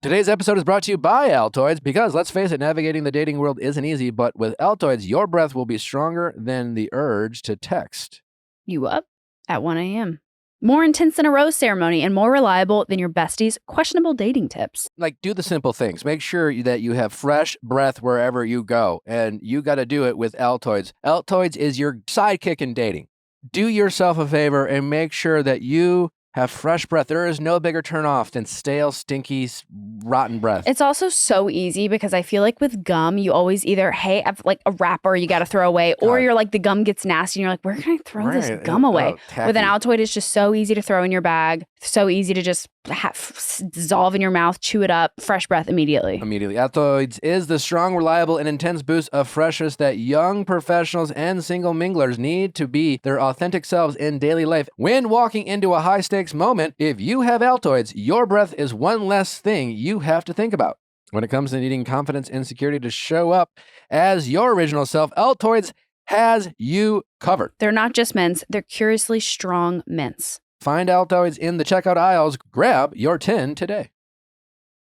Today's episode is brought to you by Altoids because, let's face it, navigating the dating world isn't easy, but with Altoids, your breath will be stronger than the urge to text you up at 1 a.m. More intense than a rose ceremony and more reliable than your bestie's questionable dating tips. Like, do the simple things. Make sure that you have fresh breath wherever you go, and you got to do it with Altoids. Altoids is your sidekick in dating. Do yourself a favor and make sure that you have fresh breath. There is no bigger turnoff than stale, stinky, rotten breath. It's also so easy because I feel like with gum, you always either, hey, I've like a wrapper you got to throw away, or you're like the gum gets nasty and you're like, where can I throw this gum away? With an Altoid, it's just so easy to throw in your bag, so easy to just dissolve in your mouth, chew it up, fresh breath immediately. Altoids is the strong, reliable, and intense boost of freshness that young professionals and single minglers need to be their authentic selves in daily life. When walking into a high-stakes moment, if you have Altoids, your breath is one less thing you have to think about. When it comes to needing confidence and security to show up as your original self, Altoids has you covered. They're not just mints, they're curiously strong mints. Find Altoids in the checkout aisles. Grab your 10 today.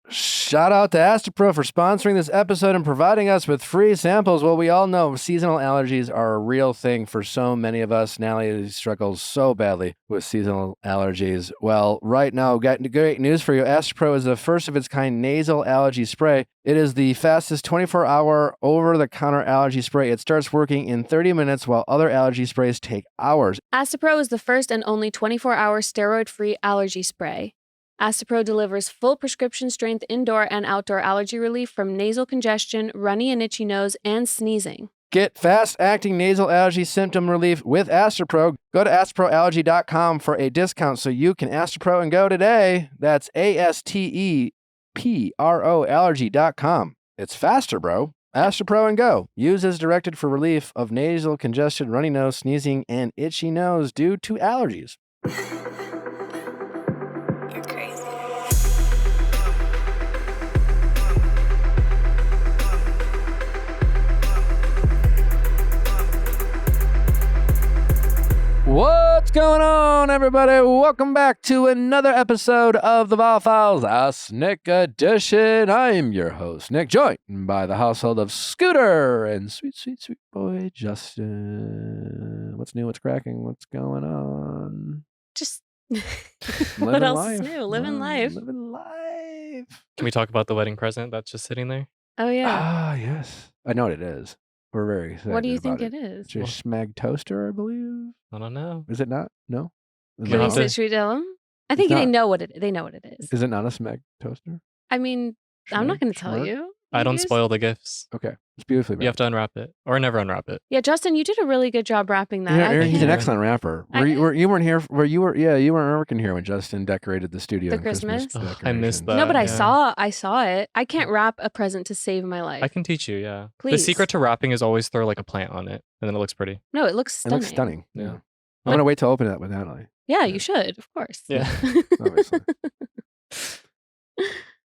Shout out to Astapro for sponsoring this episode and providing us with free samples. Well, we all know seasonal allergies are a real thing for so many of us. Natalie struggles so badly with seasonal allergies. Well, right now, we've got great news for you. Astapro is the first of its kind nasal allergy spray. It is the fastest 24-hour over-the-counter allergy spray. It starts working in 30 minutes while other allergy sprays take hours. Astapro is the first and only 24-hour steroid-free allergy spray. Astapro delivers full prescription strength indoor and outdoor allergy relief from nasal congestion, runny and itchy nose, and sneezing. Get fast-acting nasal allergy symptom relief with Astapro. Go to astaproallergy.com for a discount so you can Astapro and go today. That's ASTEPRO allergy.com. It's faster, bro. Astapro and go. Use as directed for relief of nasal congestion, runny nose, sneezing, and itchy nose due to allergies. What's going on, everybody? Welcome back to another episode of the Viall Files, Ask Nick edition. I'm your host, Nick, joined by the household of Scooter and sweet boy Justin. What's new? What's cracking? What's going on? Just what else is new? Living life. Living life. Can we talk about the wedding present that's just sitting there? Oh, yeah. Ah, yes. I know what it is. We're very excited. What do you think it is? It's a Schmag toaster, I believe. I don't know. Is it not? No? Should we tell them? I think they know what it is. Is it not a Schmag toaster? I mean, I'm not going to tell you. I don't spoil the gifts. Okay. It's beautifully wrapped. You have to unwrap it or never unwrap it. Yeah, Justin, you did a really good job wrapping that. He's an excellent rapper. You weren't here. You weren't working here when Justin decorated the studio. The Christmas. I missed that. No, but I saw it. I can't wrap a present to save my life. I can teach you. Yeah. Please. The secret to wrapping is always throw like a plant on it, and then it looks pretty. No, it looks stunning. It looks stunning. Yeah. I'm Like, gonna wait to open that with Natalie. Yeah, you should, of course. Yeah. Obviously.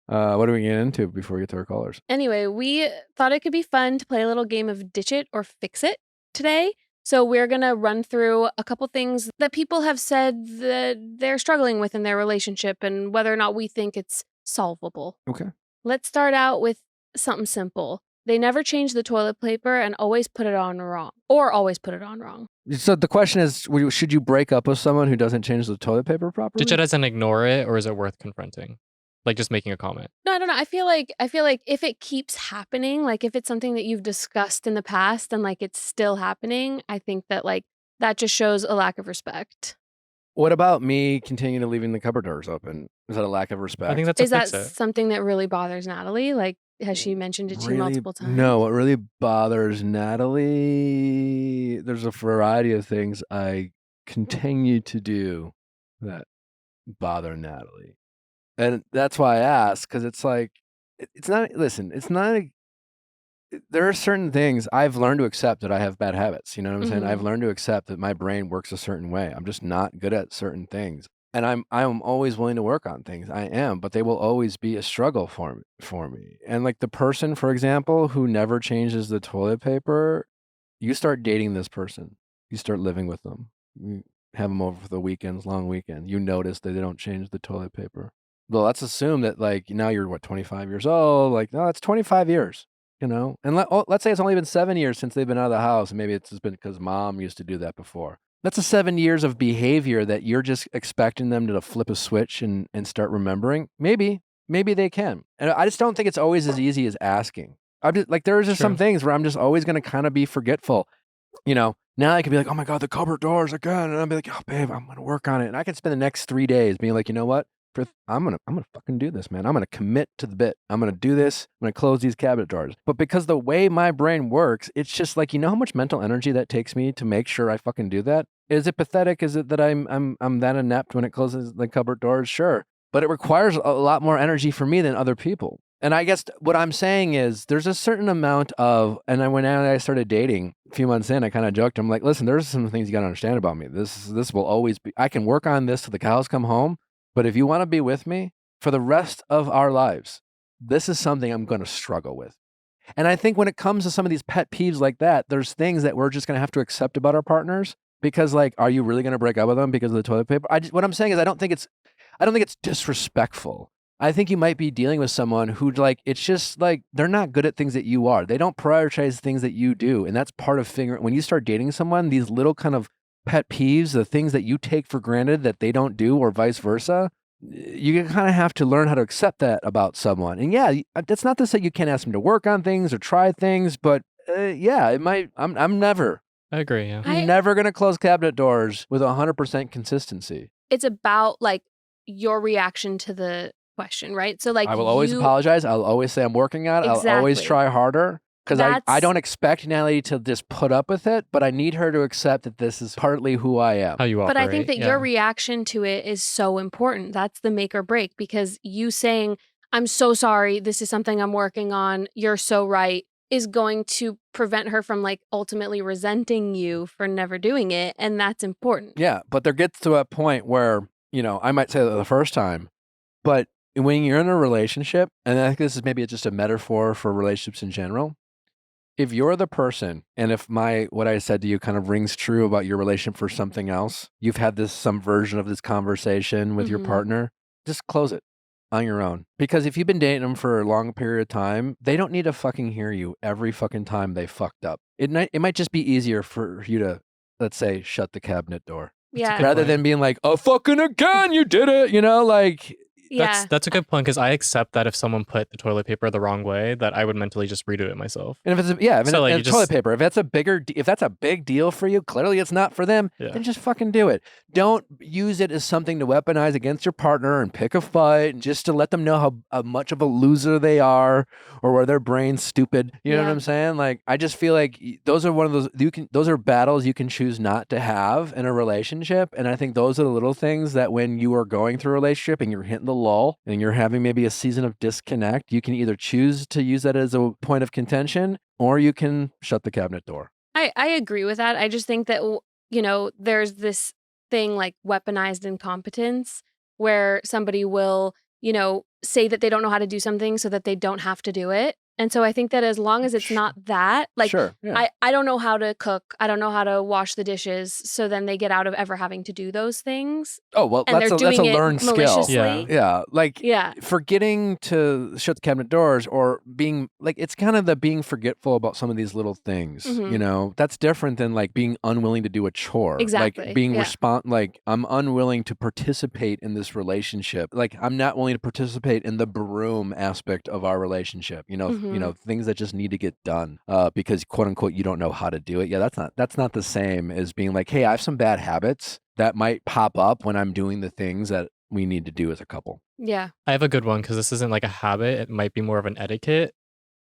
What do we get into before we get to our callers? Anyway, we thought it could be fun to play a little game of Ditch It or Fix It today. So we're going to run through a couple things that people have said that they're struggling with in their relationship and whether or not we think it's solvable. Okay. Let's start out with something simple. They never change the toilet paper and always put it on wrong. So the question is, should you break up with someone who doesn't change the toilet paper properly? Ditch it as an ignore it, or is it worth confronting? Like just making a comment. No, I don't know. I feel like if it keeps happening, like if it's something that you've discussed in the past and like it's still happening, I think that like that just shows a lack of respect. What about me continuing to leaving the cupboard doors open? Is that a lack of respect? I think that's Is that something that really bothers Natalie? Like, has she mentioned it to you multiple times? No, what really bothers Natalie, there's a variety of things I continue to do that bother Natalie. And that's why I ask, because it's like, there are certain things I've learned to accept that I have bad habits. You know what I'm saying? I've learned to accept that my brain works a certain way. I'm just not good at certain things. And I'm always willing to work on things. I am, but they will always be a struggle for me. And like the person, for example, who never changes the toilet paper, you start dating this person. You start living with them. You have them over for the weekends, long weekend. You notice that they don't change the toilet paper. Well, let's assume that like now you're 25 years old. Like, no, that's 25 years, And let's say it's only been 7 years since they've been out of the house. And maybe it's just been because mom used to do that before. That's a 7 years of behavior that you're just expecting them to flip a switch and start remembering. Maybe they can. And I just don't think it's always as easy as asking. I'm just like, there's just some things where I'm just always going to kind of be forgetful. Now I can be like, oh my God, the cupboard doors again. And I'll be like, oh babe, I'm going to work on it. And I can spend the next 3 days being like, you know what? I'm going to fucking do this, man. I'm going to commit to the bit. I'm going to do this. I'm going to close these cabinet doors. But because the way my brain works, it's just like, how much mental energy that takes me to make sure I fucking do that? Is it pathetic? Is it that I'm that inept when it closes the cupboard doors? Sure. But it requires a lot more energy for me than other people. And I guess what I'm saying is there's a certain amount of, and when I started dating a few months in, I kind of joked. I'm like, listen, there's some things you got to understand about me. This will always be, I can work on this till the cows come home. But if you want to be with me for the rest of our lives, this is something I'm going to struggle with. And I think when it comes to some of these pet peeves like that, there's things that we're just going to have to accept about our partners because like, are you really going to break up with them because of the toilet paper? What I'm saying is I don't think it's disrespectful. I think you might be dealing with someone who like, it's just like, they're not good at things that you are. They don't prioritize things that you do. And that's part of figuring, when you start dating someone, these little kind of pet peeves, the things that you take for granted that they don't do or vice versa, you kind of have to learn how to accept that about someone. And yeah, that's not to say you can't ask them to work on things or try things, but yeah, it might, I'm never. I agree, yeah. I'm never going to close cabinet doors with 100% consistency. It's about like your reaction to the question, right? So like I will always apologize. I'll always say I'm working on it. Exactly. I'll always try harder. Because I don't expect Natalie to just put up with it, but I need her to accept that this is partly who I am. How you operate. But I think that your reaction to it is so important. That's the make or break, because you saying, I'm so sorry, this is something I'm working on, you're so right, is going to prevent her from like ultimately resenting you for never doing it. And that's important. Yeah, but there gets to a point where, I might say that the first time, but when you're in a relationship, and I think this is maybe just a metaphor for relationships in general, if you're the person, and if what I said to you kind of rings true about your relationship for something else, you've had some version of this conversation with your partner, just close it on your own. Because if you've been dating them for a long period of time, they don't need to fucking hear you every fucking time they fucked up. It might just be easier for you to, let's say, shut the cabinet door. Yeah. Rather than being like, oh, fucking again, you did it, like... Yeah. That's a good point, because I accept that if someone put the toilet paper the wrong way, that I would mentally just redo it myself. And if it's toilet paper, if that's a big deal for you, clearly it's not for them, then just fucking do it. Don't use it as something to weaponize against your partner and pick a fight just to let them know how much of a loser they are or where their brain's stupid. You know what I'm saying? Like, I just feel like those are one of those are battles you can choose not to have in a relationship. And I think those are the little things that when you are going through a relationship and you're hitting the lull and you're having maybe a season of disconnect, you can either choose to use that as a point of contention or you can shut the cabinet door. I agree with that. I just think that, there's this thing like weaponized incompetence where somebody will, say that they don't know how to do something so that they don't have to do it. And so I think that as long as it's not that, like, sure, yeah. I don't know how to cook, I don't know how to wash the dishes, so then they get out of ever having to do those things. Oh, well, that's a learned skill. Yeah. Forgetting to shut the cabinet doors or being, like, it's kind of the being forgetful about some of these little things, That's different than, like, being unwilling to do a chore. Exactly. Like, being I'm unwilling to participate in this relationship. Like, I'm not willing to participate in the broom aspect of our relationship, things that just need to get done because, quote unquote, you don't know how to do it. Yeah, that's not the same as being like, hey, I have some bad habits that might pop up when I'm doing the things that we need to do as a couple. Yeah. I have a good one, because this isn't like a habit. It might be more of an etiquette.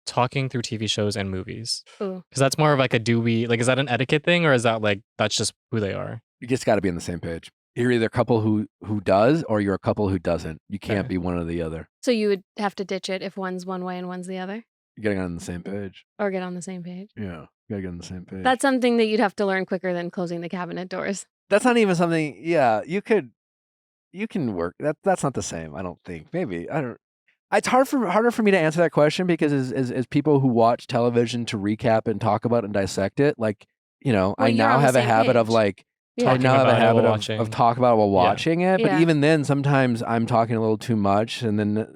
Talking through TV shows and movies. Because that's more of like is that an etiquette thing, or is that like, that's just who they are? You just got to be on the same page. You're either a couple who does or you're a couple who doesn't. You can't be one or the other. So you would have to ditch it if one's one way and one's the other? You're getting on the same page. Or get on the same page. Yeah, you gotta get on the same page. That's something that you'd have to learn quicker than closing the cabinet doors. That's not even something, you can work. That's not the same, I don't think. Maybe, I don't. It's harder for me to answer that question because as people who watch television to recap and talk about and dissect it, like, Well, I now have a habit of like, I now have a habit of talking about it while watching it. But Yeah. even then, sometimes I'm talking a little too much, and then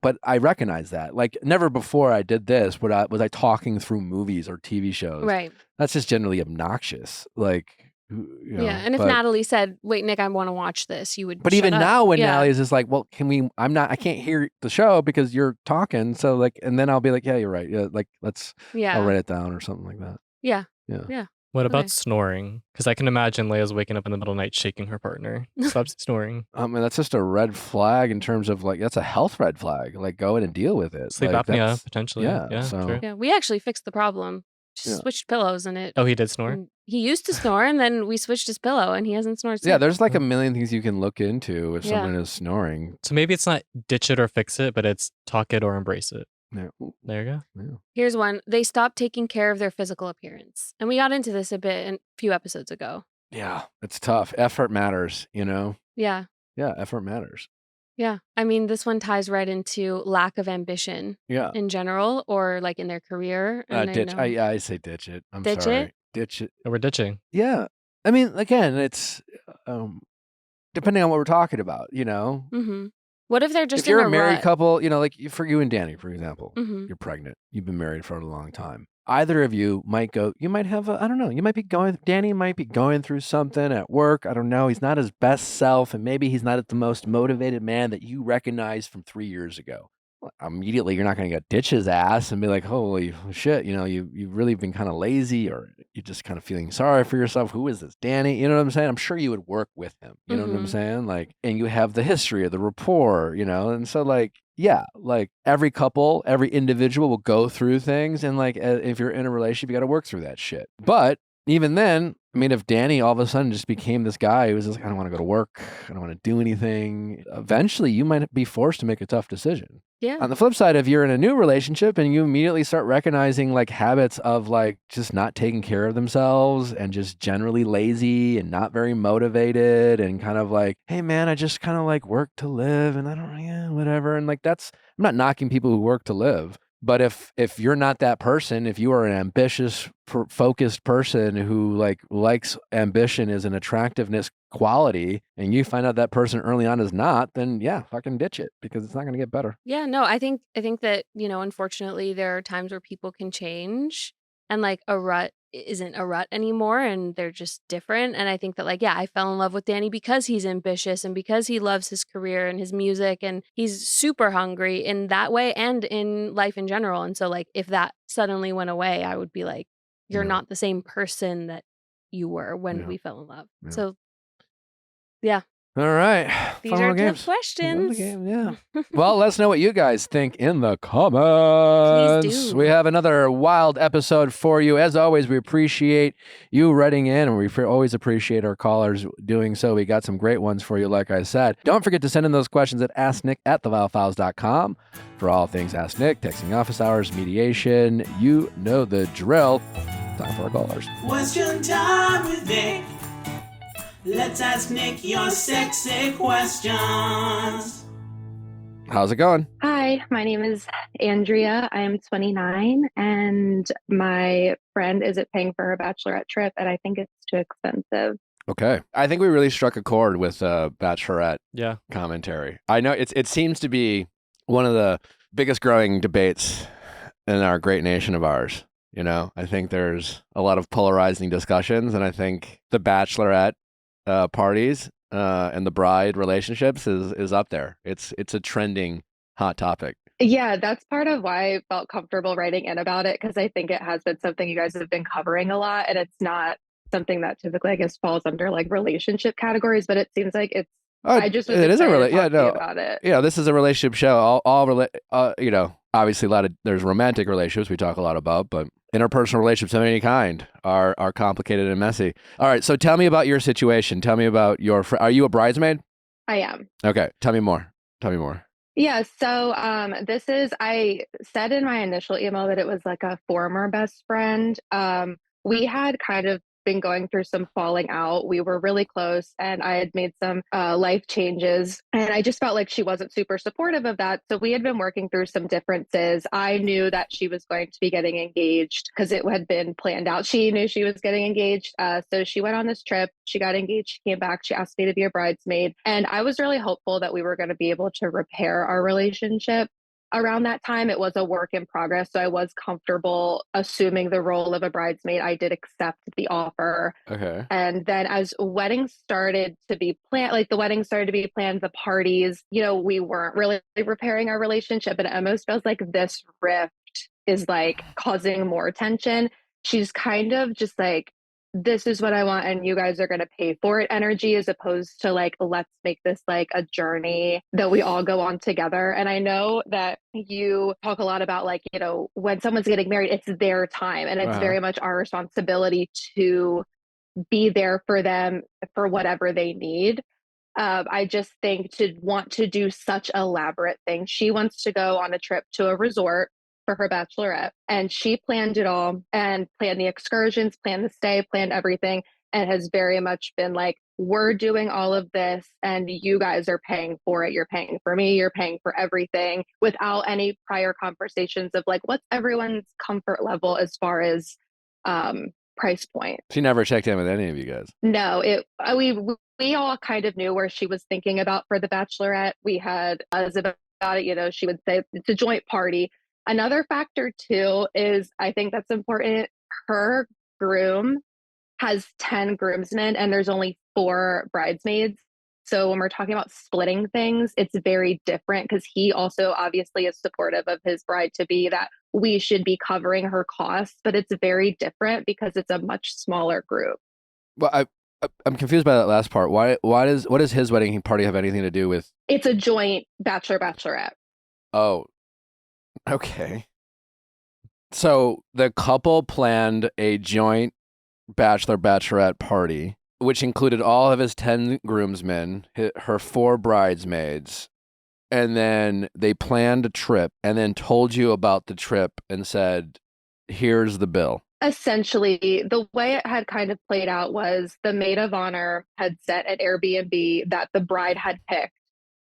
but I recognize that. Like never before I did this was I talking through movies or TV shows. Right. That's just generally obnoxious. Like. And if Natalie said, "Wait, Nick, I want to watch this," you would. But even now, when Natalie's just like, "Well, can we?" I can't hear the show because you're talking. So like, and then I'll be like, "Yeah, you're right. Yeah, like let's. I'll write it down or something like that." Yeah. What about snoring? Because I can imagine Leia's waking up in the middle of the night shaking her partner. Stop snoring. That's just a red flag in terms of like that's a health red flag. Like go in and deal with it. Sleep apnea potentially. Yeah. True. Yeah. We actually fixed the problem. Just switched pillows and it. Oh, he did snore? He used to snore and then we switched his pillow and he hasn't snored since. Yeah, there's like a million things you can look into if someone is snoring. So maybe it's not ditch it or fix it, but it's talk it or embrace it. Yeah. There you go. Yeah. Here's one. They stopped taking care of their physical appearance. And we got into this a bit a few episodes ago. Yeah, it's tough. Effort matters, Yeah. Yeah, effort matters. Yeah. I mean, this one ties right into lack of ambition in general or like in their career. And ditch. I say ditch it. I'm ditch sorry. it? Ditch it. We're ditching. Yeah. I mean, again, it's depending on what we're talking about, Mm-hmm. What if they're just if you're in a married rut? couple, like for you and Danny, for example, Mm-hmm. you're pregnant. You've been married for a long time. Either of you might have I don't know, Danny might be going through something at work. I don't know. He's not his best self, and maybe he's not the most motivated man that you recognized from 3 years ago. Well, immediately, you're not going to go ditch his ass and be like, holy shit, you've really been kind of lazy or you're just kind of feeling sorry for yourself. Who is this, Danny? You know what I'm saying? I'm sure you would work with him. You know what I'm saying? Like, and you have the history of the rapport, and so like, yeah, like every couple, every individual will go through things. And like, if you're in a relationship, you got to work through that shit. But even then, I mean, if Danny all of a sudden just became this guy who was just like, I don't want to go to work, I don't want to do anything, eventually you might be forced to make a tough decision. Yeah. On the flip side, if you're in a new relationship and you immediately start recognizing like habits of like just not taking care of themselves and just generally lazy and not very motivated and kind of like, hey man, I just kind of like work to live and I don't, whatever. And like I'm not knocking people who work to live. But if you're not that person, if you are an ambitious, focused person who like likes ambition as an attractiveness quality, and you find out that person early on is not, then yeah, fucking ditch it because it's not going to get better. Yeah, no, I think that, unfortunately there are times where people can change and like a rut isn't a rut anymore and they're just different. And I think that like, yeah, I fell in love with Danny because he's ambitious and because he loves his career and his music and he's super hungry in that way and in life in general. And so like, if that suddenly went away, I would be like, you're not the same person that you were when we fell in love. Yeah. So yeah. All right. These are tough questions. Yeah. Well, let us know what you guys think in the comments. Please do. We have another wild episode for you. As always, we appreciate you writing in, and we always appreciate our callers doing so. We got some great ones for you, like I said. Don't forget to send in those questions at asknick@theviallfiles.com. For all things Ask Nick, texting office hours, mediation, you know the drill. Time for our callers. Question time with Nick. Let's ask Nick your sexy questions. How's it going? Hi, my name is Andrea. I am 29, and my friend isn't paying for her bachelorette trip, and I think it's too expensive. Okay. I think we really struck a chord with bachelorette commentary. I know it seems to be one of the biggest growing debates in our great nation of ours. I think there's a lot of polarizing discussions, and I think the bachelorette parties and the bride relationships is up there. It's a trending hot topic. Yeah, that's part of why I felt comfortable writing in about it, because I think it has been something you guys have been covering a lot, and it's not something that typically I guess falls under like relationship categories, but it seems like it's I just was it is about it. Yeah, this is a relationship show. Obviously there's romantic relationships we talk a lot about, but interpersonal relationships of any kind are complicated and messy. All right, so tell me about your situation. Tell me about your are you a bridesmaid? I am. Okay, tell me more. Yeah, so I said in my initial email that it was like a former best friend. We had kind of been going through some falling out. We were really close and I had made some life changes. And I just felt like she wasn't super supportive of that. So we had been working through some differences. I knew that she was going to be getting engaged because it had been planned out. She knew she was getting engaged. So she went on this trip. She got engaged. She came back. She asked me to be a bridesmaid. And I was really hopeful that we were going to be able to repair our relationship. Around that time, it was a work in progress. So I was comfortable assuming the role of a bridesmaid. I did accept the offer. Okay. And then as weddings started to be planned, like the wedding started to be planned, the parties, you know, we weren't really repairing our relationship. And it almost feels like this rift is like causing more tension. She's kind of just like, this is what I want and you guys are going to pay for it energy, as opposed to like, let's make this like a journey that we all go on together. And I know that you talk a lot about like, you know, when someone's getting married, it's their time and it's very much our responsibility to be there for them for whatever they need. I just think to want to do such elaborate things. She wants to go on a trip to a resort for her bachelorette, and she planned it all and planned the excursions, planned the stay, planned everything, and has very much been like, we're doing all of this and you guys are paying for it. You're paying for me, you're paying for everything, without any prior conversations of like, what's everyone's comfort level as far as price point. She never checked in with any of you guys. No, we all kind of knew where she was thinking about for the bachelorette. We had about it, you know, she would say it's a joint party. Another factor too is, I think that's important, her groom has 10 groomsmen and there's only 4 bridesmaids. So when we're talking about splitting things, it's very different because he also obviously is supportive of his bride-to-be, that we should be covering her costs, but it's very different because it's a much smaller group. Well, I'm confused by that last part. What does his wedding party have anything to do with? It's a joint bachelor-bachelorette. Oh, okay. So the couple planned a joint bachelor-bachelorette party, which included all of his 10 groomsmen, her 4 bridesmaids, and then they planned a trip and then told you about the trip and said, here's the bill. Essentially, the way it had kind of played out was the maid of honor had set an Airbnb that the bride had picked.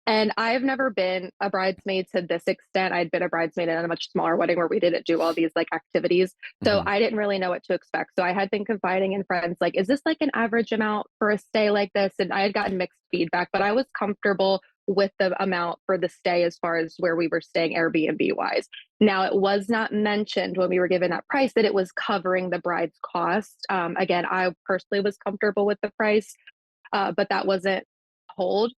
And I've never been a bridesmaid to this extent. I'd been a bridesmaid in a much smaller wedding where we didn't do all these like activities. So I didn't really know what to expect. So I had been confiding in friends, like, is this like an average amount for a stay like this? And I had gotten mixed feedback, but I was comfortable with the amount for the stay as far as where we were staying Airbnb wise. Now, it was not mentioned when we were given that price that it was covering the bride's cost. Again, I personally was comfortable with the price, but that wasn't told.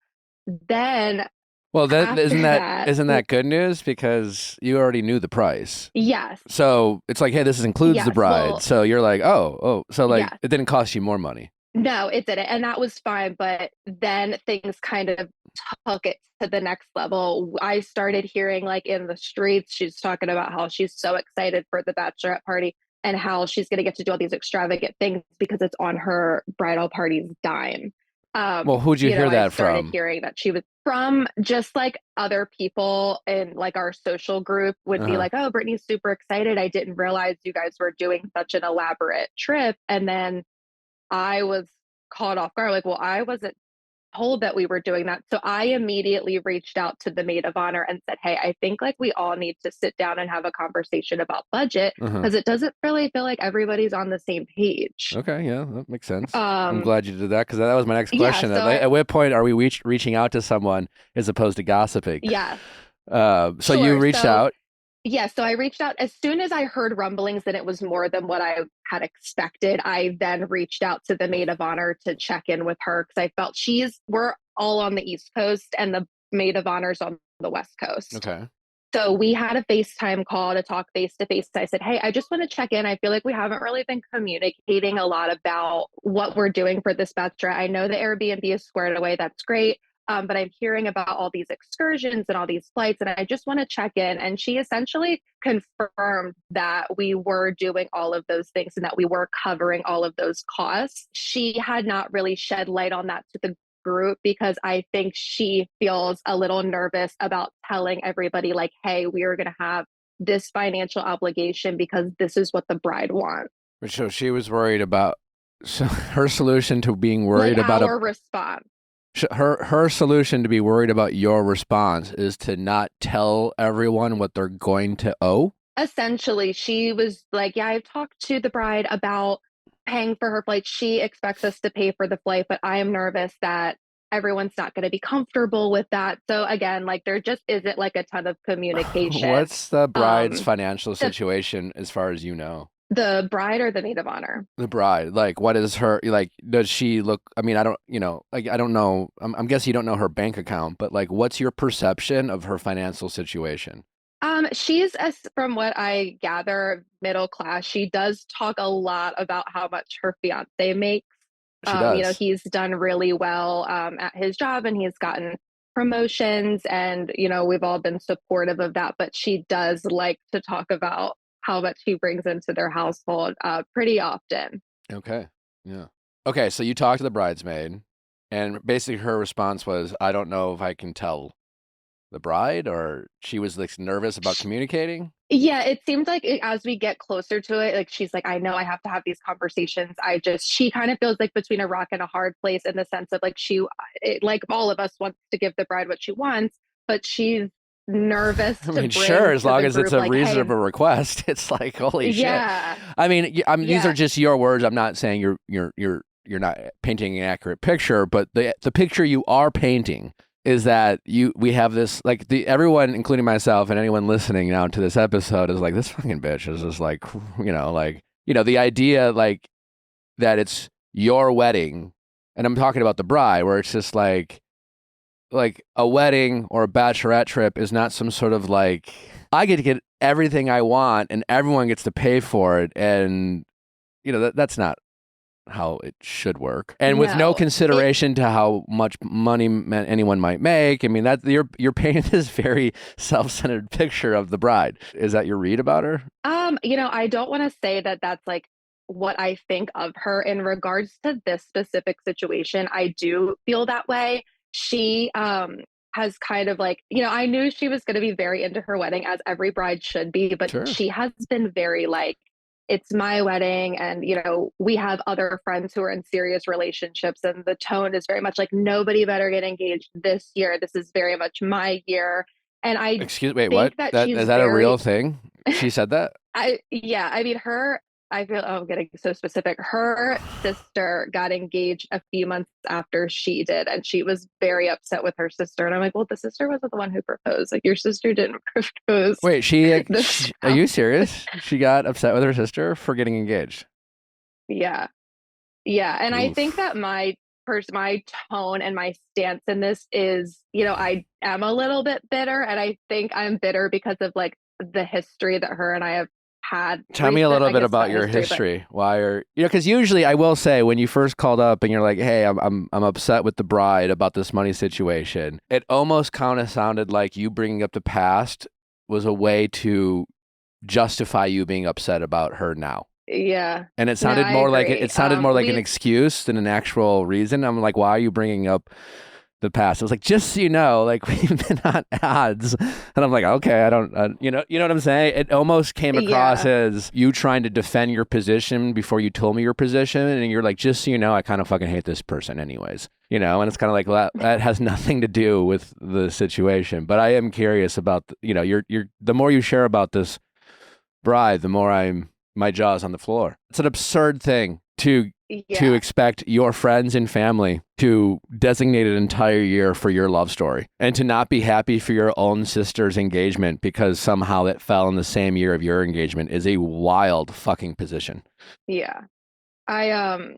Then well, that isn't that good news, because you already knew the price. Yes. So it's like, hey, this includes the bride. Well, so you're like, oh, so like it didn't cost you more money. No, it didn't, and that was fine. But then things kind of took it to the next level. I started hearing like in the streets, she's talking about how she's so excited for the bachelorette party and how she's going to get to do all these extravagant things because it's on her bridal party's dime. Well, who'd you hear that from? I started hearing that she was from just like other people in like our social group would be like, oh, Brittany's super excited. I didn't realize you guys were doing such an elaborate trip. And then I was caught off guard. Like, well, I wasn't told that we were doing that. So I immediately reached out to the maid of honor and said, hey, I think like we all need to sit down and have a conversation about budget, because it doesn't really feel like everybody's on the same page. Okay, yeah, that makes sense. I'm glad you did that, because that was my next question. Yeah, so at what point are we reaching out to someone as opposed to gossiping? Yeah. So you reached out. Yeah, so I reached out as soon as I heard rumblings that it was more than what I had expected. I then reached out to the maid of honor to check in with her, because I felt we're all on the East Coast and the maid of honor's on the West Coast. Okay. So we had a FaceTime call to talk face to face. I said, hey, I just want to check in. I feel like we haven't really been communicating a lot about what we're doing for this bachelorette. I know the Airbnb is squared away. That's great. But I'm hearing about all these excursions and all these flights, and I just want to check in. And she essentially confirmed that we were doing all of those things and that we were covering all of those costs. She had not really shed light on that to the group, because I think she feels a little nervous about telling everybody like, hey, we are going to have this financial obligation because this is what the bride wants. So she was worried about So her solution to being worried like about our response. her solution to be worried about your response is to not tell everyone what they're going to owe. Essentially, she was like, yeah, I've talked to the bride about paying for her flight. She expects us to pay for the flight, but I am nervous that everyone's not going to be comfortable with that. So again, like there just isn't like a ton of communication. What's the bride's financial situation as far as you know? The bride or the maid of honor? The bride. Like, what is her, like, does she look, I mean, I don't, like, I don't know. I'm guessing you don't know her bank account, but like, what's your perception of her financial situation? She's, as from what I gather, middle class. She does talk a lot about how much her fiance makes. She does. He's done really well at his job, and he's gotten promotions, and we've all been supportive of that. But she does like to talk about how much he brings into their household pretty often. Okay. Yeah. Okay. So you talked to the bridesmaid, and basically her response was, I don't know if I can tell the bride, or she was like nervous about communicating. Yeah, it seems like as we get closer to it, like she's like, I know I have to have these conversations. She kind of feels like between a rock and a hard place in the sense of like like all of us wants to give the bride what she wants, but she's nervous. I mean, sure, as long as it's a reasonable request. It's like, holy shit. I mean, these are just your words. I'm not saying you're not painting an accurate picture, but the picture you are painting is that we have this, like, everyone, including myself and anyone listening now to this episode, is like, this fucking bitch is just like, the idea like that it's your wedding, and I'm talking about the bride, where it's just like a wedding or a bachelorette trip is not some sort of like, I get to get everything I want and everyone gets to pay for it. And, that's not how it should work. And with no consideration to how much money anyone might make. I mean, that you're painting this very self-centered picture of the bride. Is that your read about her? I don't want to say that that's like what I think of her in regards to this specific situation. I do feel that way. She has kind of like, I knew she was going to be very into her wedding, as every bride should be, but sure, she has been very like, it's my wedding, and we have other friends who are in serious relationships, and the tone is very much like, nobody better get engaged this year. This is very much my year. And I wait, what? Is that a real thing? She said that? I mean, I feel, I'm getting so specific. Her sister got engaged a few months after she did, and she was very upset with her sister. And I'm like, well, the sister wasn't the one who proposed. Like, your sister didn't propose. Wait, are you serious? She got upset with her sister for getting engaged? Yeah. And oof. I think that my tone and my stance in this is, I am a little bit bitter, and I think I'm bitter because of like the history that her and I have had. Tell me a little bit about your history. Why are because usually I will say, when you first called up and you're like, hey, I'm upset with the bride about this money situation, it almost kind of sounded like you bringing up the past was a way to justify you being upset about her now. Yeah. And it sounded more like an excuse than an actual reason. I'm like, why are you bringing up the past? I was like, just so you know, like, we've been on odds. And I'm like, okay, I don't, you know what I'm saying? It almost came across as you trying to defend your position before you told me your position. And you're like, just so you know, I kind of fucking hate this person anyways, and it's kind of like, well, that has nothing to do with the situation. But I am curious about, the more you share about this bride, the more my jaw's on the floor. It's an absurd thing to expect your friends and family to designate an entire year for your love story, and to not be happy for your own sister's engagement because somehow it fell in the same year of your engagement is a wild fucking position. Yeah. I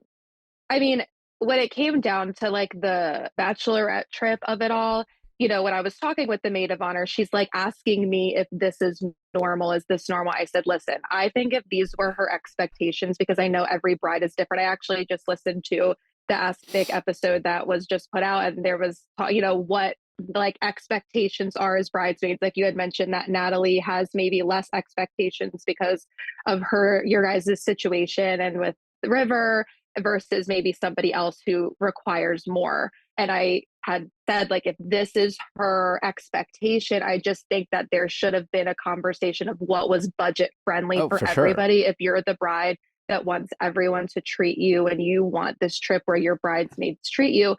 mean, when it came down to like the bachelorette trip of it all, when I was talking with the maid of honor, she's like asking me if this is normal. Is this normal? I said, listen, I think if these were her expectations, because I know every bride is different. I actually just listened to the Ask Nick episode that was just put out, and there was, what like expectations are as bridesmaids. Like you had mentioned that Natalie has maybe less expectations because of your guys' situation and with River versus maybe somebody else who requires more. And I had said, like, if this is her expectation, I just think that there should have been a conversation of what was budget friendly for everybody. Sure. If you're the bride, that wants everyone to treat you and you want this trip where your bridesmaids treat you,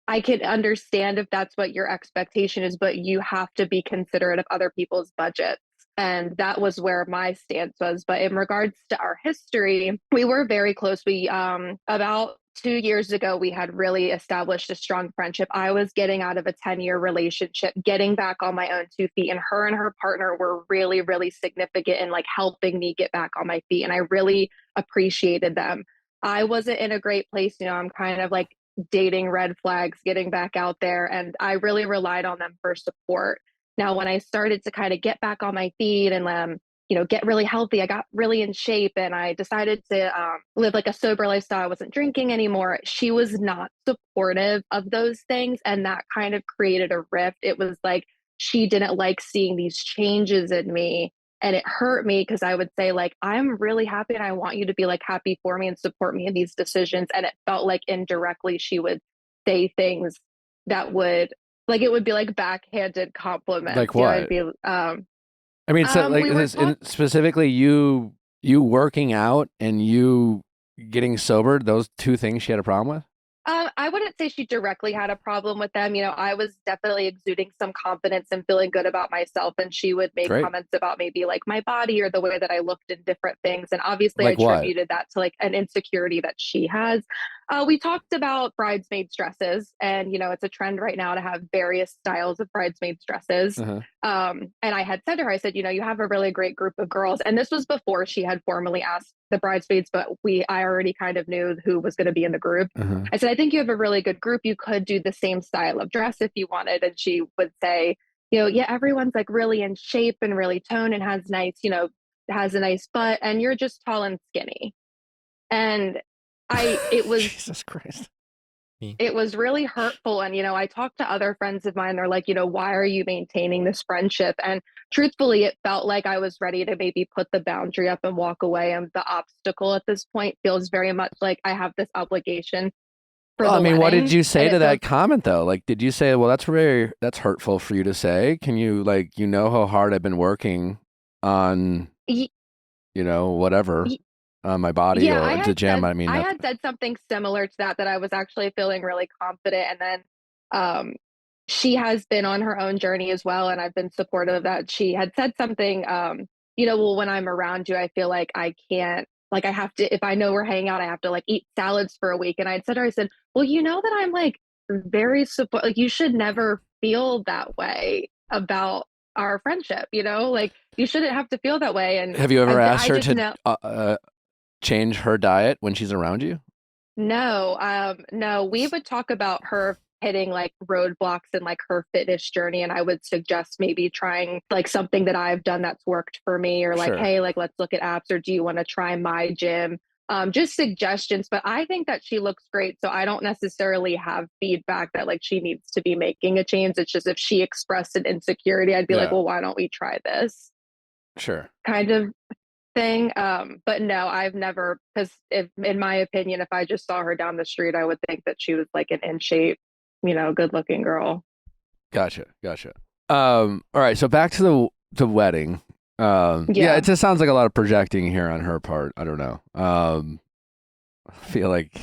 I can understand if that's what your expectation is, but you have to be considerate of other people's budgets. And that was where my stance was. But in regards to our history, we were very close. We, about 2 years ago, we had really established a strong friendship. I was getting out of a 10-year relationship, getting back on my own 2 feet, and her partner were really, really significant in like helping me get back on my feet. And I really appreciated them. I wasn't in a great place. I'm kind of like dating red flags, getting back out there. And I really relied on them for support. Now, when I started to kind of get back on my feet and, get really healthy, I got really in shape and I decided to live like a sober lifestyle. I wasn't drinking anymore. She was not supportive of those things. And that kind of created a rift. It was like she didn't like seeing these changes in me. And it hurt me because I would say, like, I'm really happy and I want you to be like happy for me and support me in these decisions. And it felt like indirectly she would say things that would, like, it would be like backhanded compliments. Like what? I mean, so like specifically you working out and you getting sober, those two things she had a problem with? I wouldn't say she directly had a problem with them. I was definitely exuding some confidence and feeling good about myself. And she would make comments about maybe like my body or the way that I looked in different things. And obviously like I attributed that to like an insecurity that she has. We talked about bridesmaid dresses and, it's a trend right now to have various styles of bridesmaid dresses. And I had said to her, I said, you have a really great group of girls. And this was before she had formally asked the bridesmaids, but I already kind of knew who was going to be in the group. I said, I think you have a really good group. You could do the same style of dress if you wanted. And she would say, yeah, everyone's like really in shape and really toned and has nice, has a nice butt and you're just tall and skinny. And it was Jesus Christ. It was really hurtful. And, I talked to other friends of mine. They're like, why are you maintaining this friendship? And truthfully, it felt like I was ready to maybe put the boundary up and walk away. And the obstacle at this point feels very much like I have this obligation. What did you say to that comment though? Like, did you say, well, that's hurtful for you to say. Can you how hard I've been working on, whatever. My body or the gym. I had said something similar to that I was actually feeling really confident. And then she has been on her own journey as well. And I've been supportive of that. She had said something, well, when I'm around you, I feel like I can't, like I have to, if I know we're hanging out, I have to like eat salads for a week. And I said to her, I said, well, that I'm like very like you should never feel that way about our friendship, like you shouldn't have to feel that way. And have you ever asked her to change her diet when she's around you? No, we would talk about her hitting like roadblocks in like her fitness journey. And I would suggest maybe trying like something that I've done that's worked for me or like, hey, like, let's look at apps or do you want to try my gym? Just suggestions. But I think that she looks great. So I don't necessarily have feedback that like she needs to be making a change. It's just if she expressed an insecurity, I'd be like, well, why don't we try this? Sure. Kind of thing. But no, I've never, because in my opinion, if I just saw her down the street, I would think that she was like an in shape, good looking girl. Gotcha. All right. So back to the wedding. Yeah, it just sounds like a lot of projecting here on her part. I don't know. I feel like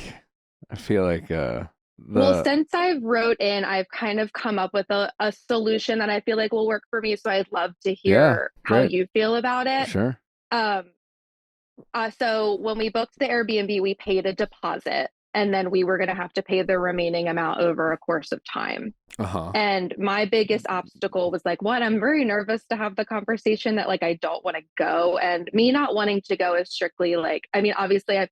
well, since I've wrote in, I've kind of come up with a solution that I feel like will work for me. So I'd love to hear how you feel about it. Sure. So when we booked the Airbnb, we paid a deposit and then we were going to have to pay the remaining amount over a course of time. And my biggest obstacle was like, I'm very nervous to have the conversation that like, I don't want to go. And me not wanting to go is strictly like, obviously I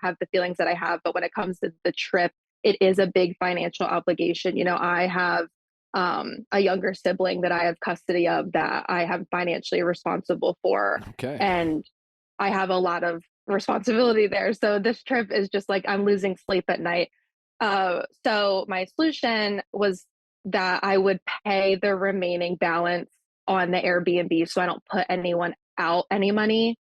have the feelings that I have, but when it comes to the trip, it is a big financial obligation. I have a younger sibling that I have custody of that I am financially responsible for. Okay. And I have a lot of responsibility there. So this trip is just like, I'm losing sleep at night. So my solution was that I would pay the remaining balance on the Airbnb so I don't put anyone out any money,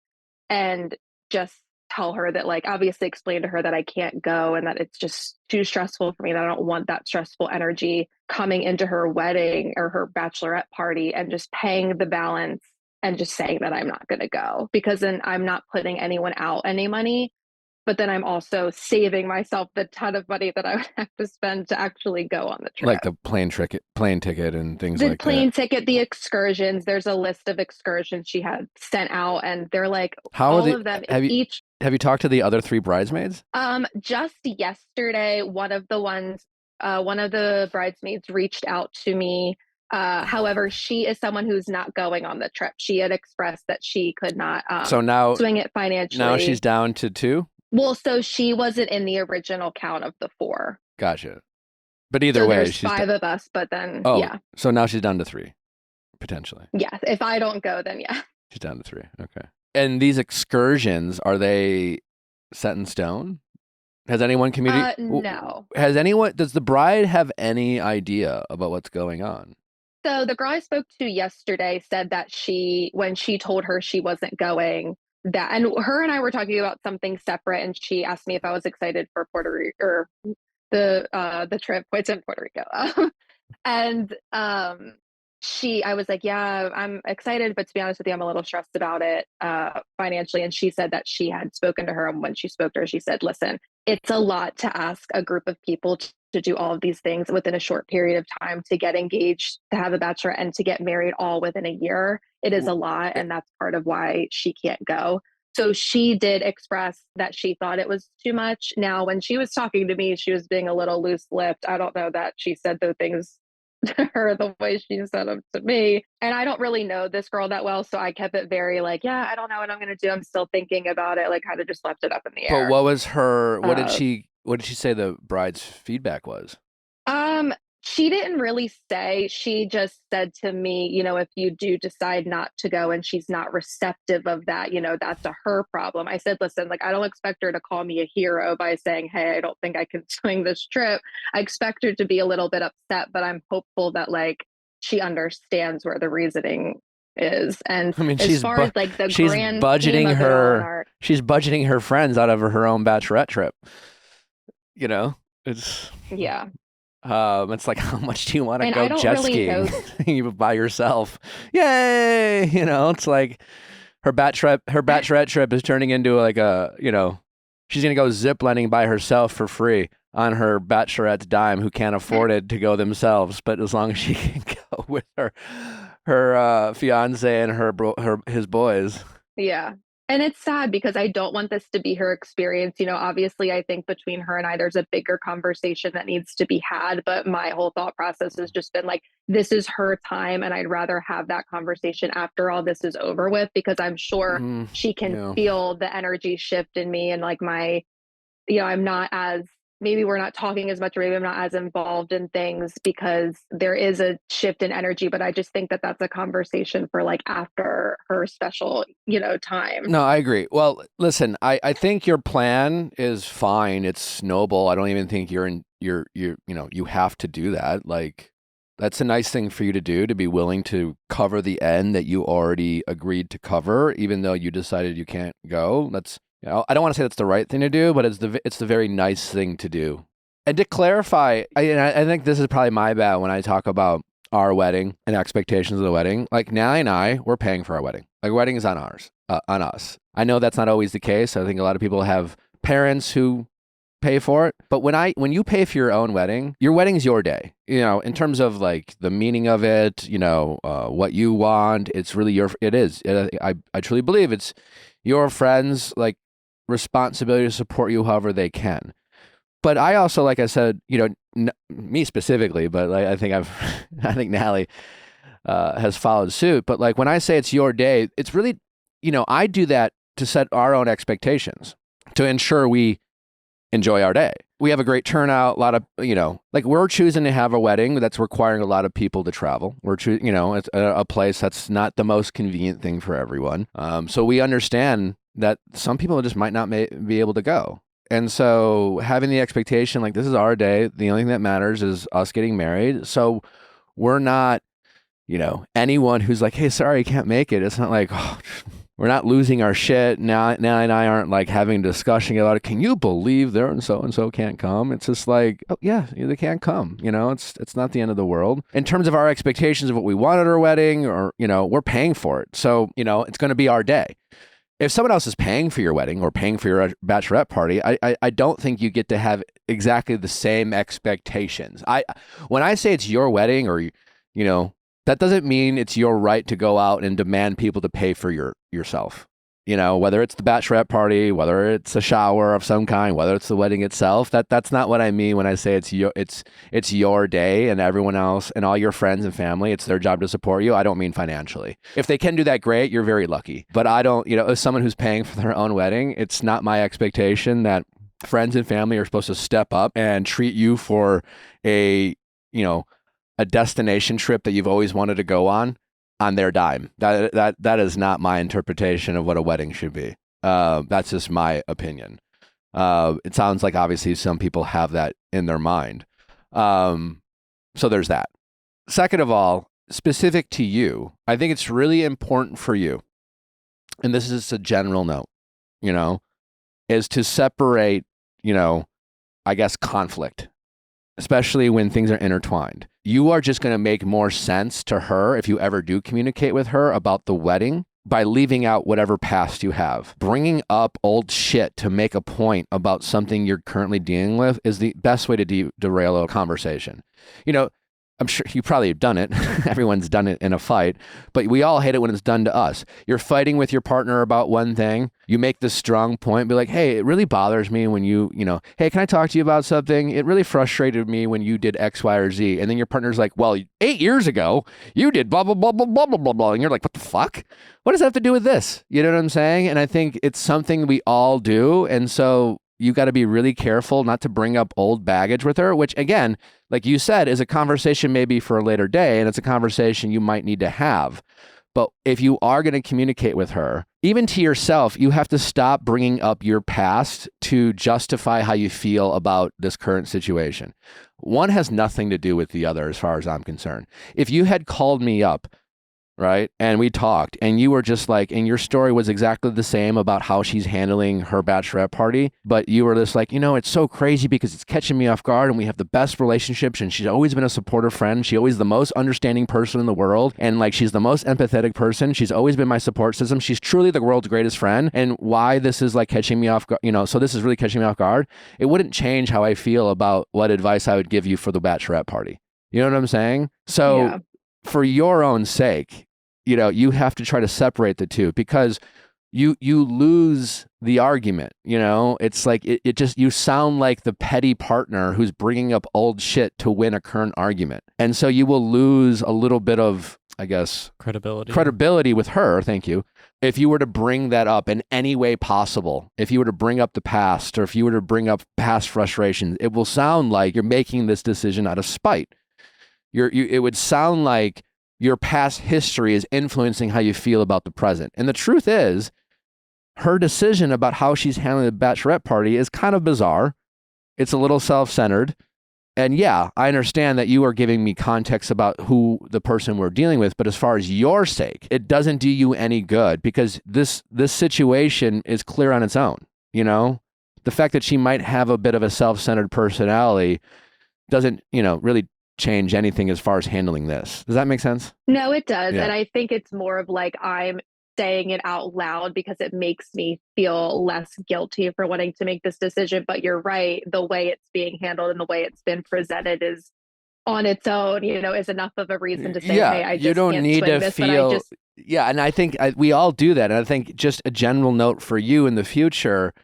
and just tell her that, like, obviously explain to her that I can't go and that it's just too stressful for me, that I don't want that stressful energy coming into her wedding or her bachelorette party, and just paying the balance and just saying that I'm not going to go, because then I'm not putting anyone out any money. But then I'm also saving myself the ton of money that I would have to spend to actually go on the trip. Like the plane ticket and things like that. The plane ticket, the excursions. There's a list of excursions she had sent out, and they're like of them each. Have you talked to the other 3 bridesmaids? Just yesterday, one of the bridesmaids reached out to me. However, she is someone who's not going on the trip. She had expressed that she could not so now swing it financially. Now she's down to 2? Well, so she wasn't in the original count of the 4. Gotcha. But either way, there's 5 of us, but then, yeah. So now she's down to 3, potentially. Yeah, if I don't go, then yeah. She's down to 3, okay. And these excursions, are they set in stone? Has anyone communicated? No. Does the bride have any idea about what's going on? So the girl I spoke to yesterday said that when she told her she wasn't going, and her and I were talking about something separate, and she asked me if I was excited for Puerto Rico, or the trip. It's in Puerto Rico. And I was like, yeah, I'm excited, but to be honest with you, I'm a little stressed about it financially. And she said that she had spoken to her, and when she spoke to her, she said, listen, it's a lot to ask a group of people to do all of these things within a short period of time, to get engaged, to have a bachelorette, and to get married all within a year. It is a lot, and that's part of why she can't go. So she did express that she thought it was too much. Now, when she was talking to me, she was being a little loose-lipped. I don't know that she said those things to her the way she said them to me. And I don't really know this girl that well, so I kept it very like, yeah, I don't know what I'm going to do. I'm still thinking about it, like kind of just left it up in the air. But what was what did she say the bride's feedback was? She didn't really say. She just said to me, if you do decide not to go and she's not receptive of that, that's her problem. I said, listen, like, I don't expect her to call me a hero by saying, hey, I don't think I can swing this trip. I expect her to be a little bit upset, but I'm hopeful that like she understands where the reasoning is. And I mean, as far as like the grand budgeting she's budgeting her friends out of her own bachelorette trip. It's yeah. It's like, how much do you want to go jet skiing? You by yourself? Yay! It's like her bachelorette trip is turning into like she's gonna go ziplining by herself for free on her bachelorette's dime, who can't afford it to go themselves. But as long as she can go with her fiance and his boys. Yeah. And it's sad because I don't want this to be her experience. Obviously, I think between her and I, there's a bigger conversation that needs to be had. But my whole thought process has just been like, this is her time. And I'd rather have that conversation after all this is over with, because I'm sure she can feel the energy shift in me. And like I'm not as, maybe we're not talking as much, or maybe I'm not as involved in things because there is a shift in energy. But I just think that that's a conversation for like after her special, time. No, I agree. Well, listen, I think your plan is fine. It's noble. I don't even think you have to do that. Like, that's a nice thing for you to do, to be willing to cover the end that you already agreed to cover, even though you decided you can't go. That's, I don't want to say that's the right thing to do, but it's the very nice thing to do. And to clarify, I think this is probably my bad when I talk about our wedding and expectations of the wedding. Like, Nally and I, we're paying for our wedding. Like, wedding is on us. I know that's not always the case. I think a lot of people have parents who pay for it. But when you pay for your own wedding, your wedding's your day. In terms of like the meaning of it, what you want, it's really I truly believe it's your friends' like responsibility to support you however they can. But I also, like I said, me specifically, but like I think Nally has followed suit. But like when I say it's your day, it's really, I do that to set our own expectations, to ensure we enjoy our day. We have a great turnout, a lot of, like we're choosing to have a wedding that's requiring a lot of people to travel. We're it's a place that's not the most convenient thing for everyone. So we understand that some people just might not be able to go. And so having the expectation, like, this is our day, the only thing that matters is us getting married. So we're not, anyone who's like, hey, sorry, I can't make it. It's not like, oh, We're not losing our shit. Now and I aren't like having a discussion about it. Can you believe there and so can't come? It's just like, oh yeah, they can't come. You know, it's not the end of the world. In terms of our expectations of what we want at our wedding, or, you know, we're paying for it. So, you know, it's going to be our day. If someone else is paying for your wedding or paying for your bachelorette party, I don't think you get to have exactly the same expectations. When I say it's your wedding, or, you know, that doesn't mean it's your right to go out and demand people to pay for yourself. You know, whether it's the bachelorette party, whether it's a shower of some kind, whether it's the wedding itself, that's not what I mean when I say it's your day, and everyone else and all your friends and family, it's their job to support you. I don't mean financially. If they can do that, great, you're very lucky. But I don't, you know, as someone who's paying for their own wedding, it's not my expectation that friends and family are supposed to step up and treat you for a destination trip that you've always wanted to go on their dime. That is not my interpretation of what a wedding should be. That's just my opinion. It sounds like obviously some people have that in their mind. So there's that. Second of all, specific to you, I think it's really important for you, and this is just a general note, you know, is to separate, you know, I guess conflict, especially when things are intertwined. You are just going to make more sense to her if you ever do communicate with her about the wedding by leaving out whatever past you have. Bringing up old shit to make a point about something you're currently dealing with is the best way to derail a conversation. You know, I'm sure you probably have done it. Everyone's done it in a fight, but we all hate it when it's done to us. You're fighting with your partner about one thing. You make this strong point, be like, hey, it really bothers me when you know, hey, can I talk to you about something? It really frustrated me when you did X, Y, or Z. And then your partner's like, well, 8 years ago, you did blah, blah, blah, blah, blah, blah, blah, blah. And you're like, what the fuck? What does that have to do with this? You know what I'm saying? And I think it's something we all do. And so you got to be really careful not to bring up old baggage with her, which again, like you said, is a conversation maybe for a later day, and it's a conversation you might need to have. But if you are going to communicate with her, even to yourself, you have to stop bringing up your past to justify how you feel about this current situation. One has nothing to do with the other as far as I'm concerned. If you had called me up, right, and we talked, and you were just like, and your story was exactly the same about how she's handling her bachelorette party, but you were just like, you know, it's so crazy because it's catching me off guard, and we have the best relationships, and she's always been a supportive friend. She's always the most understanding person in the world, and like, she's the most empathetic person. She's always been my support system. She's truly the world's greatest friend, and why this is like catching me off guard, you know, so this is really catching me off guard. It wouldn't change how I feel about what advice I would give you for the bachelorette party. You know what I'm saying? So yeah. For your own sake, you know, you have to try to separate the two, because you lose the argument. You know, it's like it just, you sound like the petty partner who's bringing up old shit to win a current argument. And so you will lose a little bit of, I guess, credibility with her. Thank you. If you were to bring that up in any way possible, if you were to bring up the past, or if you were to bring up past frustrations, it will sound like you're making this decision out of spite. It would sound like your past history is influencing how you feel about the present. And the truth is, her decision about how she's handling the bachelorette party is kind of bizarre. It's a little self-centered. And yeah, I understand that you are giving me context about who the person we're dealing with, but as far as your sake, it doesn't do you any good, because this situation is clear on its own. You know, the fact that she might have a bit of a self-centered personality doesn't, you know, really change anything as far as handling this. Does that make sense? No, it does. Yeah. And I think it's more of like, I'm saying it out loud because it makes me feel less guilty for wanting to make this decision. But you're right, the way it's being handled and the way it's been presented is on its own, you know, is enough of a reason to say, hey, I just you don't can't need swing to this, feel. but I just... Yeah, and I think we all do that. And I think just a general note for you in the future,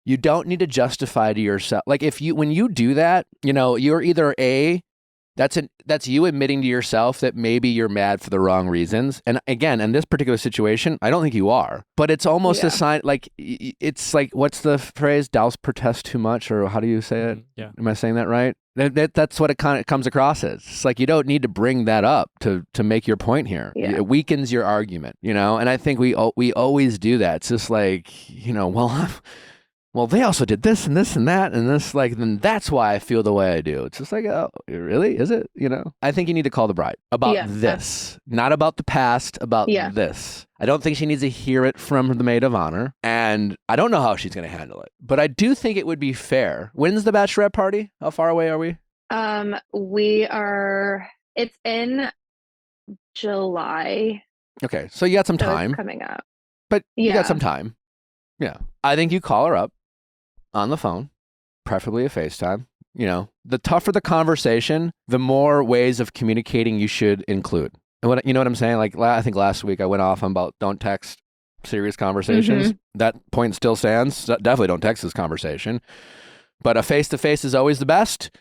you don't need to justify to yourself. Like when you do that, you know, you're either that's you admitting to yourself that maybe you're mad for the wrong reasons. And again, in this particular situation, I don't think you are. But it's almost a sign, like, it's like, what's the phrase? Thou protest too much, or how do you say it? Yeah. Am I saying that right? That's what it kind of comes across as. It's like, you don't need to bring that up to make your point here. Yeah. It weakens your argument, you know? And I think we always do that. It's just like, you know, well, well, they also did this and this and that and this, like, then that's why I feel the way I do. It's just like, oh, really? Is it? You know, I think you need to call the bride about this, not about the past, about this. I don't think she needs to hear it from the maid of honor, and I don't know how she's going to handle it, but I do think it would be fair. When's the bachelorette party? How far away are we? It's in July. Okay, so you got some time coming up, but you got some time. Yeah, I think you call her up on the phone, preferably a FaceTime. You know, the tougher the conversation, the more ways of communicating you should include. And what, you know what I'm saying? Like, I think last week I went off on about don't text serious conversations. That point still stands. Definitely don't text this conversation. But a face-to-face is always the best.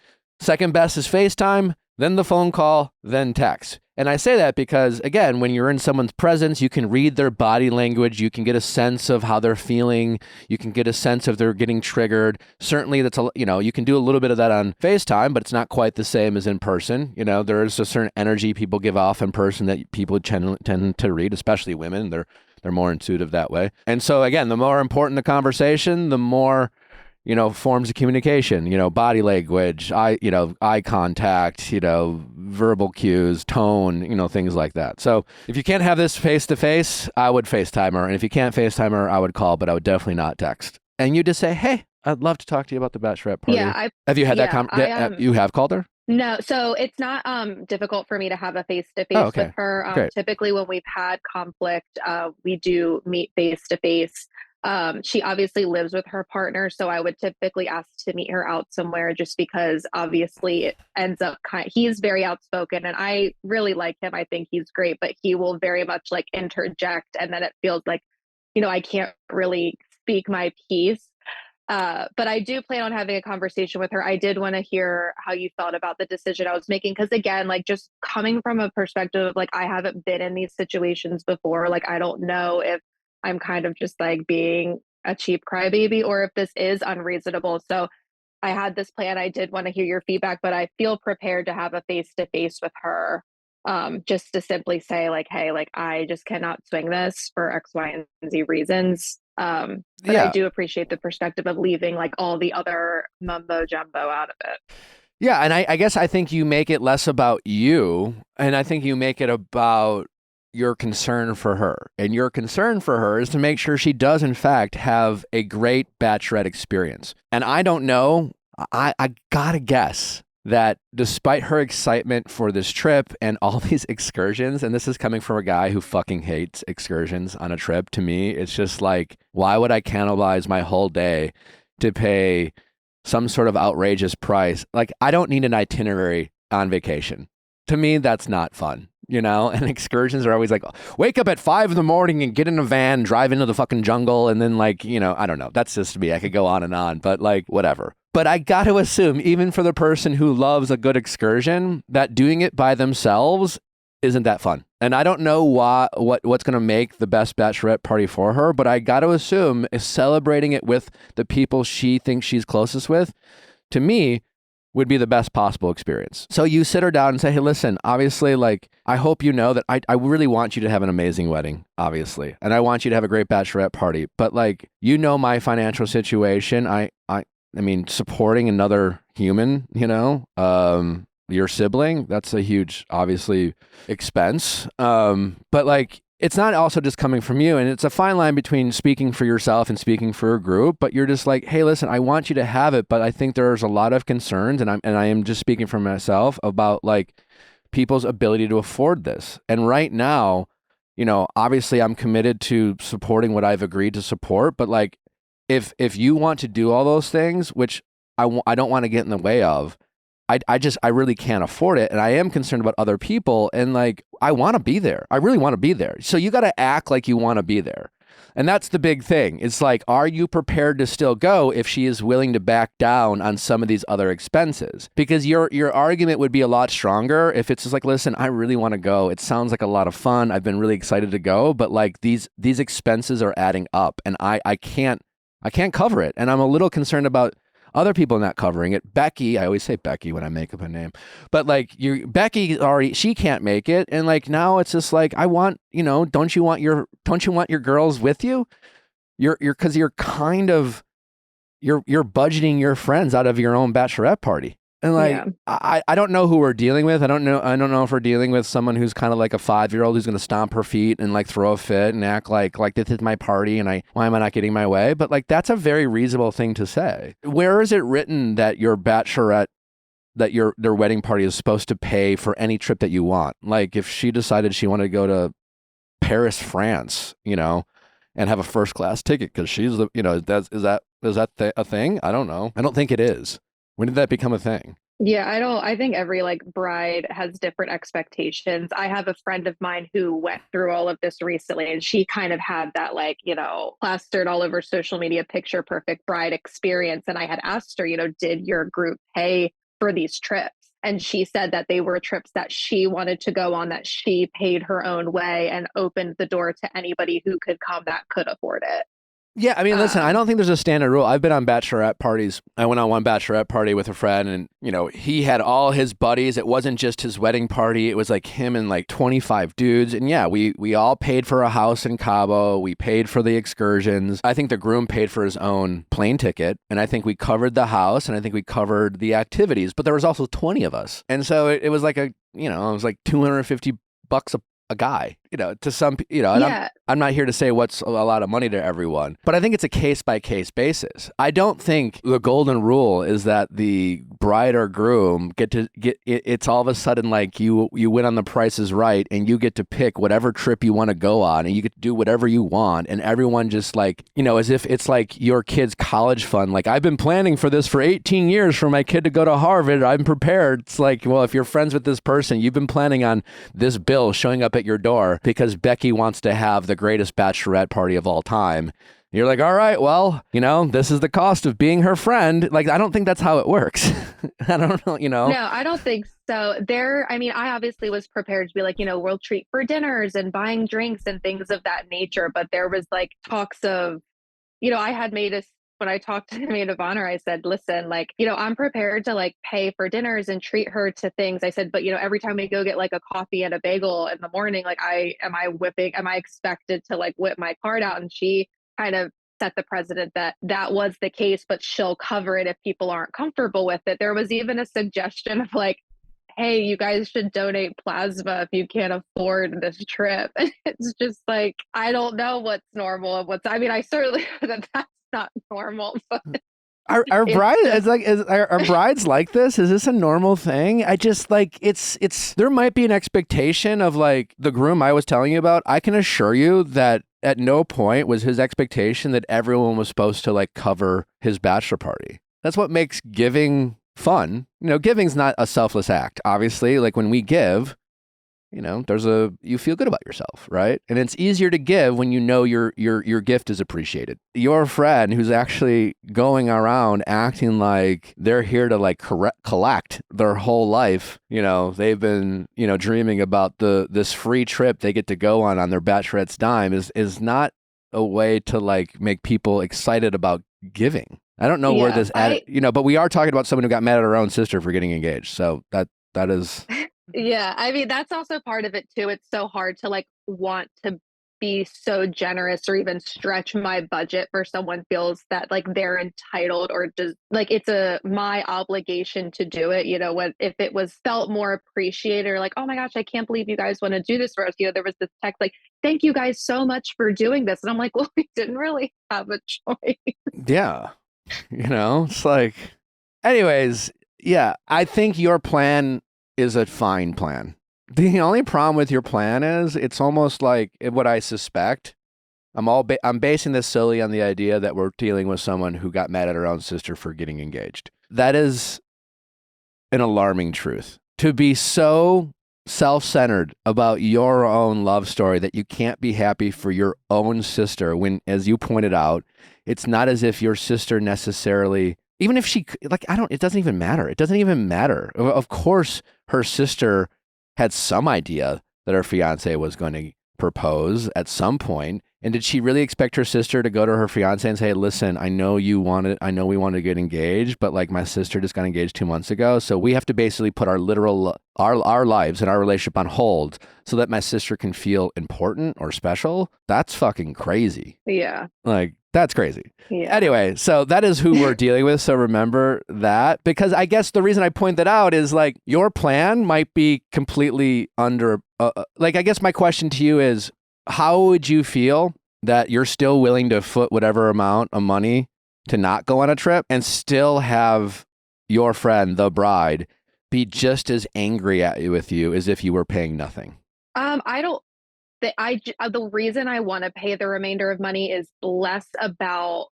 Second best is FaceTime, then the phone call, then text. And I say that because, again, when you're in someone's presence, you can read their body language. You can get a sense of how they're feeling. You can get a sense of they're getting triggered. Certainly, you can do a little bit of that on FaceTime, but it's not quite the same as in person. You know, there is a certain energy people give off in person that people tend to read, especially women. They're more intuitive that way. And so, again, the more important the conversation, the more forms of communication, body language, eye contact, verbal cues, tone, things like that. So if you can't have this face to face, I would FaceTime her. And if you can't FaceTime her, I would call, but I would definitely not text. And you just say, hey, I'd love to talk to you about the bachelorette party. Yeah. Have you had that you have called her? No. So it's not difficult for me to have a face to face with her. Typically when we've had conflict, we do meet face to face. She obviously lives with her partner, so I would typically ask to meet her out somewhere just because obviously it ends up he's very outspoken and I really like him. I think he's great, but he will very much like interject and then it feels like, I can't really speak my piece. But I do plan on having a conversation with her. I did want to hear how you felt about the decision I was making. Cause again, like just coming from a perspective of like, I haven't been in these situations before. Like, I don't know if I'm kind of just like being a cheap crybaby or if this is unreasonable. So I had this plan. I did want to hear your feedback, but I feel prepared to have a face-to-face with her, just to simply say like, hey, like I just cannot swing this for X, Y, and Z reasons. But I do appreciate the perspective of leaving like all the other mumbo jumbo out of it. Yeah. And I guess I think you make it less about you and I think you make it about your concern for her. And your concern for her is to make sure she does, in fact, have a great bachelorette experience. And I don't know, I gotta guess that despite her excitement for this trip and all these excursions, and this is coming from a guy who fucking hates excursions on a trip, to me, it's just like, why would I cannibalize my whole day to pay some sort of outrageous price? Like, I don't need an itinerary on vacation. To me, that's not fun. And excursions are always like, wake up at 5 a.m. and get in a van, drive into the fucking jungle. And then like, I don't know. That's just me. I could go on, but like, whatever. But I got to assume, even for the person who loves a good excursion, that doing it by themselves isn't that fun. And I don't know what's going to make the best bachelorette party for her, but I got to assume is celebrating it with the people she thinks she's closest with, to me, would be the best possible experience. So you sit her down and say, hey, listen, obviously, like, I hope you know that I really want you to have an amazing wedding, obviously. And I want you to have a great bachelorette party. But like, my financial situation. I mean, supporting another human, your sibling, that's a huge, obviously, expense. But like, it's not also just coming from you. And it's a fine line between speaking for yourself and speaking for a group. But you're just like, hey, listen, I want you to have it. But I think there's a lot of concerns. And I am just speaking for myself about like people's ability to afford this. And right now, obviously I'm committed to supporting what I've agreed to support. But like, if you want to do all those things, which I don't want to get in the way of, I really can't afford it. And I am concerned about other people. And like, I want to be there. I really want to be there. So you got to act like you want to be there. And that's the big thing. It's like, are you prepared to still go if she is willing to back down on some of these other expenses? Because your argument would be a lot stronger if it's just like, listen, I really want to go. It sounds like a lot of fun. I've been really excited to go, but like these expenses are adding up and I can't cover it. And I'm a little concerned about other people not covering it. Becky, I always say Becky when I make up a name, but like Becky already, she can't make it. And like, now it's just like, I want, don't you want your girls with you? Cause you're kind of you're budgeting your friends out of your own bachelorette party. And like, I don't know who we're dealing with. I don't know if we're dealing with someone who's kind of like a 5-year-old who's going to stomp her feet and like throw a fit and act like this is my party and why am I not getting my way? But like, that's a very reasonable thing to say. Where is it written that your bachelorette, that their wedding party is supposed to pay for any trip that you want? Like if she decided she wanted to go to Paris, France, you know, and have a first class ticket because she's the, you know, is that a thing? I don't know. I don't think it is. When did that become a thing? Yeah, I think every like bride has different expectations. I have a friend of mine who went through all of this recently, and she kind of had that like, you know, plastered all over social media picture perfect bride experience. And I had asked her, you know, did your group pay for these trips? And she said that they were trips that she wanted to go on, that she paid her own way and opened the door to anybody who could come that could afford it. Yeah, I mean, listen, I don't think there's a standard rule. I've been on bachelorette parties. I went on one bachelorette party with a friend and, you know, he had all his buddies. It wasn't just his wedding party. It was like him and like 25 dudes. And yeah, we all paid for a house in Cabo. We paid for the excursions. I think the groom paid for his own plane ticket. And I think we covered the house and I think we covered the activities. But there was also 20 of us. And so it was like it was like $250 a guy, you know, to some, you know, and I'm not here to say what's a lot of money to everyone, but I think it's a case by case basis. I don't think the golden rule is that the bride or groom it's all of a sudden like you win on The Price is Right and you get to pick whatever trip you want to go on and you get to do whatever you want. And everyone just like, you know, as if it's like your kid's college fund. Like I've been planning for this for 18 years for my kid to go to Harvard. I'm prepared. It's like, well, if you're friends with this person, you've been planning on this bill showing up at your door because Becky wants to have the greatest bachelorette party of all time. You're like, all right, well, you know, this is the cost of being her friend. Like, I don't think that's how it works. I don't know, you know. No, I don't think so. I obviously was prepared to be like, you know, we'll treat for dinners and buying drinks and things of that nature. But there was like talks of, you know, when I talked to the maid of honor, I said, listen, like, you know, I'm prepared to like pay for dinners and treat her to things. I said, but you know, every time we go get like a coffee and a bagel in the morning, like am I expected to like whip my card out? And she kind of set the precedent that was the case, but she'll cover it if people aren't comfortable with it. There was even a suggestion of like, hey, you guys should donate plasma if you can't afford this trip. And it's just like, I don't know what's normal and I certainly that's not normal, but Are brides like this? Is this a normal thing? I just like it's there might be an expectation of like the groom I was telling you about. I can assure you that at no point was his expectation that everyone was supposed to like cover his bachelor party. That's what makes giving fun. You know, giving's not a selfless act. Obviously, like when we give, you know, you feel good about yourself, right? And it's easier to give when you know your gift is appreciated. Your friend who's actually going around acting like they're here to like collect their whole life, you know, they've been, you know, dreaming about this free trip they get to go on their bachelorette's dime is not a way to like make people excited about giving. I don't know where this, you know, but we are talking about someone who got mad at her own sister for getting engaged. So that is. Yeah, I mean, that's also part of it too. It's so hard to like want to be so generous or even stretch my budget for someone feels that like they're entitled or just like it's my obligation to do it. You know, if it was felt more appreciated or like, oh my gosh, I can't believe you guys want to do this for us. You know, there was this text like, thank you guys so much for doing this. And I'm like, well, we didn't really have a choice. Yeah. You know, it's like, anyways, yeah, I think your plan is a fine plan. The only problem with your plan is it's almost like what I suspect. I'm basing this solely on the idea that we're dealing with someone who got mad at her own sister for getting engaged. That is an alarming truth. To be so self-centered about your own love story that you can't be happy for your own sister when, as you pointed out, it's not as if your sister necessarily, even if she, like, it doesn't even matter. It doesn't even matter. Of course, her sister had some idea that her fiance was going to propose at some point, And did she really expect her sister to go to her fiance and say, listen, I know we wanted to get engaged, but like my sister just got engaged 2 months ago. So we have to basically put our lives and our relationship on hold so that my sister can feel important or special. That's fucking crazy. Yeah. Like, that's crazy. Yeah. Anyway, so that is who we're dealing with. So remember that, because I guess the reason I point that out is like your plan might be completely under, I guess my question to you is, how would you feel that you're still willing to foot whatever amount of money to not go on a trip and still have your friend, the bride, be just as angry with you as if you were paying nothing? The reason I want to pay the remainder of money is less about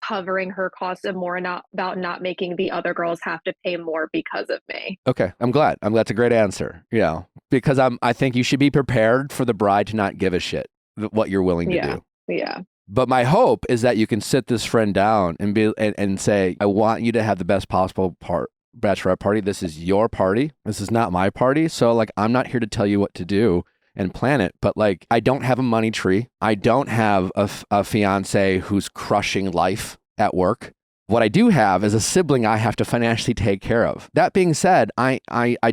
covering her costs and more not about not making the other girls have to pay more because of me. Okay. I'm glad. That's a great answer. Because I think you should be prepared for the bride to not give a shit what you're willing to do. Yeah. But my hope is that you can sit this friend down and say, I want you to have the best possible bachelorette party. This is your party. This is not my party. So like, I'm not here to tell you what to do and plan it, but like, I don't have a money tree. I don't have a fiance who's crushing life at work. What I do have is a sibling I have to financially take care of. That being said, I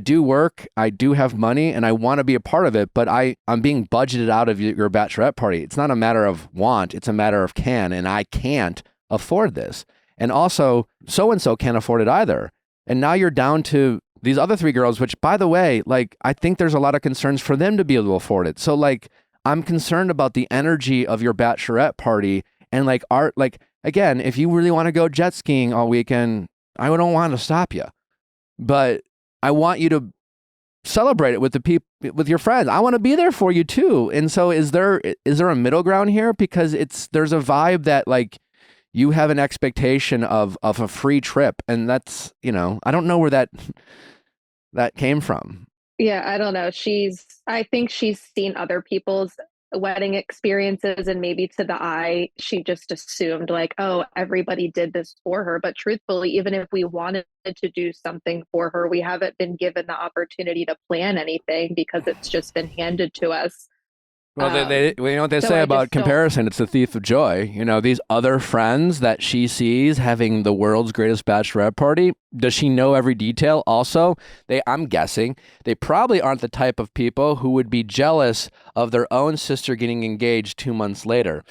do work, I do have money, and I want to be a part of it, but I'm being budgeted out of your bachelorette party. It's not a matter of want, it's a matter of can, and I can't afford this. And also, so-and-so can't afford it either. And now you're down to these other 3 girls, which, by the way, like, I think there's a lot of concerns for them to be able to afford it. So, like, I'm concerned about the energy of your bachelorette party and, like, again, if you really want to go jet skiing all weekend, I don't want to stop you. But I want you to celebrate it with with your friends. I want to be there for you too. And so is there a middle ground here? Because there's a vibe that like you have an expectation of a free trip, and that's, I don't know where that came from. Yeah, I don't know. I think she's seen other people's wedding experiences, and maybe to the eye, she just assumed like, oh, everybody did this for her. But truthfully, even if we wanted to do something for her, we haven't been given the opportunity to plan anything because it's just been handed to us. Well, you know what they say about comparison? It's the thief of joy. These other friends that she sees having the world's greatest bachelorette party, does she know every detail? Also, I'm guessing they probably aren't the type of people who would be jealous of their own sister getting engaged 2 months later.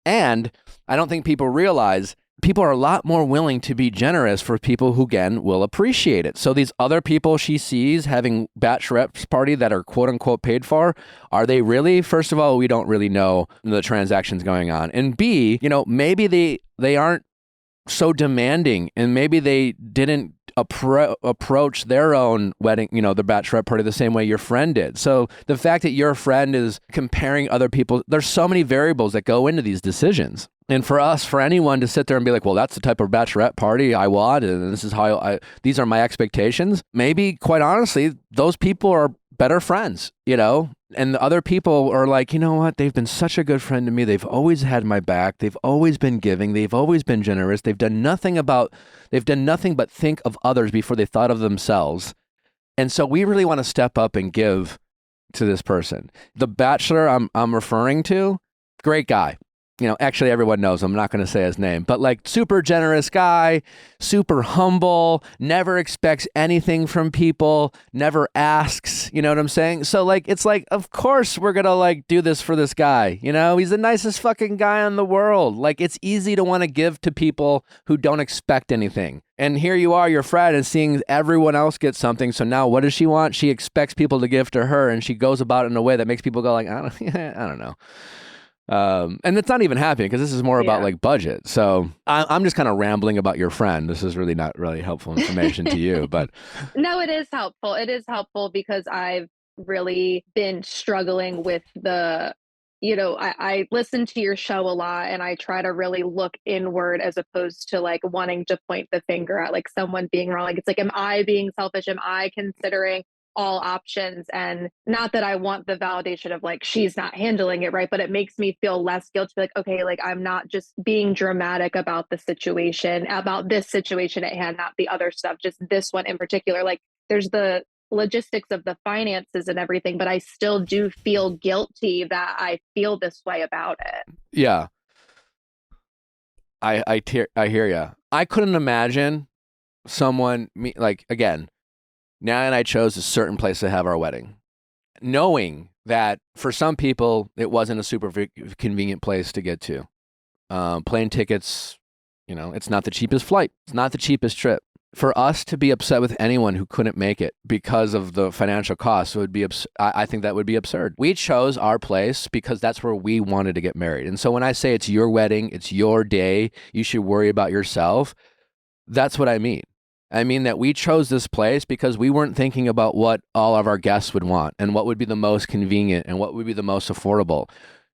And I don't think people realize people are a lot more willing to be generous for people who, again, will appreciate it. So these other people she sees having bachelorette party that are quote unquote paid for, are they really? First of all, we don't really know the transactions going on. And B, maybe they aren't so demanding, and maybe they didn't approach their own wedding, the bachelorette party the same way your friend did. So the fact that your friend is comparing other people, there's so many variables that go into these decisions. And for anyone to sit there and be like, well, that's the type of bachelorette party I want, and this is how these are my expectations. Maybe, quite honestly, those people are better friends, and the other people are like, you know what? They've been such a good friend to me. They've always had my back. They've always been giving. They've always been generous. They've done nothing but think of others before they thought of themselves. And so we really want to step up and give to this person. The bachelor I'm referring to, great guy. Actually everyone knows him. I'm not going to say his name, but like super generous guy, super humble, never expects anything from people, never asks, you know what I'm saying? So like, it's like, of course we're going to like do this for this guy. He's the nicest fucking guy in the world. Like, it's easy to want to give to people who don't expect anything. And here you are, your friend, and seeing everyone else get something. So now what does she want? She expects people to give to her, and she goes about it in a way that makes people go like, I don't know. And it's not even happening because this is more about like budget. So I'm just kind of rambling about your friend. This is really not really helpful information to you, but no, it is helpful. It is helpful because I've really been struggling with I listen to your show a lot, and I try to really look inward as opposed to like wanting to point the finger at like someone being wrong. Like, it's like, am I being selfish? Am I considering all options? And not that I want the validation of like, she's not handling it right, but it makes me feel less guilty. Like, okay, like I'm not just being dramatic about this situation at hand, not the other stuff, just this one in particular. Like, there's the logistics of the finances and everything, but I still do feel guilty that I feel this way about it. Yeah. I hear you. I couldn't imagine someone, like, again, Natalie and I chose a certain place to have our wedding, knowing that for some people, it wasn't a super convenient place to get to. Plane tickets, it's not the cheapest flight. It's not the cheapest trip. For us to be upset with anyone who couldn't make it because of the financial costs would be, I think that would be absurd. We chose our place because that's where we wanted to get married. And so when I say it's your wedding, it's your day, you should worry about yourself, that's what I mean. I mean that we chose this place because we weren't thinking about what all of our guests would want and what would be the most convenient and what would be the most affordable.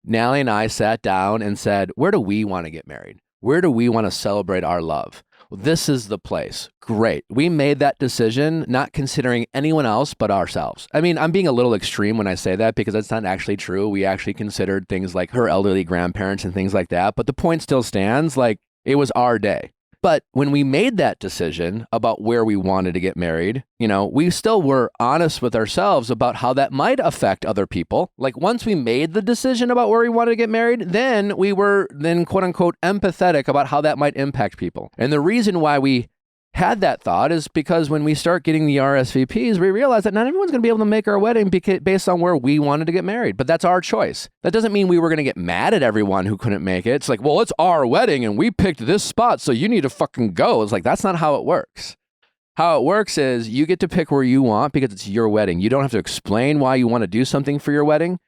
Natalie and I sat down and said, where do we want to get married? Where do we want to celebrate our love? Well, this is the place. Great. We made that decision not considering anyone else but ourselves. I mean, I'm being a little extreme when I say that because that's not actually true. We actually considered things like her elderly grandparents and things like that. But the point still stands, like, it was our day. But when we made that decision about where we wanted to get married, we still were honest with ourselves about how that might affect other people. Like once we made the decision about where we wanted to get married, then we were quote unquote empathetic about how that might impact people. And the reason why we had that thought is because when we start getting the RSVPs, we realize that not everyone's going to be able to make our wedding based on where we wanted to get married. But that's our choice. That doesn't mean we were going to get mad at everyone who couldn't make it. It's like, well, it's our wedding and we picked this spot, so you need to fucking go. It's like, that's not how it works. How it works is you get to pick where you want because it's your wedding. You don't have to explain why you want to do something for your wedding.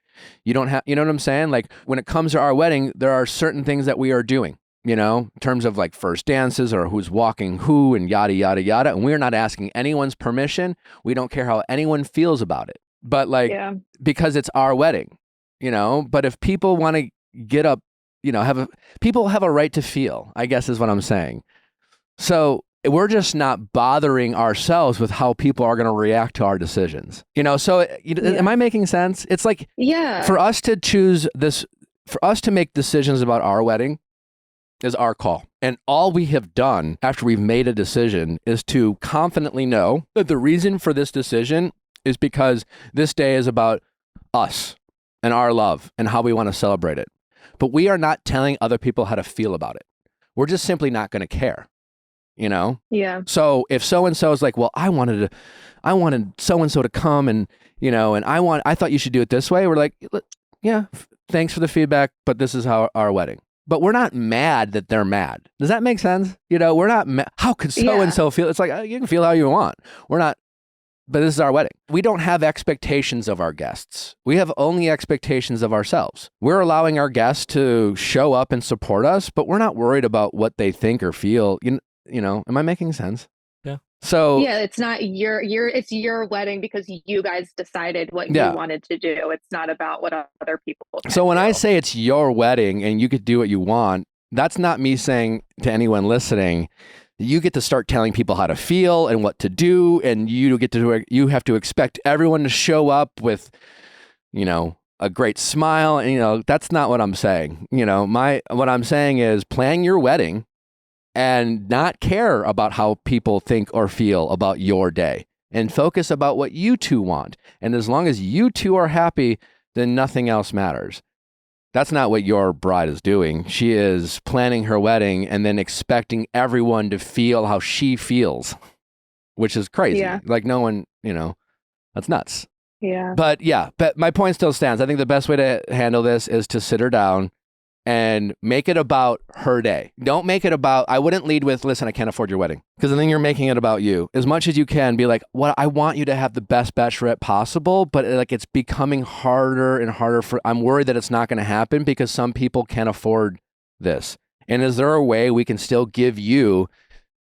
You don't have, you know what I'm saying? Like when it comes to our wedding, there are certain things that we are doing. In terms of like first dances or who's walking who and yada, yada, yada. And we're not asking anyone's permission. We don't care how anyone feels about it. But because it's our wedding, but if people want to get up, people have a right to feel, I guess is what I'm saying. So we're just not bothering ourselves with how people are going to react to our decisions. Am I making sense? It's like, for us to choose this, for us to make decisions about our wedding, is our call. And all we have done after we've made a decision is to confidently know that the reason for this decision is because this day is about us and our love and how we want to celebrate it. But we are not telling other people how to feel about it. We're just simply not going to care, Yeah. So if so-and-so is like, well, I wanted so-and-so to come and, and I thought you should do it this way. We're like, yeah, thanks for the feedback, but this is how our wedding. But we're not mad that they're mad. Does that make sense? We're not how could so-and-so feel? It's like, you can feel how you want. We're not, but this is our wedding. We don't have expectations of our guests. We have only expectations of ourselves. We're allowing our guests to show up and support us, but we're not worried about what they think or feel. Am I making sense? Yeah. So it's not it's your wedding because you guys decided what you wanted to do. It's not about what other people can So when do. I say it's your wedding and you could do what you want, that's not me saying to anyone listening, you get to start telling people how to feel and what to do, and you have to expect everyone to show up with, a great smile, and that's not what I'm saying. What I'm saying is plan your wedding and not care about how people think or feel about your day and focus about what you two want. And as long as you two are happy, then nothing else matters. That's not what your bride is doing. She is planning her wedding and then expecting everyone to feel how she feels, which is crazy. Yeah. Like no one, that's nuts. Yeah. But my point still stands. I think the best way to handle this is to sit her down and make it about her day. Don't make it about, I wouldn't lead with, listen, I can't afford your wedding. Because then you're making it about you. As much as you can be like, well, I want you to have the best bachelorette possible, but it's becoming harder and harder I'm worried that it's not going to happen because some people can't afford this. And is there a way we can still give you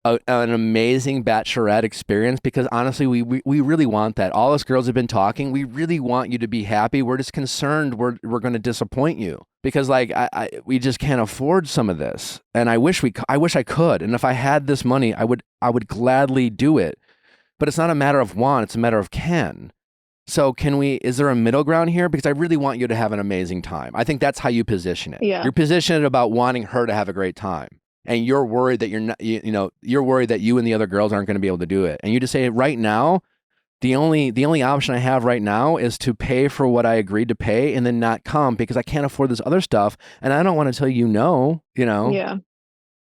an amazing bachelorette experience? Because honestly, we really want that. All us girls have been talking. We really want you to be happy. We're just concerned we're going to disappoint you because we just can't afford some of this. And I wish I could. And if I had this money, I would gladly do it. But it's not a matter of want. It's a matter of can. So is there a middle ground here? Because I really want you to have an amazing time. I think that's how you position it. Yeah. You're positioning it about wanting her to have a great time. And you're worried that you're worried that you and the other girls aren't going to be able to do it. And you just say right now, The only option I have right now is to pay for what I agreed to pay and then not come because I can't afford this other stuff. And I don't want to tell you no, Yeah.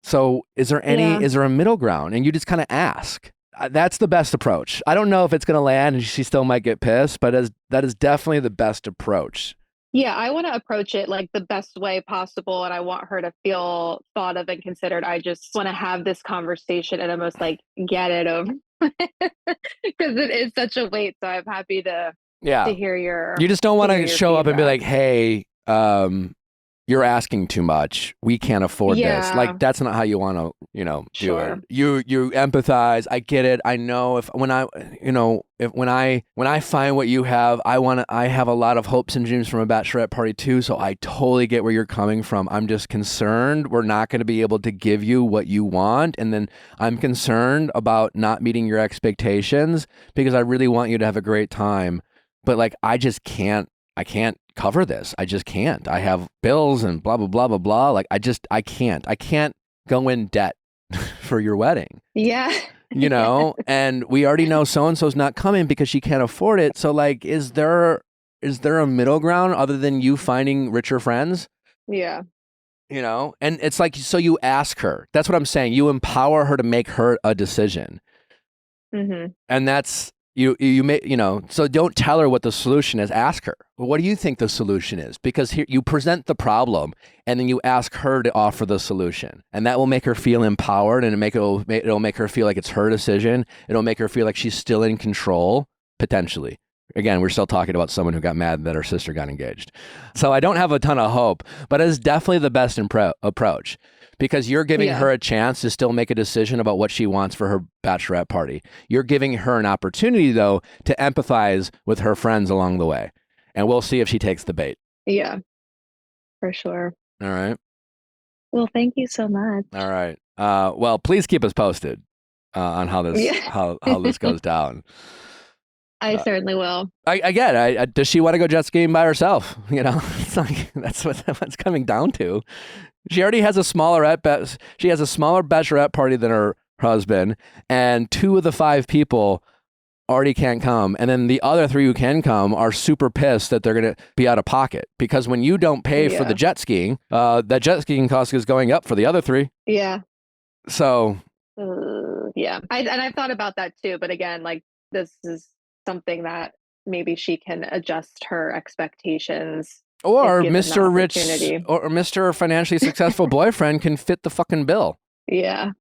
So is there a middle ground? And you just kind of ask. That's the best approach. I don't know if it's going to land and she still might get pissed, but that is definitely the best approach. Yeah, I want to approach it like the best way possible, and I want her to feel thought of and considered. I just want to have this conversation and almost like get it over because it is such a weight. So I'm happy to hear your. You just don't want to show up and be like, "Hey, you're asking too much. We can't afford this." Like that's not how you want to, do it. You empathize. I get it. I know when I find what you have, I have a lot of hopes and dreams from a bachelorette party too. So I totally get where you're coming from. I'm just concerned we're not going to be able to give you what you want. And then I'm concerned about not meeting your expectations because I really want you to have a great time. But like, I can't cover this. I just can't. I have bills and blah, blah, blah, blah, blah. Like I can't go in debt for your wedding. Yeah. And we already know so-and-so's not coming because she can't afford it. So like, is there a middle ground other than you finding richer friends? Yeah. And it's like, so you ask her, that's what I'm saying. You empower her to make her a decision. Mm-hmm. And that's, you may, so don't tell her what the solution is. Ask her, well, what do you think the solution is? Because here you present the problem and then you ask her to offer the solution, and that will make her feel empowered, and it'll make her feel like it's her decision. It'll make her feel like she's still in control, potentially. Again, we're still talking about someone who got mad that her sister got engaged. So I don't have a ton of hope, but it's definitely the best approach. Because you're giving her a chance to still make a decision about what she wants for her bachelorette party. You're giving her an opportunity, though, to empathize with her friends along the way. And we'll see if she takes the bait. Yeah, for sure. All right. Well, thank you so much. All right. Well, please keep us posted on how this how this goes down. I certainly will. I get it. Does she want to go jet skiing by herself? It's like that's what it's coming down to. She already has a smaller bachelorette party than her husband, and 2 of the 5 people already can't come, and then the other 3 who can come are super pissed that they're going to be out of pocket because when you don't pay for the jet skiing, that jet skiing cost is going up for the other 3. Yeah. So. I've thought about that too, but again, like this is something that maybe she can adjust her expectations. Or Mr. Rich or Mr. Financially Successful boyfriend can fit the fucking bill. Yeah.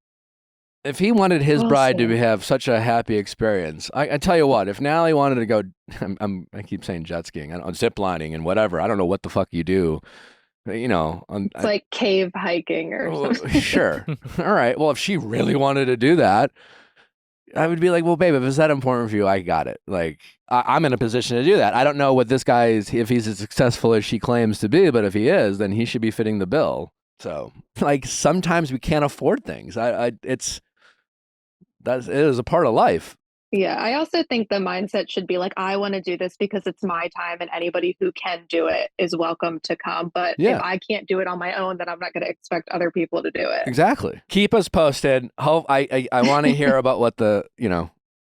If he wanted his bride to have such a happy experience, I tell you what, if Nally wanted to go, I keep saying jet skiing, zip lining and whatever. I don't know what the fuck you do. It's like cave hiking or something. Sure. All right. Well, if she really wanted to do that, I would be like, well, babe, if it's that important for you, I got it. Like, I'm in a position to do that. I don't know what this guy is, if he's as successful as she claims to be, but if he is, then he should be fitting the bill. So, like, sometimes we can't afford things. It is a part of life. Yeah, I also think the mindset should be like, I want to do this because it's my time, and anybody who can do it is welcome to come. But if I can't do it on my own, then I'm not going to expect other people to do it. Exactly. Keep us posted. I want to hear about what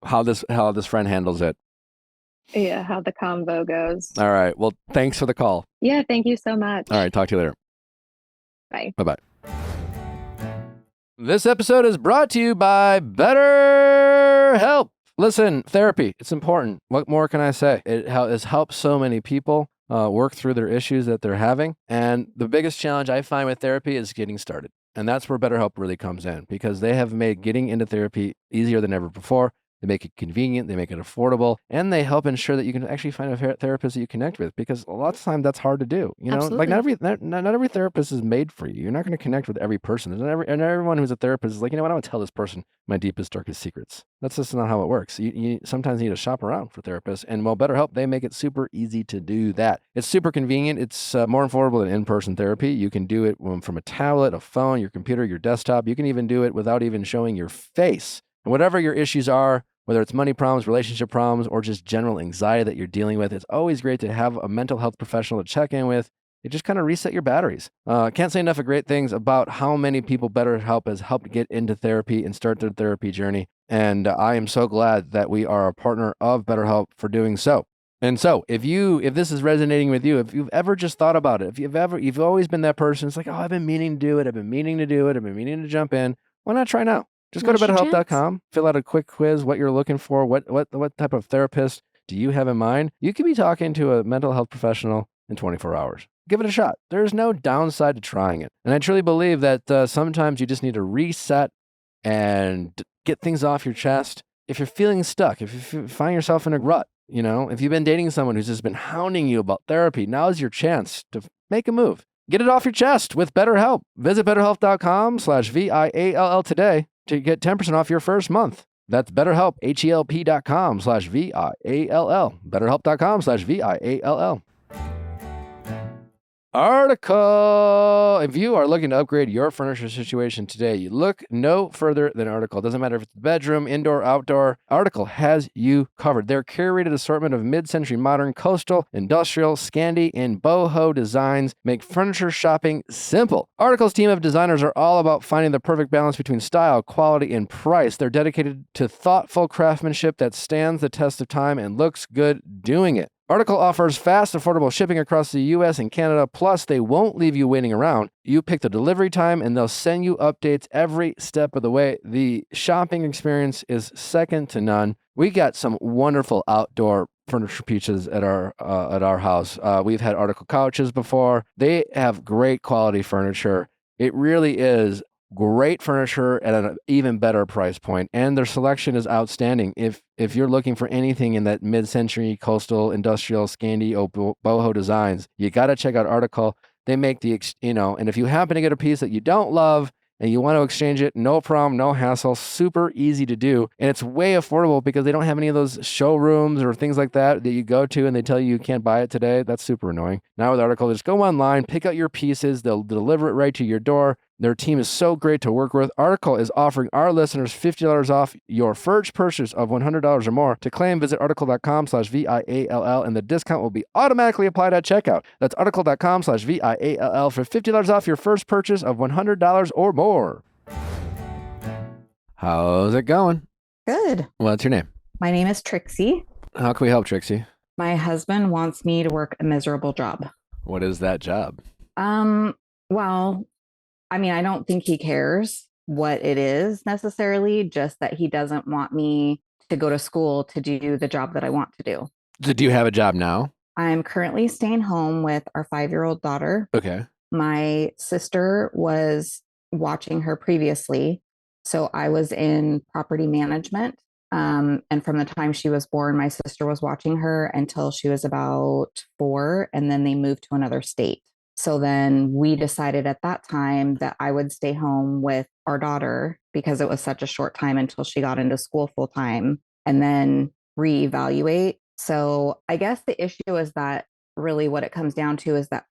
how this friend handles it. Yeah, how the convo goes. All right. Well, thanks for the call. Yeah, thank you so much. All right. Talk to you later. Bye. Bye-bye. This episode is brought to you by BetterHelp. Listen, therapy, it's important. What more can I say? It has helped so many people work through their issues that they're having. And the biggest challenge I find with therapy is getting started. And that's where BetterHelp really comes in, because they have made getting into therapy easier than ever before. They make it convenient, they make it affordable, and they help ensure that you can actually find a therapist that you connect with, because a lot of times that's hard to do. Like not every therapist is made for you. You're not going to connect with every person. And everyone who's a therapist is like, you know what, I want to tell this person my deepest, darkest secrets. That's just not how it works. You sometimes need to shop around for therapists, and BetterHelp, they make it super easy to do that. It's super convenient. It's more affordable than in-person therapy. You can do it from a tablet, a phone, your computer, your desktop. You can even do it without even showing your face. And whatever your issues are, whether it's money problems, relationship problems, or just general anxiety that you're dealing with, it's always great to have a mental health professional to check in with. It just kind of reset your batteries. Can't say enough of great things about how many people BetterHelp has helped get into therapy and start their therapy journey. And I am so glad that we are a partner of BetterHelp for doing so. And so if this is resonating with you, if you've ever just thought about it, if you've always been that person, it's like, oh, I've been meaning to do it. I've been meaning to jump in. Why not try now? Just go to BetterHelp.com, fill out a quick quiz, what you're looking for, what type of therapist do you have in mind? You could be talking to a mental health professional in 24 hours. Give it a shot. There's no downside to trying it. And I truly believe that sometimes you just need to reset and get things off your chest. If you're feeling stuck, if you find yourself in a rut, if you've been dating someone who's just been hounding you about therapy, now's your chance to make a move. Get it off your chest with BetterHelp. Visit BetterHelp.com/VIALL today to get 10% off your first month. That's BetterHelp, HELP.com/VIALL. BetterHelp.com/VIALL. Article. If you are looking to upgrade your furniture situation today, you look no further than Article. Doesn't matter if it's bedroom, indoor, outdoor, Article has you covered. Their curated assortment of mid-century modern, coastal, industrial, Scandi, and boho designs make furniture shopping simple. Article's team of designers are all about finding the perfect balance between style, quality, and price. They're dedicated to thoughtful craftsmanship that stands the test of time and looks good doing it. Article offers fast, affordable shipping across the U.S. and Canada, plus they won't leave you waiting around. You pick the delivery time, and they'll send you updates every step of the way. The shopping experience is second to none. We got some wonderful outdoor furniture pieces at our house. We've had Article couches before. They have great quality furniture. It really is great furniture at an even better price point, and their selection is outstanding. If you're looking for anything in that mid-century, coastal, industrial, Scandi, or boho designs, you got to check out Article. They make and if you happen to get a piece that you don't love and you want to exchange it, no problem, no hassle, super easy to do, and it's way affordable because they don't have any of those showrooms or things like that you go to and they tell you can't buy it today. That's super annoying. Now with Article, just go online, pick out your pieces, they'll deliver it right to your door. Their team is so great to work with. Article is offering our listeners $50 off your first purchase of $100 or more. To claim, visit article.com/VIALL, and the discount will be automatically applied at checkout. That's article.com/VIALL for $50 off your first purchase of $100 or more. How's it going? Good. What's your name? My name is Trixie. How can we help, Trixie? My husband wants me to work a miserable job. What is that job? Well, I don't think he cares what it is necessarily, just that he doesn't want me to go to school to do the job that I want to do. Do you have a job now? I'm currently staying home with our 5-year-old daughter. Okay. My sister was watching her previously, so I was in property management. And from the time she was born, my sister was watching her until she was about 4, and then they moved to another state. So then we decided at that time that I would stay home with our daughter because it was such a short time until she got into school full time, and then reevaluate. So I guess the issue is that really what it comes down to is that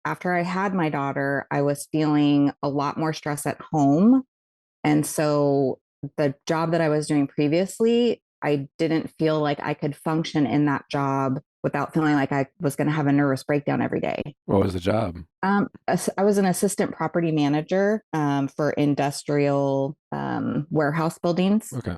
after I had my daughter, I was feeling a lot more stress at home. And so the job that I was doing previously, I didn't feel like I could function in that job without feeling like I was going to have a nervous breakdown every day. What was the job? I was an assistant property manager for industrial warehouse buildings. Okay.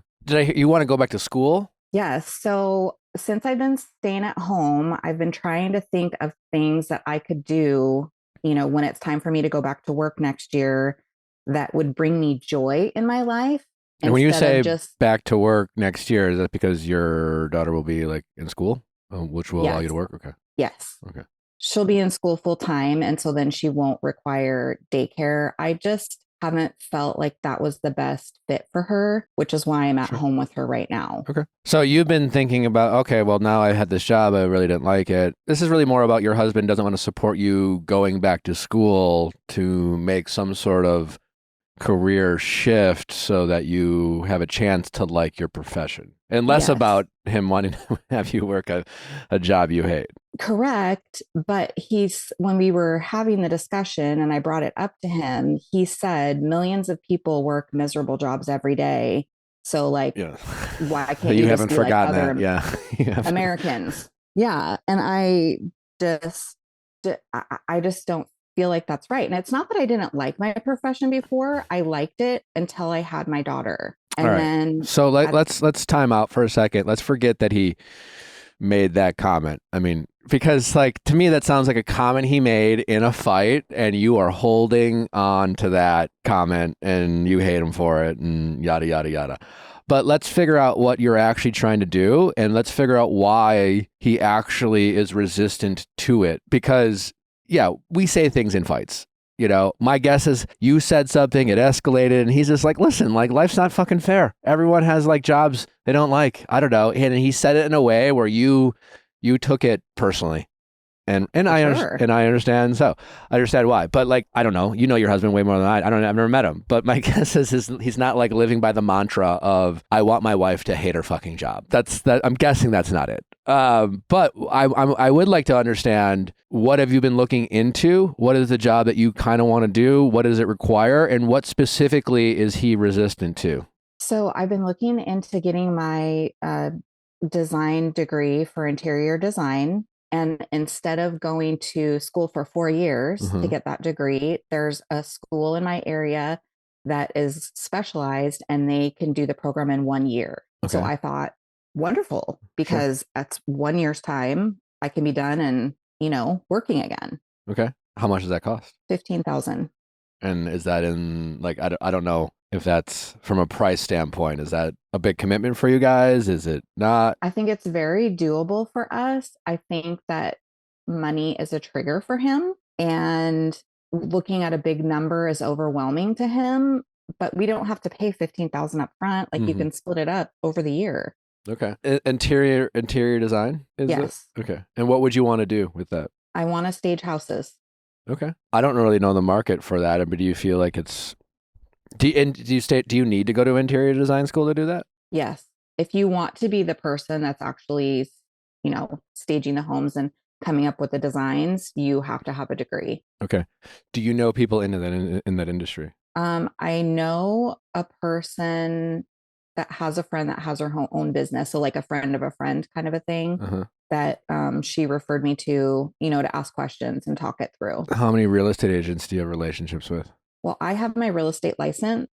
You want to go back to school? Yes. So since I've been staying at home, I've been trying to think of things that I could do, when it's time for me to go back to work next year that would bring me joy in my life. And when you say back to work next year, is that because your daughter will be like in school? Which will allow you to work? Okay. Yes. Okay. She'll be in school full time. And so then she won't require daycare. I just haven't felt like that was the best fit for her, which is why I'm at home with her right now. Okay. So you've been thinking about, okay, well, now I had this job. I really didn't like it. This is really more about your husband doesn't want to support you going back to school to make some sort of career shift so that you have a chance to like your profession, and less about him wanting to have you work a job you hate. Correct. But when we were having the discussion and I brought it up to him, he said millions of people work miserable jobs every day. So why can't you haven't just forgotten like other that? Yeah. Americans. Yeah. And I just don't feel like that's right. And it's not that I didn't like my profession before. I liked it until I had my daughter. And All right. then So let's time out for a second. Let's forget that he made that comment. I mean, because like to me that sounds like a comment he made in a fight, and you are holding on to that comment and you hate him for it and yada yada yada. But let's figure out what you're actually trying to do, and let's figure out why he actually is resistant to it. Because yeah, we say things in fights. You know, my guess is you said something, it escalated, and he's just like, listen, like life's not fucking fair. Everyone has like jobs they don't like. I don't know. And he said it in a way where you took it personally. And I understand. So I understand why. But like, I don't know. You know your husband way more than I. I've never met him. But my guess is he's not like living by the mantra of I want my wife to hate her fucking job. I'm guessing that's not it. But I would like to understand, what have you been looking into? What is the job that you kind of want to do? What does it require? And what specifically is he resistant to? So I've been looking into getting my design degree for interior design. And instead of going to school for 4 years to get that degree, there's a school in my area that is specialized and they can do the program in 1 year. Okay. So I thought, wonderful, because that's 1 year's time. I can be done and, working again. Okay. How much does that cost? $15,000. And is that in like, I don't know if that's from a price standpoint, is that a big commitment for you guys? Is it not? I think it's very doable for us. I think that money is a trigger for him, and looking at a big number is overwhelming to him, but we don't have to pay $15,000 up front. Like you can split it up over the year. Okay. Interior design? Yes. Okay. And what would you want to do with that? I want to stage houses. Okay. I don't really know the market for that, but do you feel like it's... Do you need to go to interior design school to do that? Yes. If you want to be the person that's actually, staging the homes and coming up with the designs, you have to have a degree. Okay. Do you know people in that industry? I know a person that has a friend that has her own business. So like a friend of a friend kind of a thing that she referred me to, to ask questions and talk it through. How many real estate agents do you have relationships with? Well, I have my real estate license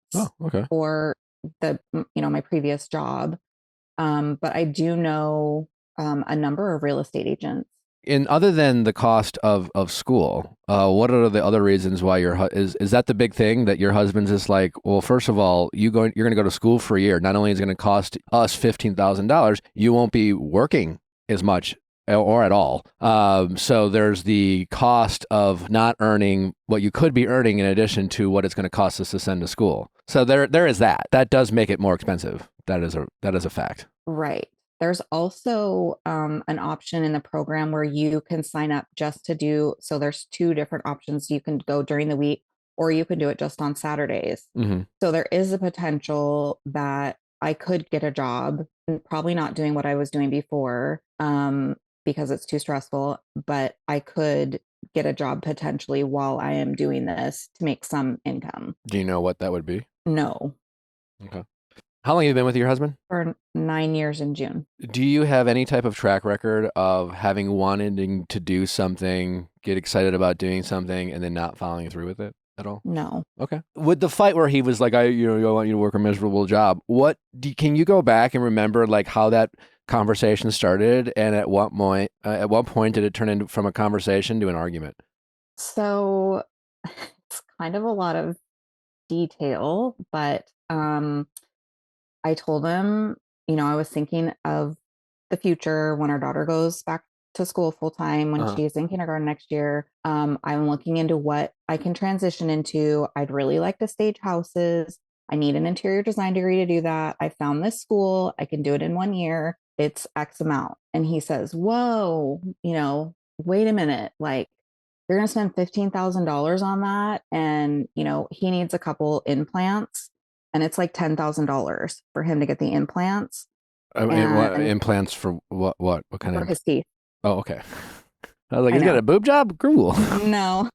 for the, my previous job. But I do know a number of real estate agents. And other than the cost of school, what are the other reasons why is that the big thing that your husband's is like, well, first of all, you're going to go to school for a year. Not only is it going to cost us $15,000, you won't be working as much or at all. So there's the cost of not earning what you could be earning in addition to what it's going to cost us to send to school. So there is that. That does make it more expensive. That is a fact. Right. There's also an option in the program where you can sign up just to do, so there's 2 different options. You can go during the week or you can do it just on Saturdays. So there is a potential that I could get a job, probably not doing what I was doing before because it's too stressful, but I could get a job potentially while I am doing this to make some income. Do you know what that would be? No. Okay. How long have you been with your husband? For 9 years in June. Do you have any type of track record of wanting to do something, get excited about doing something, and then not following through with it at all? No. Okay. With the fight where he was like, I want you to work a miserable job. Can you go back and remember like how that conversation started, and at what point did it turn from a conversation to an argument? So it's kind of a lot of detail, but I told him, I was thinking of the future when our daughter goes back to school full time, when she's in kindergarten next year. I'm looking into what I can transition into. I'd really like to stage houses. I need an interior design degree to do that. I found this school. I can do it in 1 year. It's X amount. And he says, whoa, wait a minute. Like, you're going to spend $15,000 on that. And, he needs a couple implants. And it's like $10,000 for him to get the implants. What implants for what? What kind of? For his teeth. Oh, okay. I was like, he's got a boob job? Cool. No.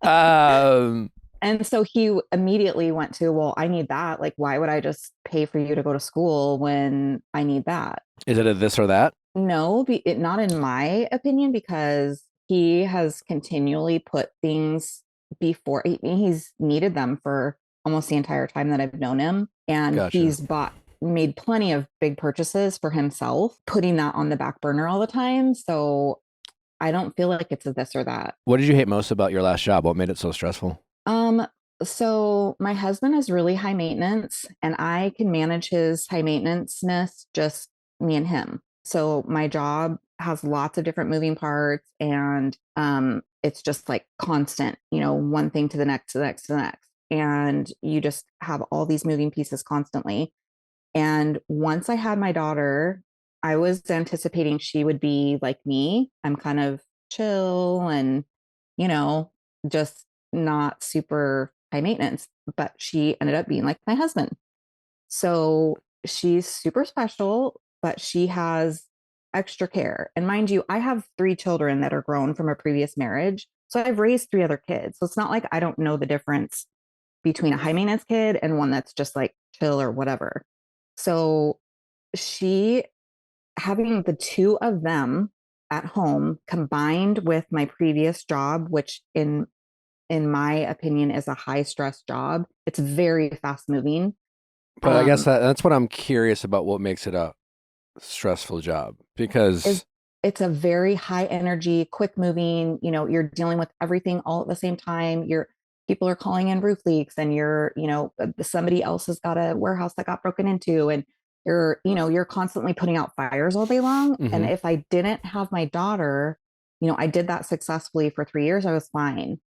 And so he immediately went to, well, I need that. Like, why would I just pay for you to go to school when I need that? Is it a this or that? No, not in my opinion, because he has continually put things before. He's needed them for almost the entire time that I've known him. And he's made plenty of big purchases for himself, putting that on the back burner all the time. So I don't feel like it's a this or that. What did you hate most about your last job? What made it so stressful? So my husband is really high maintenance, and I can manage his high maintenance-ness, just me and him. So my job has lots of different moving parts, and it's just like constant, one thing to the next, to the next, to the next. And you just have all these moving pieces constantly. And once I had my daughter, I was anticipating she would be like me. I'm kind of chill and, just not super high maintenance, but she ended up being like my husband. So she's super special, but she has extra care. And mind you, I have 3 children that are grown from a previous marriage. So I've raised 3 other kids. So it's not like I don't know the difference between a high maintenance kid and one that's just like chill or whatever. So she, having the 2 of them at home combined with my previous job, which in my opinion is a high stress job, it's very fast moving. But I guess that's what I'm curious about. What makes it a stressful job? Because it's a very high energy, quick moving, you're dealing with everything all at the same time. People are calling in roof leaks, and somebody else has got a warehouse that got broken into, and you're constantly putting out fires all day long. Mm-hmm. And if I didn't have my daughter, I did that successfully for 3 years, I was fine.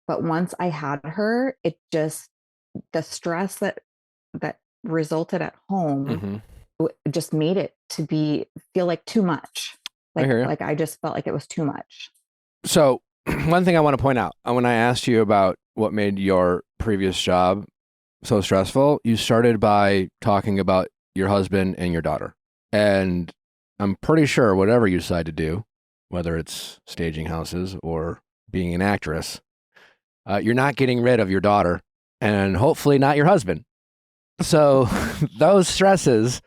But once I had her, it just, the stress that resulted at home just made it feel like too much. I just felt like it was too much. So one thing I want to point out, when I asked you about what made your previous job so stressful, you started by talking about your husband and your daughter. And I'm pretty sure whatever you decide to do, whether it's staging houses or being an actress, you're not getting rid of your daughter, and hopefully not your husband. So those stresses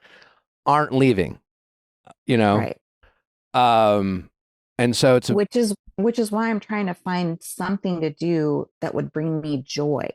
aren't leaving, Right. And so it's which is why I'm trying to find something to do that would bring me joy.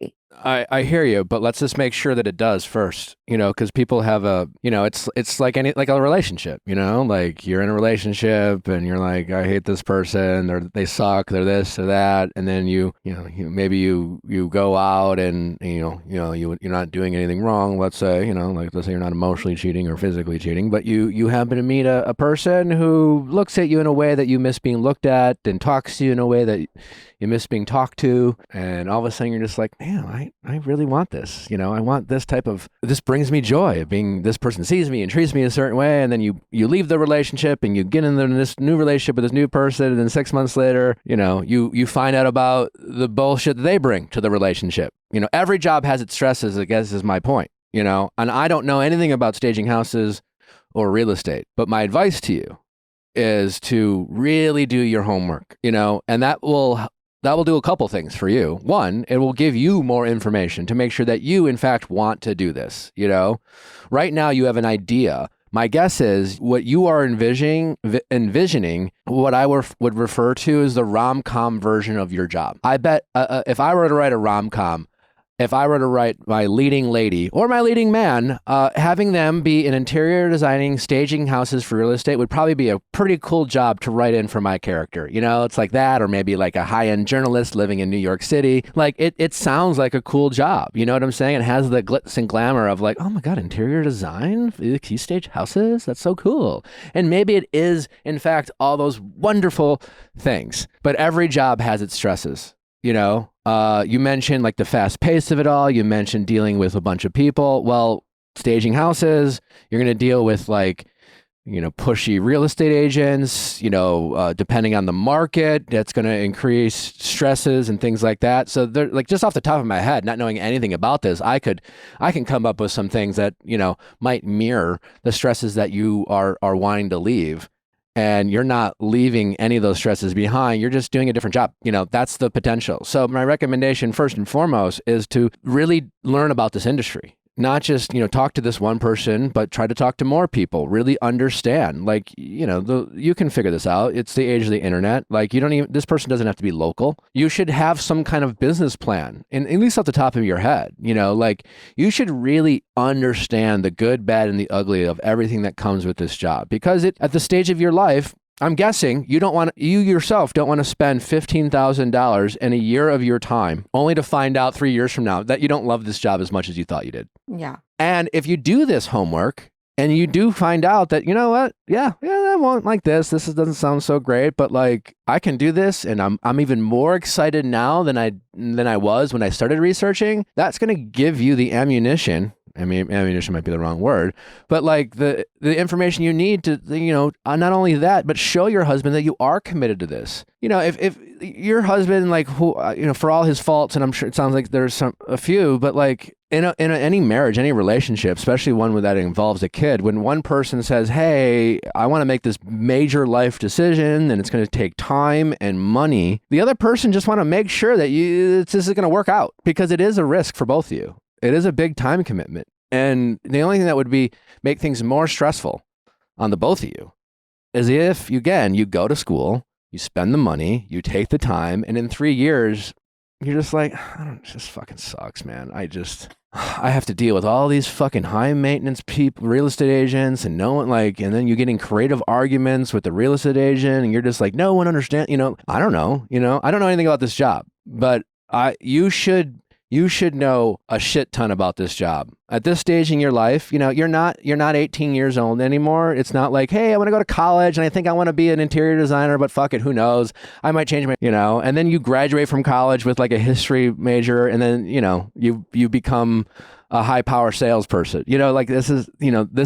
I hear you, but let's just make sure that it does first, because people have it's like a relationship, like you're in a relationship and you're like, I hate this person, they suck, they're this or that. And then you go out and, you're not doing anything wrong. Let's say, let's say you're not emotionally cheating or physically cheating, but you happen to meet a person who looks at you in a way that you miss being looked at and talks to you in a way that you miss being talked to. And all of a sudden you're just like, man, I really want this. I want this this brings me joy, being this person sees me and treats me a certain way. And then you leave the relationship and you get in this new relationship with this new person. And then 6 months later, you find out about the bullshit that they bring to the relationship. Every job has its stresses, I guess is my point, and I don't know anything about staging houses or real estate, but my advice to you is to really do your homework, and that will do a couple things for you. One, it will give you more information to make sure that you, in fact, want to do this. Right now you have an idea. My guess is what you are envisioning what I would refer to as the rom-com version of your job. I bet if I were to write a rom-com, if I were to write my leading lady or my leading man, having them be in interior designing, staging houses for real estate would probably be a pretty cool job to write in for my character. It's like that, or maybe like a high-end journalist living in New York City. Like it sounds like a cool job. You know what I'm saying? It has the glitz and glamour of like, oh my God, interior design? You stage houses? That's so cool. And maybe it is, in fact, all those wonderful things. But every job has its stresses. You mentioned like the fast pace of it all. You mentioned dealing with a bunch of people. Well, staging houses, you're going to deal with like, pushy real estate agents, depending on the market, that's going to increase stresses and things like that. So they're like, just off the top of my head, not knowing anything about this, I can come up with some things that, might mirror the stresses that you are wanting to leave. And you're not leaving any of those stresses behind. You're just doing a different job. That's the potential. So my recommendation, first and foremost, is to really learn about this industry. not just, talk to this one person, but try to talk to more people, really understand, like, you can figure this out. It's the age of the internet. Like this person doesn't have to be local. You should have some kind of business plan, and at least off the top of your head, like you should really understand the good, bad, and the ugly of everything that comes with this job, because at the stage of your life, I'm guessing you yourself don't want to spend $15,000 in a year of your time only to find out 3 years from now that you don't love this job as much as you thought you did. Yeah. And if you do this homework and you do find out that, you know what? Yeah, I won't like this. This doesn't sound so great, but like I can do this, and I'm even more excited now than I was when I started researching. That's going to give you the ammunition. I mean, ammunition might be the wrong word, but like the information you need to, not only that, but show your husband that you are committed to this. If your husband, like, who, for all his faults, and I'm sure it sounds like there's a few, but like in any marriage, any relationship, especially one that involves a kid, when one person says, hey, I want to make this major life decision and it's going to take time and money, the other person just want to make sure that this is going to work out, because it is a risk for both of you. It is a big time commitment. And the only thing that would make things more stressful on the both of you is if, again, you go to school, you spend the money, you take the time, and in 3 years, you're just like, it just fucking sucks, man. I have to deal with all these fucking high maintenance people, real estate agents, and no one and then you're getting creative arguments with the real estate agent, and you're just like, no one understands, I don't know, I don't know anything about this job, but you should know a shit ton about this job. At this stage in your life, you're not 18 years old anymore. It's not like, hey, I want to go to college and I think I want to be an interior designer, but fuck it, who knows? I might change my, and then you graduate from college with like a history major, and then, you become a high power salesperson. This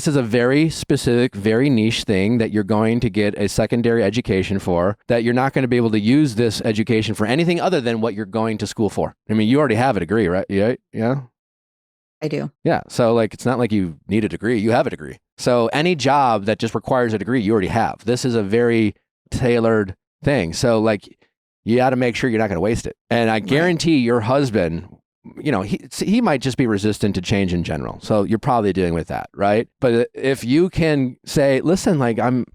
is a very specific, very niche thing that you're going to get a secondary education for, that you're not going to be able to use this education for anything other than what you're going to school for. I mean, you already have a degree, right? Yeah. I do. Yeah. So it's not like you need a degree. You have a degree. So any job that just requires a degree, you already have. This is a very tailored thing. So you got to make sure you're not going to waste it. And I guarantee your husband, he might just be resistant to change in general. So you're probably dealing with that, right? But if you can say, listen, I'm,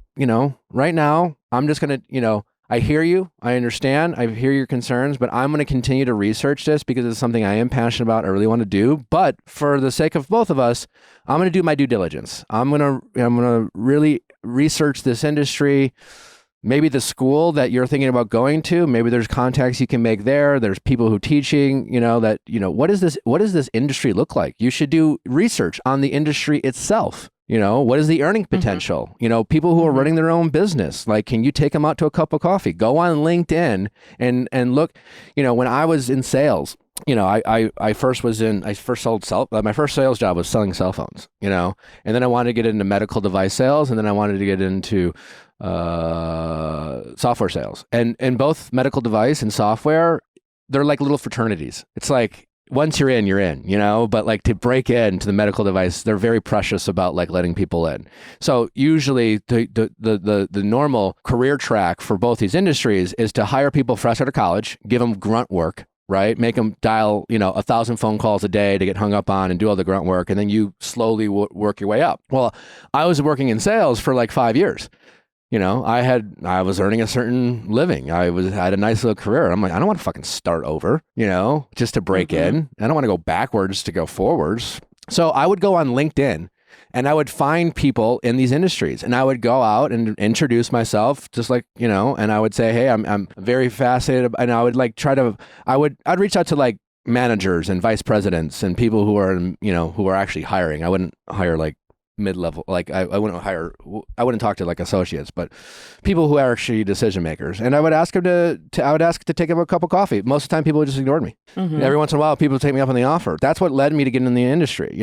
right now, I'm just going to, I hear you, I understand, I hear your concerns, but I'm going to continue to research this because it's something I am passionate about, I really want to do. But for the sake of both of us, I'm going to do my due diligence. I'm going to really research this industry. Maybe the school that you're thinking about going to, maybe there's contacts you can make there. There's people who are teaching, what does this industry look like? You should do research on the industry itself. What is the earning potential? People who are running their own business, can you take them out to a cup of coffee? Go on LinkedIn and look, when I was in sales, I first sold my first sales job was selling cell phones, and then I wanted to get into medical device sales, and then I wanted to get into software sales, and both medical device and software, they're like little fraternities. It's like, once you're in, but to break into the medical device, they're very precious about letting people in. So usually the normal career track for both these industries is to hire people fresh out of college, give them grunt work, right? Make them dial, 1,000 phone calls a day to get hung up on and do all the grunt work. And then you slowly work your way up. Well, I was working in sales for 5 years. I was earning a certain living. I had a nice little career. I'm like, I don't want to fucking start over, just to break in. I don't want to go backwards to go forwards. So I would go on LinkedIn and I would find people in these industries, and I would go out and introduce myself, just and I would say, hey, I'm very fascinated. And I would I'd reach out to managers and vice presidents and people who are actually hiring. I wouldn't hire mid-level, I wouldn't talk to associates, but people who are actually decision makers. And I would ask them to take them a cup of coffee. Most of the time people just ignored me. Every once in a while people take me up on the offer. That's what led me to get in the industry.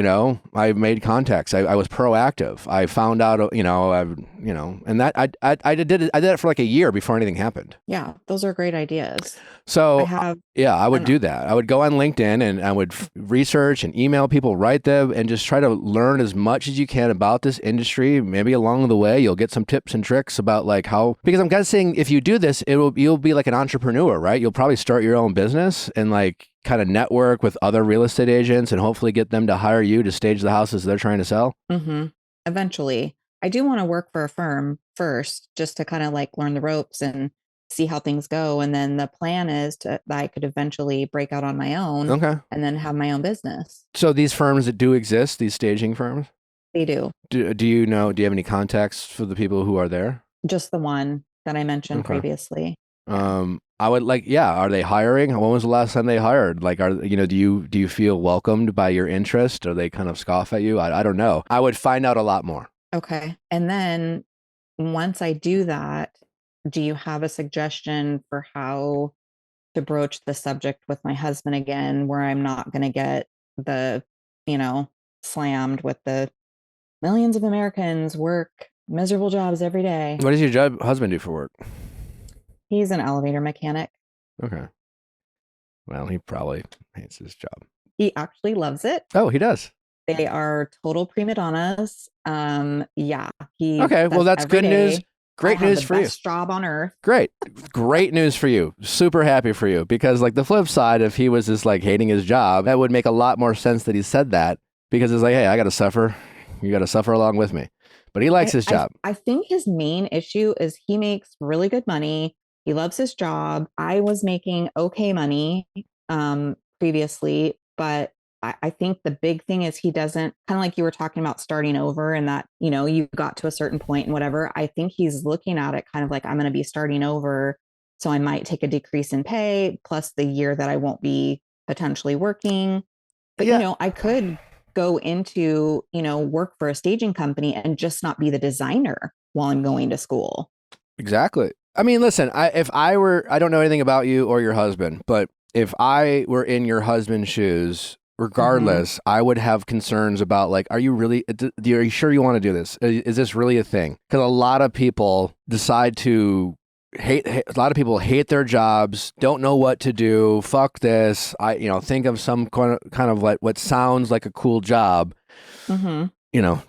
I made contacts. I was proactive. I found out, and that I did it for a year before anything happened. Yeah. Those are great ideas. So I would do that. I would go on LinkedIn and I would research and email people, write them, and just try to learn as much as you can understand about this industry. Maybe along the way, you'll get some tips and tricks about like how, because I'm guessing if you do this, you'll be like an entrepreneur, right? You'll probably start your own business and like kind of network with other real estate agents and hopefully get them to hire you to stage the houses they're trying to sell. Mm-hmm. Eventually. I do want to work for a firm first, just to kind of like learn the ropes and see how things go. And then the plan is that I could eventually break out on my own. Okay. And then have my own business. So these firms that do exist, these staging firms? They do. Do you have any contacts for the people who are there? Just the one that I mentioned previously. I would like, are they hiring? When was the last time they hired? Like, do you feel welcomed by your interest? Or they kind of scoff at you? I don't know. I would find out a lot more. Okay. And then once I do that, do you have a suggestion for how to broach the subject with my husband again, where I'm not going to get the, slammed with the millions of Americans work miserable jobs every day? What does your husband do for work? He's an elevator mechanic. Okay. Well, he probably hates his job. He actually loves it. Oh, he does. They are total prima donnas. He okay. Well, that's good news. Great news for you. Best job on earth. Great news for you. Super happy for you, because like the flip side, if he was just like hating his job, that would make a lot more sense that he said that, because it's like, hey, I got to suffer. You got to suffer along with me. But he likes his job. I think his main issue is he makes really good money. He loves his job. I was making okay money previously, but I think the big thing is he doesn't, kind of like you were talking about starting over, and that, you got to a certain point and whatever. I think he's looking at it kind of like, I'm going to be starting over. So I might take a decrease in pay plus the year that I won't be potentially working. But, I could go into, work for a staging company and just not be the designer while I'm going to school. Exactly. I mean, listen, I don't know anything about you or your husband, but if I were in your husband's shoes, regardless, I would have concerns about like, are you sure you want to do this? Is this really a thing? Because a lot of people decide to a lot of people hate their jobs, don't know what to do. Fuck this. Think of some kind of like what sounds like a cool job. Mm-hmm.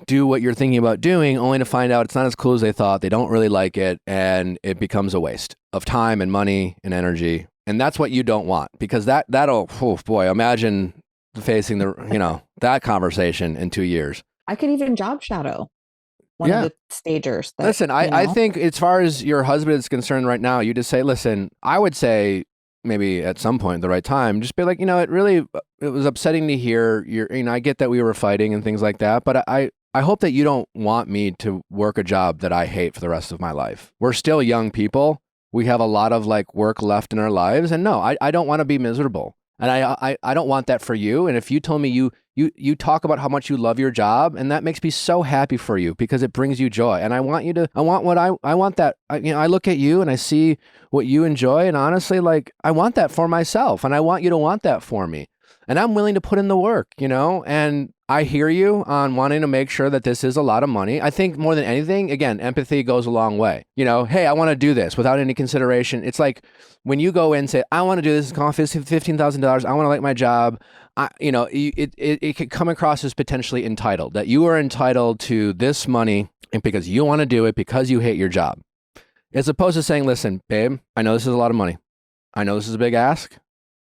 Do what you're thinking about doing, only to find out it's not as cool as they thought. They don't really like it, and it becomes a waste of time and money and energy. And that's what you don't want, because that'll, oh boy, imagine facing that conversation in 2 years. I could even job shadow one of the stagers. Listen, I think as far as your husband is concerned right now, you just say, listen, I would say maybe at some point at the right time, just be like, it was upsetting to hear I get that we were fighting and things like that, but I hope that you don't want me to work a job that I hate for the rest of my life. We're still young people. We have a lot of like work left in our lives, and no, I don't want to be miserable. And I don't want that for you. And if you told me you talk about how much you love your job, and that makes me so happy for you, because it brings you joy. And I want that. I look at you and I see what you enjoy. And honestly, like, I want that for myself, and I want you to want that for me. And I'm willing to put in the work, and I hear you on wanting to make sure that this is a lot of money. I think more than anything, again, empathy goes a long way. Hey, I want to do this without any consideration. It's like when you go in and say, I want to do this, it's cost $15,000. I want to like my job. It could come across as potentially entitled, that you are entitled to this money and because you want to do it, because you hate your job. As opposed to saying, listen, babe, I know this is a lot of money. I know this is a big ask.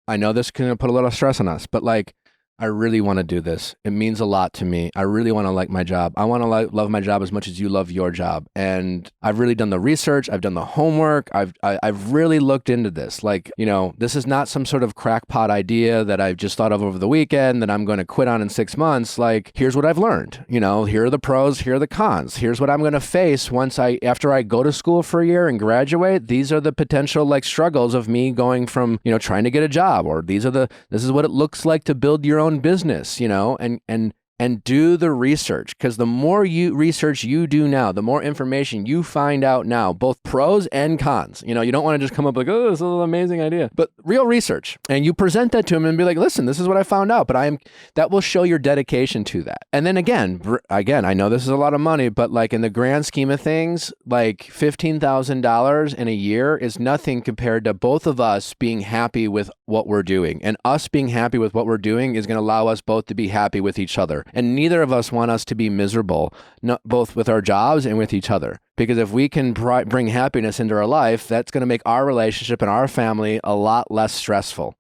I know this can put a little stress on us, but like, I really want to do this. It means a lot to me. I really want to like my job. I want to love my job as much as you love your job. And I've really done the research. I've done the homework. I've really looked into this. Like, this is not some sort of crackpot idea that I've just thought of over the weekend that I'm going to quit on in 6 months. Like, here's what I've learned. Here are the pros. Here are the cons. Here's what I'm going to face after I go to school for a year and graduate. These are the potential like struggles of me going from, trying to get a job, or this is what it looks like to build your own business, and do the research, because the more research you do now, the more information you find out now, both pros and cons. You don't want to just come up like, oh, this is an amazing idea, but real research, and you present that to him and be like, listen, this is what I found out, but that will show your dedication to that. And then again, I know this is a lot of money, but like in the grand scheme of things, like $15,000 in a year is nothing compared to both of us being happy with what we're doing, and us being happy with what we're doing is going to allow us both to be happy with each other. And neither of us want us to be miserable, both with our jobs and with each other. Because if we can bring happiness into our life, that's going to make our relationship and our family a lot less stressful.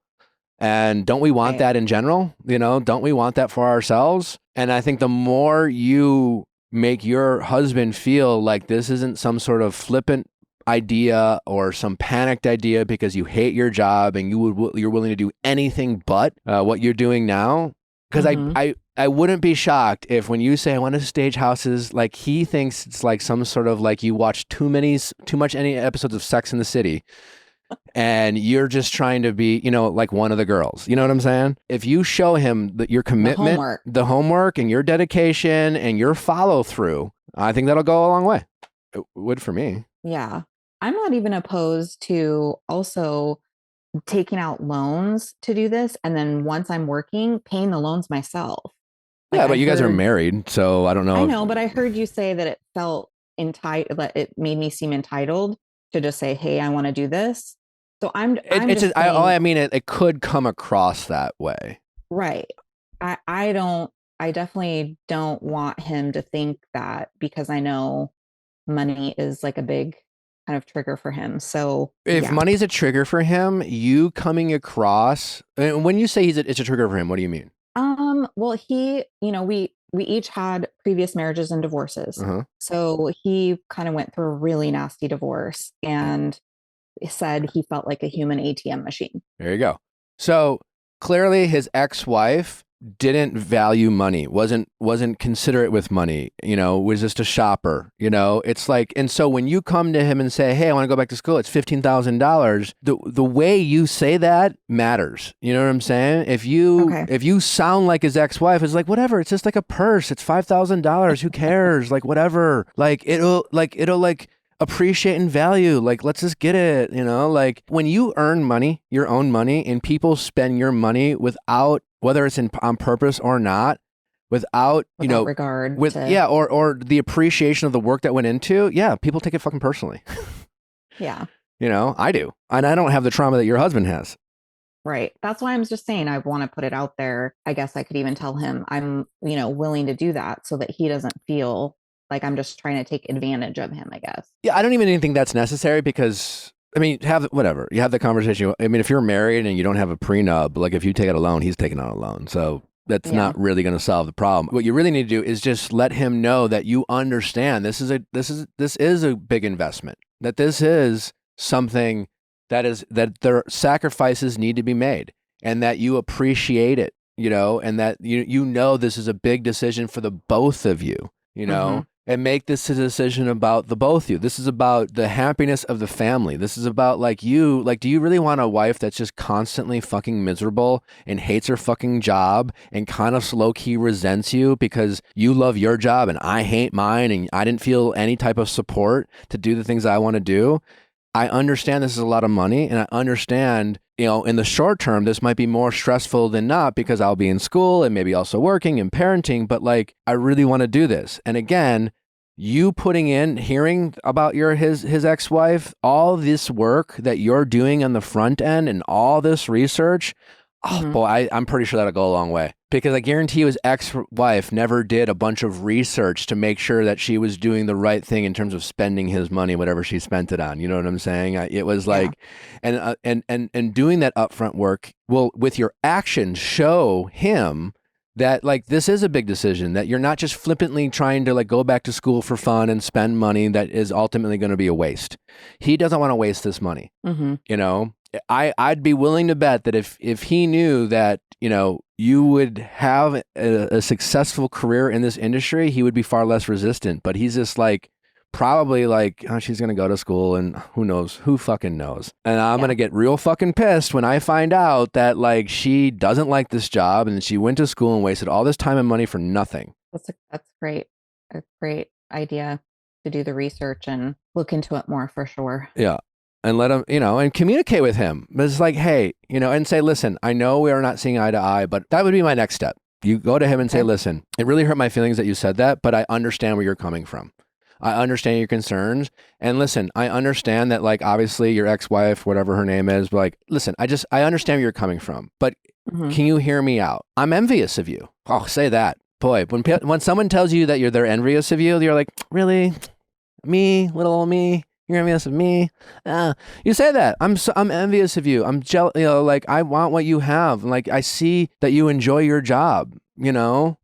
And don't we want that in general? Don't we want that for ourselves? And I think the more you make your husband feel like this isn't some sort of flippant idea or some panicked idea because you hate your job and you're willing to do anything but what you're doing now. Because I wouldn't be shocked if when you say I want to stage houses, like he thinks it's like some sort of like you watch too much any episodes of Sex in the City. And you're just trying to be, like one of the girls. You know what I'm saying? If you show him that your commitment, the homework and your dedication and your follow through, I think that'll go a long way. It would for me. Yeah. I'm not even opposed to also taking out loans to do this. And then once I'm working, paying the loans myself. Like but you guys are married. So I don't know. I know, but I heard you say that it felt entitled, that it made me seem entitled to just say, hey, I want to do this. So it could come across that way. Right. I definitely don't want him to think that, because I know money is like a big kind of trigger for him. So if money's a trigger for him, you coming across, when you say it's a trigger for him, what do you mean? Well, he, we each had previous marriages and divorces. Uh-huh. So he kind of went through a really nasty divorce and said he felt like a human ATM machine. There you go. So clearly his ex-wife didn't value money, wasn't considerate with money, was just a shopper, it's like, and so when you come to him and say, hey, I want to go back to school, it's $15,000. The way you say that matters. You know what I'm saying? If you sound like his ex-wife, it's like, whatever, it's just like a purse. It's $5,000. Who cares? Like, whatever, it'll appreciate and value. Like, let's just get it, like when you earn money, your own money, and people spend your money without, whether it's on purpose or not, without regard or the appreciation of the work that went into, people take it fucking personally. Yeah. I do. And I don't have the trauma that your husband has. Right. That's why I'm just saying I want to put it out there. I guess I could even tell him I'm, willing to do that so that he doesn't feel like I'm just trying to take advantage of him, I guess. Yeah, I don't even think that's necessary because, you have the conversation. If you're married and you don't have a prenup, like if you take out a loan, he's taking out a loan. So that's not really going to solve the problem. What you really need to do is just let him know that you understand this is a big investment, that this is something that their sacrifices need to be made, and that you appreciate it, and that this is a big decision for the both of you, Mm-hmm. And make this a decision about the both of you. This is about the happiness of the family. This is about do you really want a wife that's just constantly fucking miserable and hates her fucking job and kind of low-key resents you because you love your job and I hate mine and I didn't feel any type of support to do the things I want to do? I understand this is a lot of money, and I understand, in the short term, this might be more stressful than not because I'll be in school and maybe also working and parenting, but I really want to do this. And again, you hearing about his ex-wife, all this work that you're doing on the front end and all this research, boy, I'm pretty sure that'll go a long way. Because I guarantee you his ex-wife never did a bunch of research to make sure that she was doing the right thing in terms of spending his money, whatever she spent it on. You know what I'm saying? It was and doing that upfront work will, with your actions, show him that this is a big decision, that you're not just flippantly trying to go back to school for fun and spend money that is ultimately going to be a waste. He doesn't want to waste this money. Mm-hmm. I'd be willing to bet that if he knew that, you would have a successful career in this industry, he would be far less resistant. But he's just probably oh, she's going to go to school and who knows, who fucking knows. And I'm going to get real fucking pissed when I find out that she doesn't like this job and she went to school and wasted all this time and money for nothing. That's great. A great idea to do the research and look into it more for sure. Yeah. And let him, and communicate with him. But it's hey, and say, listen, I know we are not seeing eye to eye, but that would be my next step. You go to him and say, listen, it really hurt my feelings that you said that, but I understand where you're coming from. I understand your concerns. And listen, I understand that obviously your ex-wife, whatever her name is, listen, I understand where you're coming from, but can you hear me out? I'm envious of you. Oh, say that. boy, when someone tells you that they're envious of you, you're like, really? Me, little old me? You're envious of me? You say that. I'm envious of you. I'm jealous. You know, like I want what you have. Like I see that you enjoy your job, you know,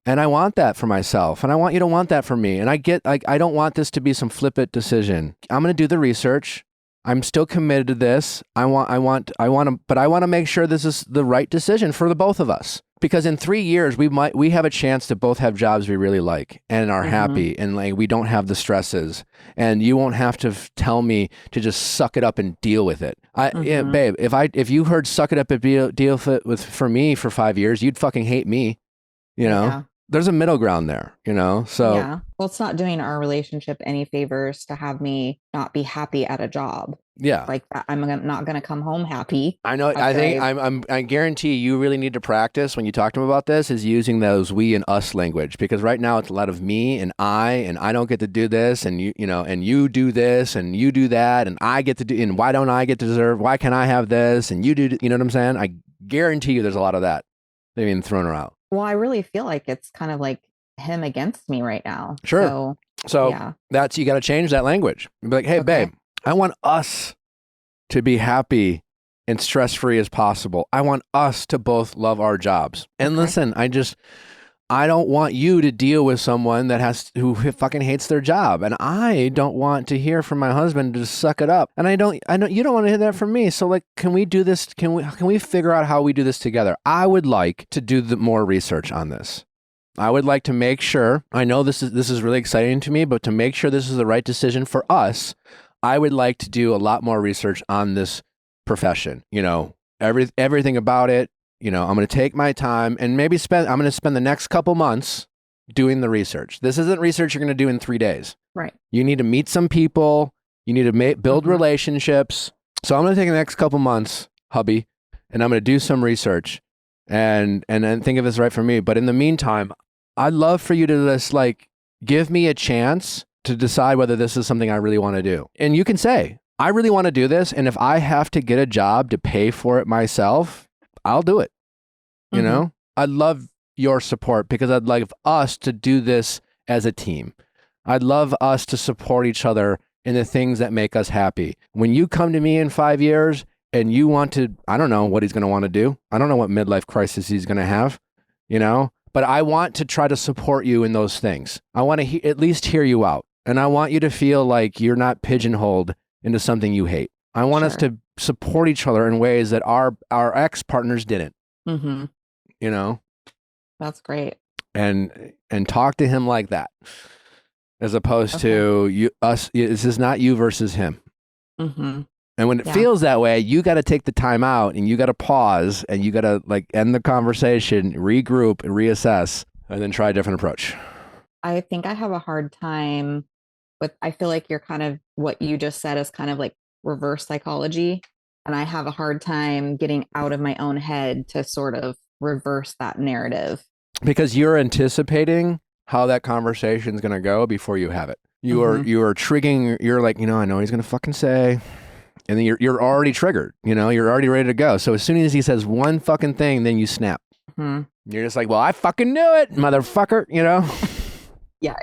and I want that for myself, and I want you to want that for me. And I get like I don't want this to be some flippant decision. I'm going to do the research. I'm still committed to this. I want to make sure this is the right decision for the both of us. Because in 3 years, we have a chance to both have jobs we really like and are happy, and like we don't have the stresses, and you won't have to tell me to just suck it up and deal with it. Yeah, babe, if you heard suck it up and deal with for me for 5 years, you'd fucking hate me. You know, there's a middle ground there. You know, so yeah. Well, it's not doing our relationship any favors to have me not be happy at a job. Yeah, like I'm not going to come home happy. I know. I think I guarantee you really need to practice when you talk to him about this is using those we and us language, because right now it's a lot of me and I don't get to do this, and you know, and you do this and you do that, and I get to do, and why don't I get to deserve? Why can't I have this? And you do, you know what I'm saying? I guarantee you there's a lot of that they've been thrown around. Well, I really feel like it's kind of like him against me right now. Sure. So yeah. You got to change that language. Be like, hey, babe, I want us to be happy and stress-free as possible. I want us to both love our jobs. And listen, I don't want you to deal with someone who fucking hates their job. And I don't want to hear from my husband to just suck it up. And you don't want to hear that from me. So like, can we do this? Can we figure out how we do this together? I would like to do more research on this. I would like to make sure, I know this is really exciting to me, but to make sure this is the right decision for us, I would like to do a lot more research on this profession, you know, everything about it. You know, I'm going to take my time and maybe I'm going to spend the next couple months doing the research. This isn't research you're going to do in 3 days. Right. You need to meet some people. You need to build relationships. So I'm going to take the next couple months, hubby, and I'm going to do some research and then think of this right for me. But in the meantime, I'd love for you to just like give me a chance to decide whether this is something I really want to do. And you can say, I really want to do this. And if I have to get a job to pay for it myself, I'll do it. You know, I'd love your support because I'd like us to do this as a team. I'd love us to support each other in the things that make us happy. When you come to me in 5 years and you want to, I don't know what he's going to want to do. I don't know what midlife crisis he's going to have, you know, but I want to try to support you in those things. I want to at least hear you out. And I want you to feel like you're not pigeonholed into something you hate. I want us to support each other in ways that our ex-partners didn't. You know? That's great. And talk to him like that. As opposed to us. This is not you versus him. And when it feels that way, you got to take the time out and you got to pause and you got to like end the conversation, regroup and reassess, and then try a different approach. I think I have a hard time I feel like you're kind of, what you just said is kind of like reverse psychology. And I have a hard time getting out of my own head to sort of reverse that narrative. Because you're anticipating how that conversation is going to go before you have it. You are triggering, you're like, you know, I know what he's going to fucking say. And then you're already triggered, you know, you're already ready to go. So as soon as he says one fucking thing, then you snap. You're just like, well, I fucking knew it, motherfucker, you know? Yeah,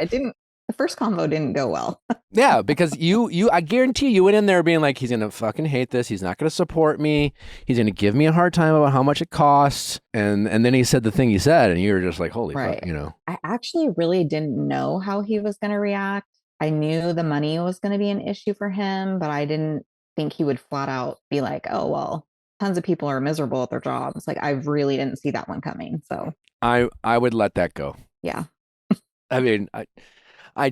the first combo didn't go well. Yeah, because I guarantee you went in there being like, he's going to fucking hate this. He's not going to support me. He's going to give me a hard time about how much it costs. And then he said the thing he said, and you were just like, holy fuck, you know. I actually really didn't know how he was going to react. I knew the money was going to be an issue for him, but I didn't think he would flat out be like, oh, well, tons of people are miserable at their jobs. Like, I really didn't see that one coming. So I would let that go. Yeah. I mean, I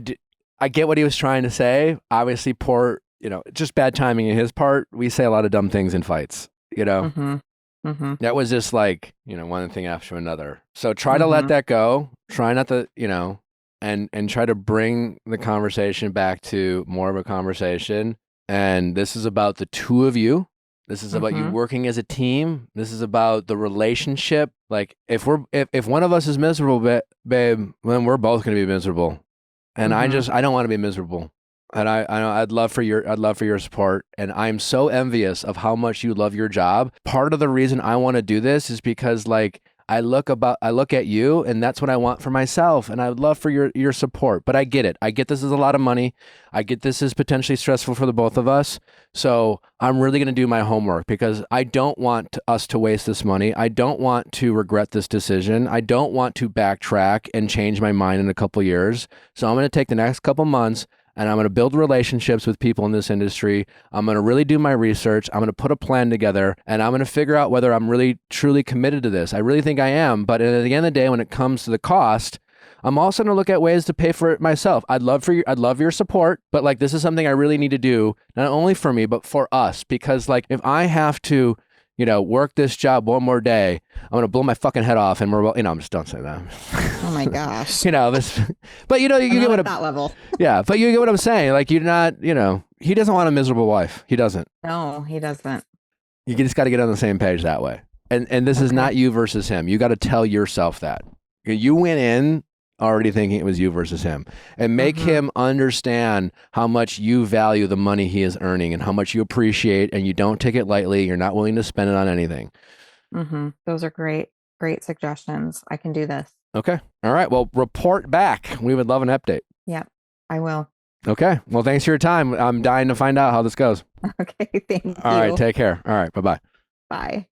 get what he was trying to say. Obviously, poor, you know, just bad timing in his part. We say a lot of dumb things in fights, you know. That was just like, you know, one thing after another. So try to let that go. Try not to, you know, and try to bring the conversation back to more of a conversation. And this is about the two of you. This is about you working as a team. This is about the relationship. Like if one of us is miserable, babe, then we're both going to be miserable. And I don't want to be miserable. And I'd love for your support. And I'm so envious of how much you love your job. Part of the reason I want to do this is because like I look at you, and that's what I want for myself, and I would love for your support. But I get it. I get this is a lot of money. I get this is potentially stressful for the both of us. So I'm really going to do my homework because I don't want us to waste this money. I don't want to regret this decision. I don't want to backtrack and change my mind in a couple years. So I'm going to take the next couple months and I'm going to build relationships with people in this industry. I'm going to really do my research. I'm going to put a plan together, and I'm going to figure out whether I'm really, truly committed to this. I really think I am. But at the end of the day, when it comes to the cost, I'm also going to look at ways to pay for it myself. I'd love your support, but like, this is something I really need to do, not only for me, but for us. Because like, if I have to, work this job one more day, I'm going to blow my fucking head off. And don't say that. Oh my gosh. This, but you get what that level. Yeah. But you get what I'm saying. Like, you're not, he doesn't want a miserable wife. He doesn't. No, he doesn't. You just got to get on the same page that way. And this is not you versus him. You got to tell yourself that. You went in already thinking it was you versus him, and make him understand how much you value the money he is earning and how much you appreciate, and you don't take it lightly. You're not willing to spend it on anything. Those are great suggestions. I can do this. Okay. All right. Well, report back. We would love an update. Yep, I will. Okay. Well, thanks for your time. I'm dying to find out how this goes. Okay. Thank you. All right. Take care. All right. Bye-bye. Bye.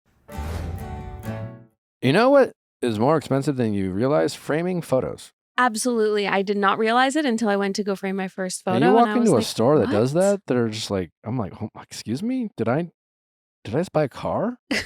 You know what is more expensive than you realize? Framing photos. Absolutely. I did not realize it until I went to go frame my first photo. And you walk into a like, store that what? does that are just like, I'm like, oh, excuse me? Did I just buy a car? Like,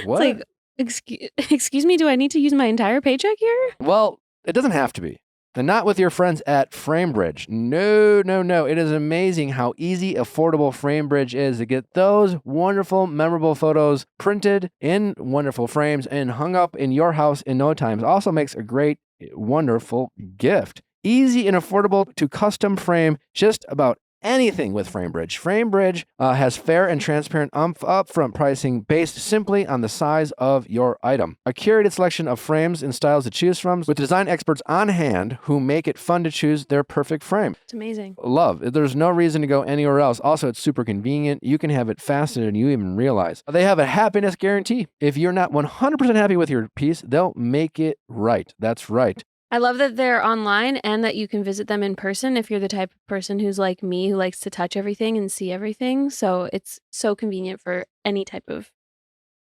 what? It's like, excuse me, do I need to use my entire paycheck here? Well, it doesn't have to be. And not with your friends at FrameBridge. No. It is amazing how easy, affordable FrameBridge is to get those wonderful, memorable photos printed in wonderful frames and hung up in your house in no time. It also makes a great, wonderful gift. Easy and affordable to custom frame just about anything with FrameBridge. FrameBridge has fair and transparent upfront pricing based simply on the size of your item. A curated selection of frames and styles to choose from with design experts on hand who make it fun to choose their perfect frame. It's amazing. Love. There's no reason to go anywhere else. Also, it's super convenient. You can have it faster than you even realize. They have a happiness guarantee. If you're not 100% happy with your piece, they'll make it right. That's right. I love that they're online and that you can visit them in person if you're the type of person who's like me, who likes to touch everything and see everything. So it's so convenient for any type of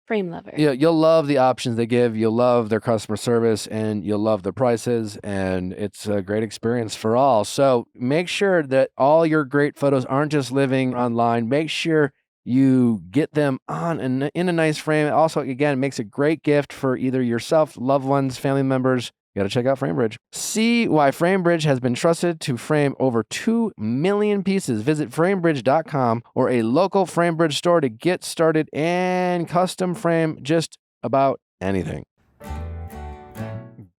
frame lover. Yeah, you'll love the options they give. You'll love their customer service, and you'll love the prices, and it's a great experience for all. So make sure that all your great photos aren't just living online. Make sure you get them on in a nice frame. Also, again, it makes a great gift for either yourself, loved ones, family members. You got to check out FrameBridge. See why FrameBridge has been trusted to frame over 2 million pieces. Visit framebridge.com or a local FrameBridge store to get started and custom frame just about anything.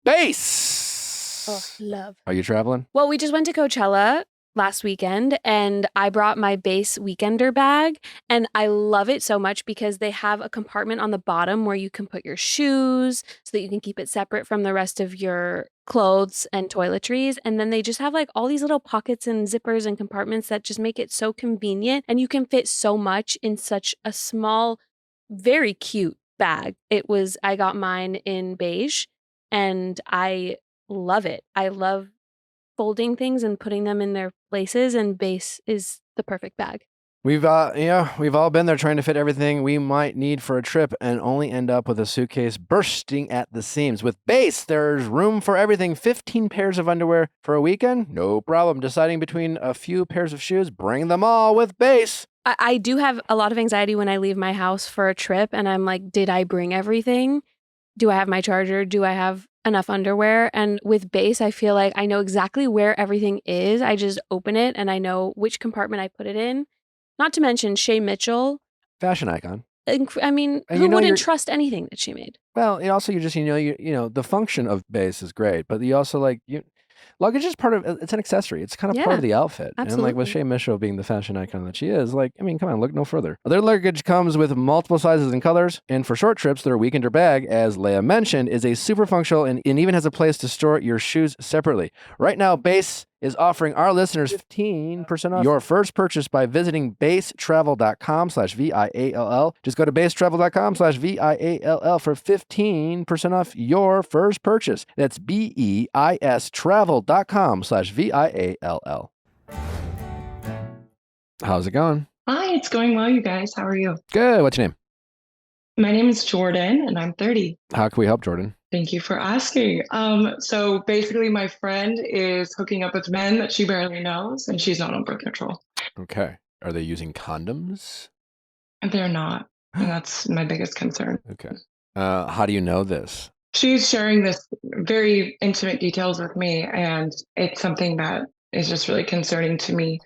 Bass! Oh, love. Are you traveling? Well, we just went to Coachella last weekend and I brought my Base Weekender bag, and I love it so much because they have a compartment on the bottom where you can put your shoes so that you can keep it separate from the rest of your clothes and toiletries. And then they just have like all these little pockets and zippers and compartments that just make it so convenient, and you can fit so much in such a small, very cute bag. I got mine in beige and I love it. I love folding things and putting them in their places, and Base is the perfect bag. We've all been there trying to fit everything we might need for a trip and only end up with a suitcase bursting at the seams. With Base, there's room for everything. 15 pairs of underwear for a weekend? No problem. Deciding between a few pairs of shoes? Bring them all with Base. I do have a lot of anxiety when I leave my house for a trip, and I'm like, did I bring everything? Do I have my charger? Do I have enough underwear? And with Base, I feel like I know exactly where everything is. I just open it and I know which compartment I put it in. Not to mention Shay Mitchell. Fashion icon. I mean, who wouldn't trust anything that she made? Well, it also, the function of Base is great, but you also luggage is part of, it's an accessory. It's kind of part of the outfit. Absolutely. And like with Shay Mitchell being the fashion icon that she is, come on, look no further. Their luggage comes with multiple sizes and colors. And for short trips, their weekender bag, as Leia mentioned, is a super functional and even has a place to store your shoes separately. Right now, Base is offering our listeners 15% off your first purchase by visiting basetravel.com/VIALL. Just go to basetravel.com/VIALL for 15% off your first purchase. That's BEIS travel.com/VIALL. How's it going? Hi, it's going well, you guys. How are you? Good. What's your name? My name is Jordan, and I'm 30. How can we help, Jordan? Thank you for asking. So basically, my friend is hooking up with men that she barely knows, and she's not on birth control. Okay. Are they using condoms? And they're not. And that's my biggest concern. Okay. How do you know this? She's sharing this very intimate details with me, and it's something that is just really concerning to me.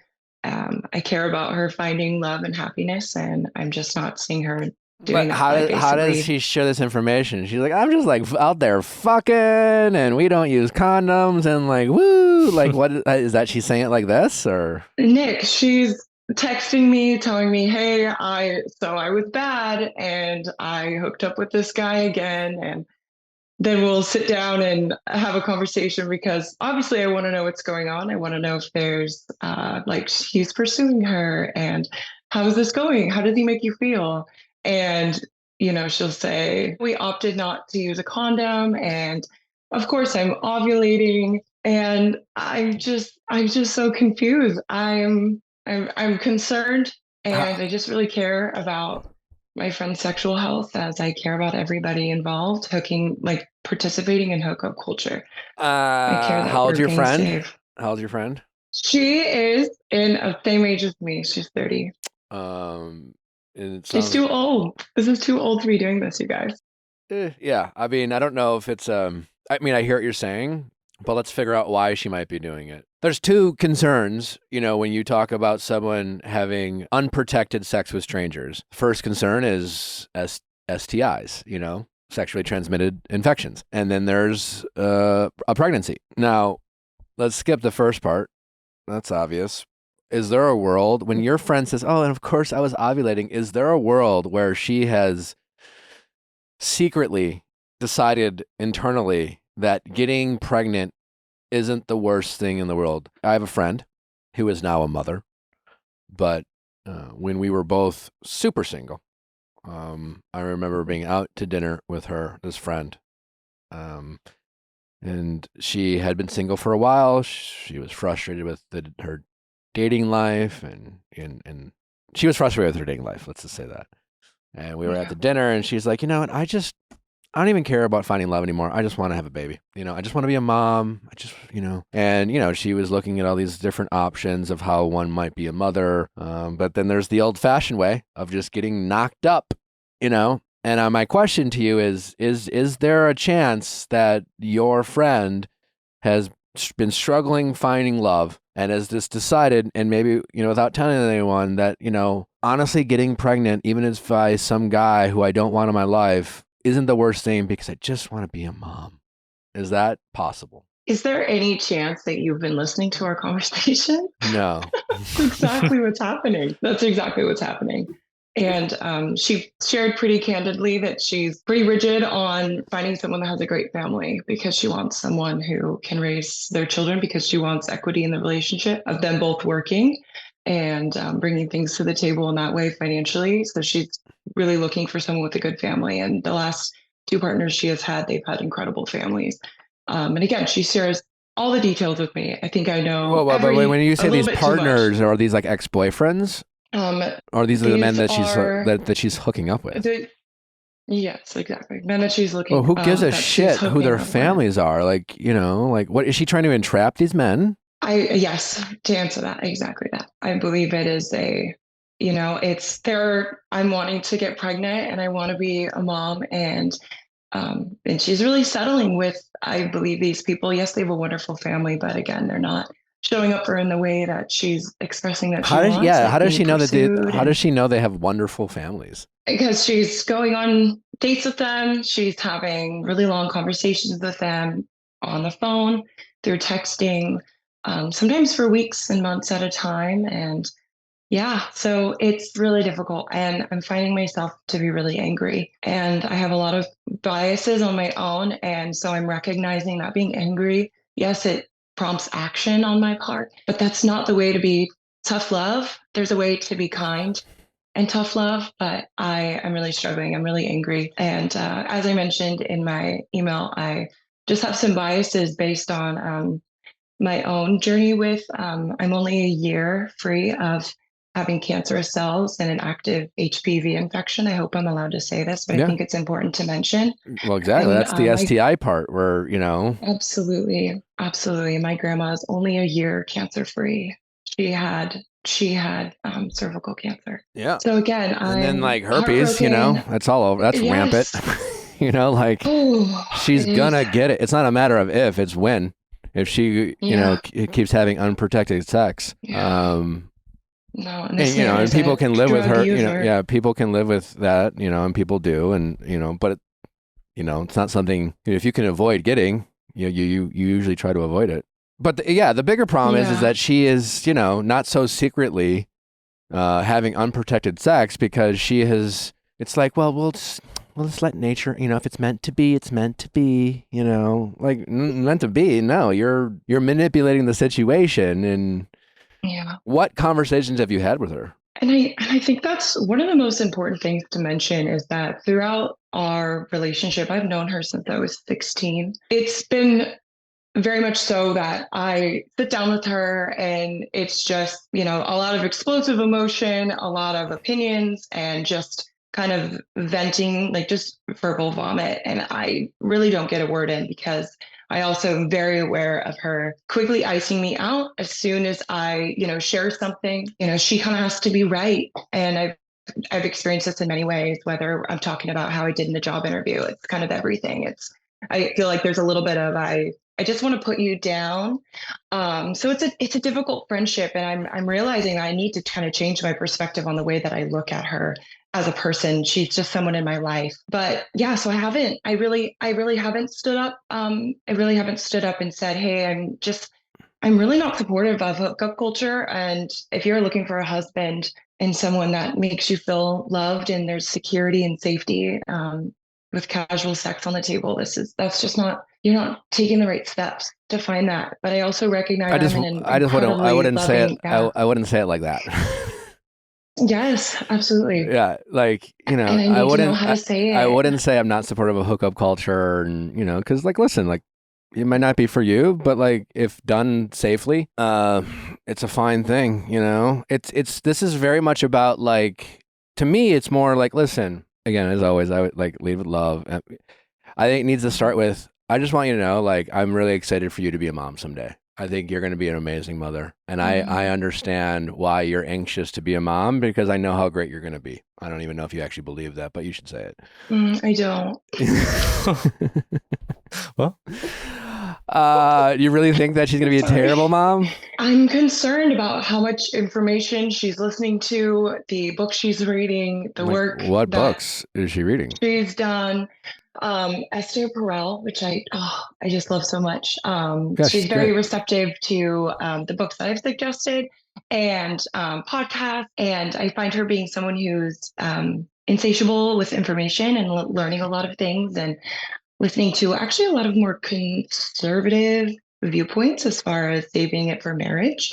I care about her finding love and happiness, and I'm just not seeing her doing that. How does she share this information? She's like, I'm just like out there fucking, and we don't use condoms, and like, woo, like what is that? She's saying it like this, or Nick? She's texting me, telling me, hey, I was bad, and I hooked up with this guy again, and then we'll sit down and have a conversation because obviously I want to know what's going on. I want to know if there's like he's pursuing her, and how is this going? How does he make you feel? And, she'll say, we opted not to use a condom. And of course I'm ovulating, and I'm just so confused. I'm concerned, and I just really care about my friend's sexual health as I care about everybody involved, participating in hookup culture. I care that how old's your friend? Safe. How old's your friend? She is in the same age as me. She's 30. She's too old. This is too old to be doing this, you guys. Yeah. I mean, I don't know if it's, I hear what you're saying, but let's figure out why she might be doing it. There's two concerns, when you talk about someone having unprotected sex with strangers. First concern is STIs, sexually transmitted infections. And then there's a pregnancy. Now, let's skip the first part. That's obvious. Is there a world when your friend says, oh, and of course I was ovulating, is there a world where she has secretly decided internally that getting pregnant isn't the worst thing in the world? I have a friend who is now a mother, but when we were both super single, I remember being out to dinner with this friend, and she had been single for a while. She was frustrated with her dating life, and she was frustrated with her dating life. Let's just say that. And we were at the dinner, and she's like, you know what? I don't even care about finding love anymore. I just want to have a baby. I just want to be a mom. And, she was looking at all these different options of how one might be a mother. But then there's the old fashioned way of just getting knocked up, And my question to you is there a chance that your friend has been struggling finding love and has just decided, and maybe, without telling anyone, that, honestly getting pregnant, even if by some guy who I don't want in my life, isn't the worst thing because I just want to be a mom? Is that possible? Is there any chance that you've been listening to our conversation? No. That's exactly what's happening. That's exactly what's happening. And she shared pretty candidly that she's pretty rigid on finding someone that has a great family because she wants someone who can raise their children, because she wants equity in the relationship of them both working and bringing things to the table in that way financially. So she's really looking for someone with a good family. And the last two partners she has had, they've had incredible families. And again, she shares all the details with me. I think I know. But when you say these partners, are these like ex-boyfriends? Or these are the men that she's hooking up with? Yes, exactly. Men that she's looking. Well, who gives a shit who their families are? Like, what is she trying to entrap these men? Yes, to answer that, exactly that. I believe it is it's there. I'm wanting to get pregnant and I want to be a mom, and she's really settling with, I believe, these people. Yes, they have a wonderful family, but again, they're not showing up for her in the way that she's expressing that she wants. How does she know how does she know they have wonderful families? Because she's going on dates with them. She's having really long conversations with them on the phone, through texting, sometimes for weeks and months at a time. And so it's really difficult. And I'm finding myself to be really angry. And I have a lot of biases on my own. And so I'm recognizing that being angry, yes, it prompts action on my part, but that's not the way to be tough love. There's a way to be kind and tough love, but I am really struggling. I'm really angry. And as I mentioned in my email, I just have some biases based on my own journey with, I'm only a year free of having cancerous cells and an active HPV infection. I hope I'm allowed to say this, but I think it's important to mention. Well, exactly. And, that's the STI part where, you know. Absolutely. Absolutely. My grandma is only a year cancer free. She had cervical cancer. Yeah. So again, and then like herpes, you know, that's all over. That's rampant. You know, like she's gonna get it. It's not a matter of if, it's when. If she, you know, keeps having unprotected sex. No, and you know, and people can live with her. You know, people can live with that. You know, and people do, and you know, but you know, it's not something. If you can avoid getting, you usually try to avoid it. But the bigger problem is that she is, you know, not so secretly having unprotected sex because she has. It's like, well, we'll just let nature. You know, if it's meant to be, it's meant to be. You know, like meant to be. No, you're manipulating the situation. And what conversations have you had with her? And I think that's one of the most important things to mention is that throughout our relationship, I've known her since I was 16. It's been very much so that I sit down with her and it's just, you know, a lot of explosive emotion, a lot of opinions, and just kind of venting, like just verbal vomit. And I really don't get a word in because I also am very aware of her quickly icing me out as soon as I, you know, share something. You know, she kind of has to be right. And I've experienced this in many ways, whether I'm talking about how I did in the job interview. It's kind of everything. I feel like there's a little bit of I just want to put you down. So it's a difficult friendship, and I'm realizing I need to kind of change my perspective on the way that I look at her as a person. She's just someone in my life. But yeah, so I really haven't stood up. I really haven't stood up and said, hey, I'm really not supportive of hookup culture. And if you're looking for a husband and someone that makes you feel loved and there's security and safety, with casual sex on the table, that's just not, you're not taking the right steps to find that. But I also recognize I wouldn't say it like that. Yes, absolutely. Yeah, like, you know, I wouldn't say I'm not supportive of hookup culture, and you know, because like, listen, like, it might not be for you, but like, if done safely, it's a fine thing. You know, this is very much about, like, to me, it's more like, listen. Again, as always, I would like lead with love. I think it needs to start with, I just want you to know, like, I'm really excited for you to be a mom someday. I think you're going to be an amazing mother. And I understand why you're anxious to be a mom, because I know how great you're going to be. I don't even know if you actually believe that, but you should say it. I don't. Well, you really think that she's going to be a terrible mom? I'm concerned about how much information she's listening to, the books she's reading, the work. What books is she reading? She's done Esther Perel, which I just love so much. She's very receptive to the books that I've suggested and podcasts. And I find her being someone who's insatiable with information and learning a lot of things, and listening to actually a lot of more conservative viewpoints as far as saving it for marriage.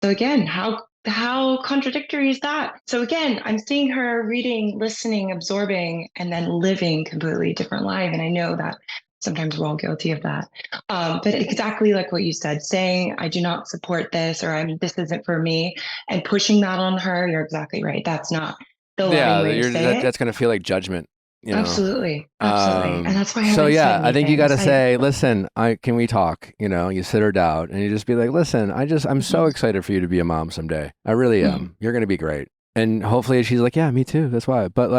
So again, how contradictory is that? So again, I'm seeing her reading, listening, absorbing, and then living completely different life. And I know that sometimes we're all guilty of that. But exactly like what you said, saying, I do not support this, or this isn't for me, and pushing that on her, you're exactly right. That's not the loving way to say it. That's going to feel like judgment. You know? Absolutely. And that's why I think you got to say, listen, can we talk? You know, you sit her down and you just be like, listen, I'm so excited for you to be a mom someday. I really am. You're going to be great. And hopefully she's like, yeah, me too. That's why. But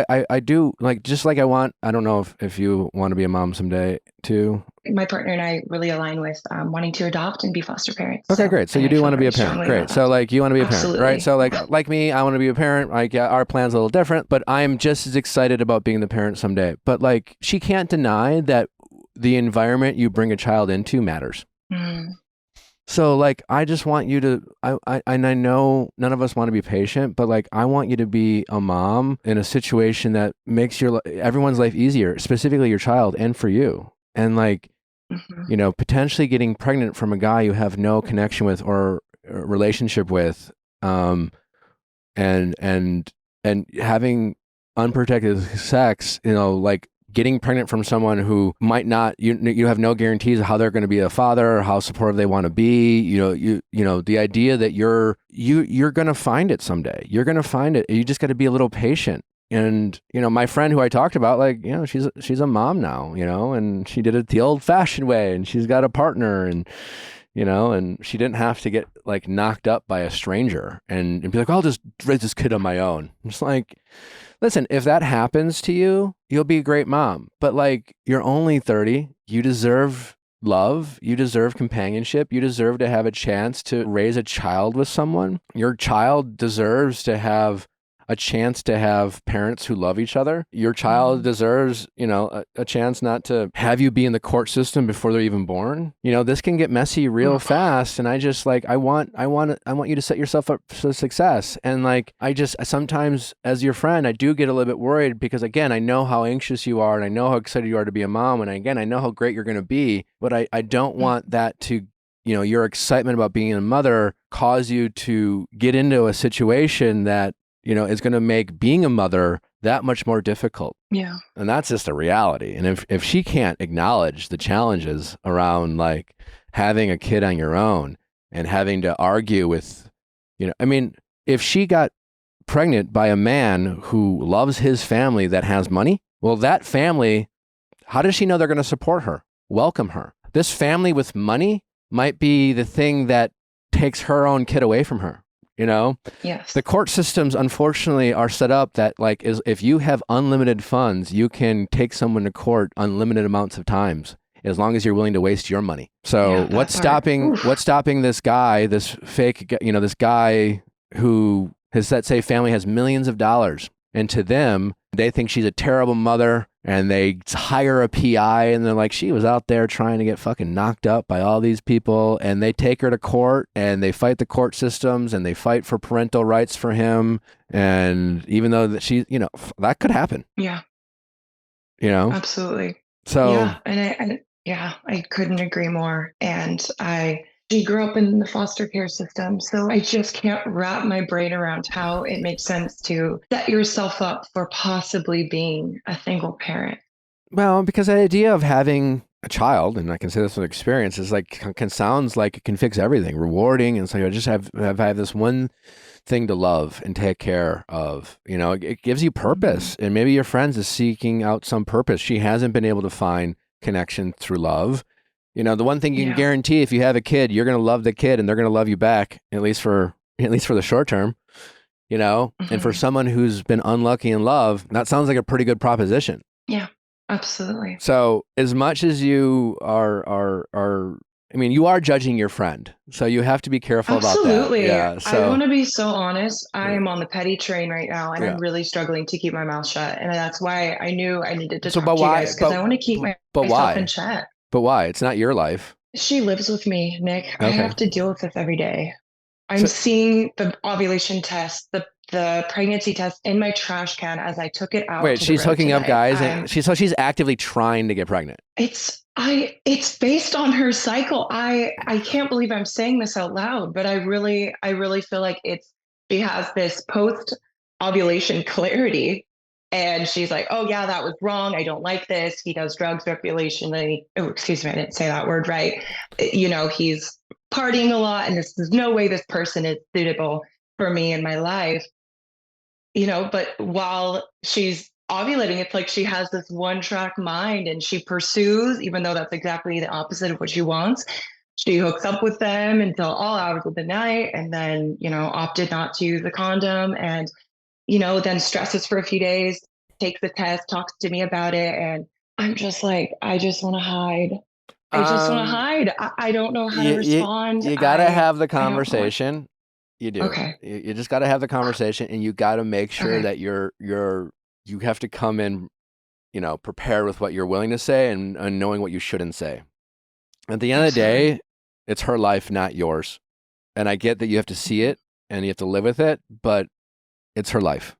I do, like, just like I don't know if you want to be a mom someday too. My partner and I really align with wanting to adopt and be foster parents. Okay, great. So you do want to be a parent. Great. So like, you want to be a parent, right? So like me, I want to be a parent. Like, yeah, our plan's a little different, but I'm just as excited about being the parent someday. But like, she can't deny that the environment you bring a child into matters. So like, I just want you to, I know none of us want to be patient, but like, I want you to be a mom in a situation that makes everyone's life easier, specifically your child and for you. And like, you know, potentially getting pregnant from a guy you have no connection with or relationship with, and having unprotected sex, you know, like getting pregnant from someone who might not, you have no guarantees of how they're going to be a father or how supportive they want to be. You know, the idea that you're going to find it someday. You're going to find it. You just got to be a little patient. And, you know, my friend who I talked about, like, you know, she's a mom now, you know, and she did it the old fashioned way, and she's got a partner, and, you know, and she didn't have to get like knocked up by a stranger and be like, I'll just raise this kid on my own. It's like, listen, if that happens to you, you'll be a great mom. But like, you're only 30. You deserve love. You deserve companionship. You deserve to have a chance to raise a child with someone. Your child deserves to have a chance to have parents who love each other. Your child deserves, you know, a chance not to have you be in the court system before they're even born. You know, this can get messy real fast. And I just like, I want you to set yourself up for success. And like, sometimes as your friend, I do get a little bit worried because again, I know how anxious you are and I know how excited you are to be a mom. And again, I know how great you're going to be, but I don't want that to, you know, your excitement about being a mother cause you to get into a situation that, you know, is going to make being a mother that much more difficult. Yeah. And that's just a reality. And if she can't acknowledge the challenges around like having a kid on your own and having to argue with, you know, I mean, if she got pregnant by a man who loves his family that has money, well, that family, how does she know they're going to support her, welcome her? This family with money might be the thing that takes her own kid away from her. You know, yes. The court systems, unfortunately, are set up that like if you have unlimited funds, you can take someone to court unlimited amounts of times as long as you're willing to waste your money. So what's stopping this guy, this fake, you know, this guy who has, let's say, family has millions of dollars, and to them, they think she's a terrible mother, and they hire a PI, and they're like, she was out there trying to get fucking knocked up by all these people, and they take her to court, and they fight the court systems, and they fight for parental rights for him, and even though that she, you know, that could happen. Yeah. You know? Absolutely. So yeah, and I couldn't agree more. And she grew up in the foster care system, so I just can't wrap my brain around how it makes sense to set yourself up for possibly being a single parent. Well, because the idea of having a child, and I can say this with experience, is like sounds like it can fix everything, rewarding, and so I just have this one thing to love and take care of. You know, it gives you purpose, and maybe your friend is seeking out some purpose. She hasn't been able to find connection through love. You know, the one thing you can guarantee, if you have a kid, you're going to love the kid and they're going to love you back, at least for the short term, you know, and for someone who's been unlucky in love, that sounds like a pretty good proposition. Yeah, absolutely. So as much as you are, I mean, you are judging your friend, so you have to be careful about that. Absolutely. Yeah. So I want to be so honest. I am on the petty train right now, and I'm really struggling to keep my mouth shut. And that's why I knew I needed to talk to you guys, because I want to keep myself in check. But why? It's not your life. She lives with me, Nick. Okay. I have to deal with this every day. I'm seeing the ovulation test, the pregnancy test in my trash can as I took it out. Wait, she's hooking up guys, and she's actively trying to get pregnant. It's based on her cycle. I can't believe I'm saying this out loud, but I really feel like she has this post ovulation clarity. And she's like, oh, yeah, that was wrong. I don't like this. He does drugs recreationally. Oh, excuse me, I didn't say that word right. You know, he's partying a lot, and there's no way this person is suitable for me in my life. You know, but while she's ovulating, it's like she has this one-track mind, and she pursues, even though that's exactly the opposite of what she wants. She hooks up with them until all hours of the night, and then, you know, opted not to use the condom, and you know, then stresses for a few days, takes the test, talks to me about it. And I'm just like, I just want to hide. I don't know how to respond. You got to have the conversation. You do. Okay. You just got to have the conversation, and you got to make sure that you have to come in, you know, prepared with what you're willing to say and knowing what you shouldn't say. At the end of the day, it's her life, not yours. And I get that you have to see it and you have to live with it, but it's her life.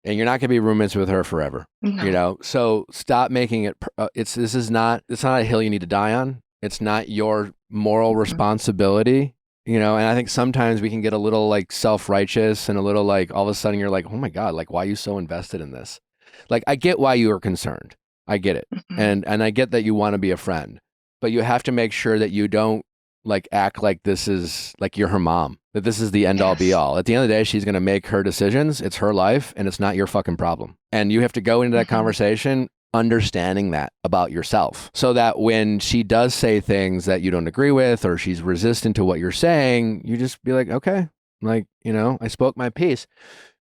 and you're not going to be roommates with her forever. No. You know, so stop making it. It's not a hill you need to die on. It's not your moral responsibility. You know, and I think sometimes we can get a little like self-righteous and a little like all of a sudden you're like, oh my God, like why are you so invested in this? Like I get why you are concerned. I get it. And I get that you want to be a friend, but you have to make sure that you don't like act like this is like you're her mom, that this is the end all be all. At the end of the day, she's going to make her decisions. It's her life and it's not your fucking problem. And you have to go into that conversation understanding that about yourself so that when she does say things that you don't agree with or she's resistant to what you're saying, you just be like, okay, like, you know, I spoke my piece.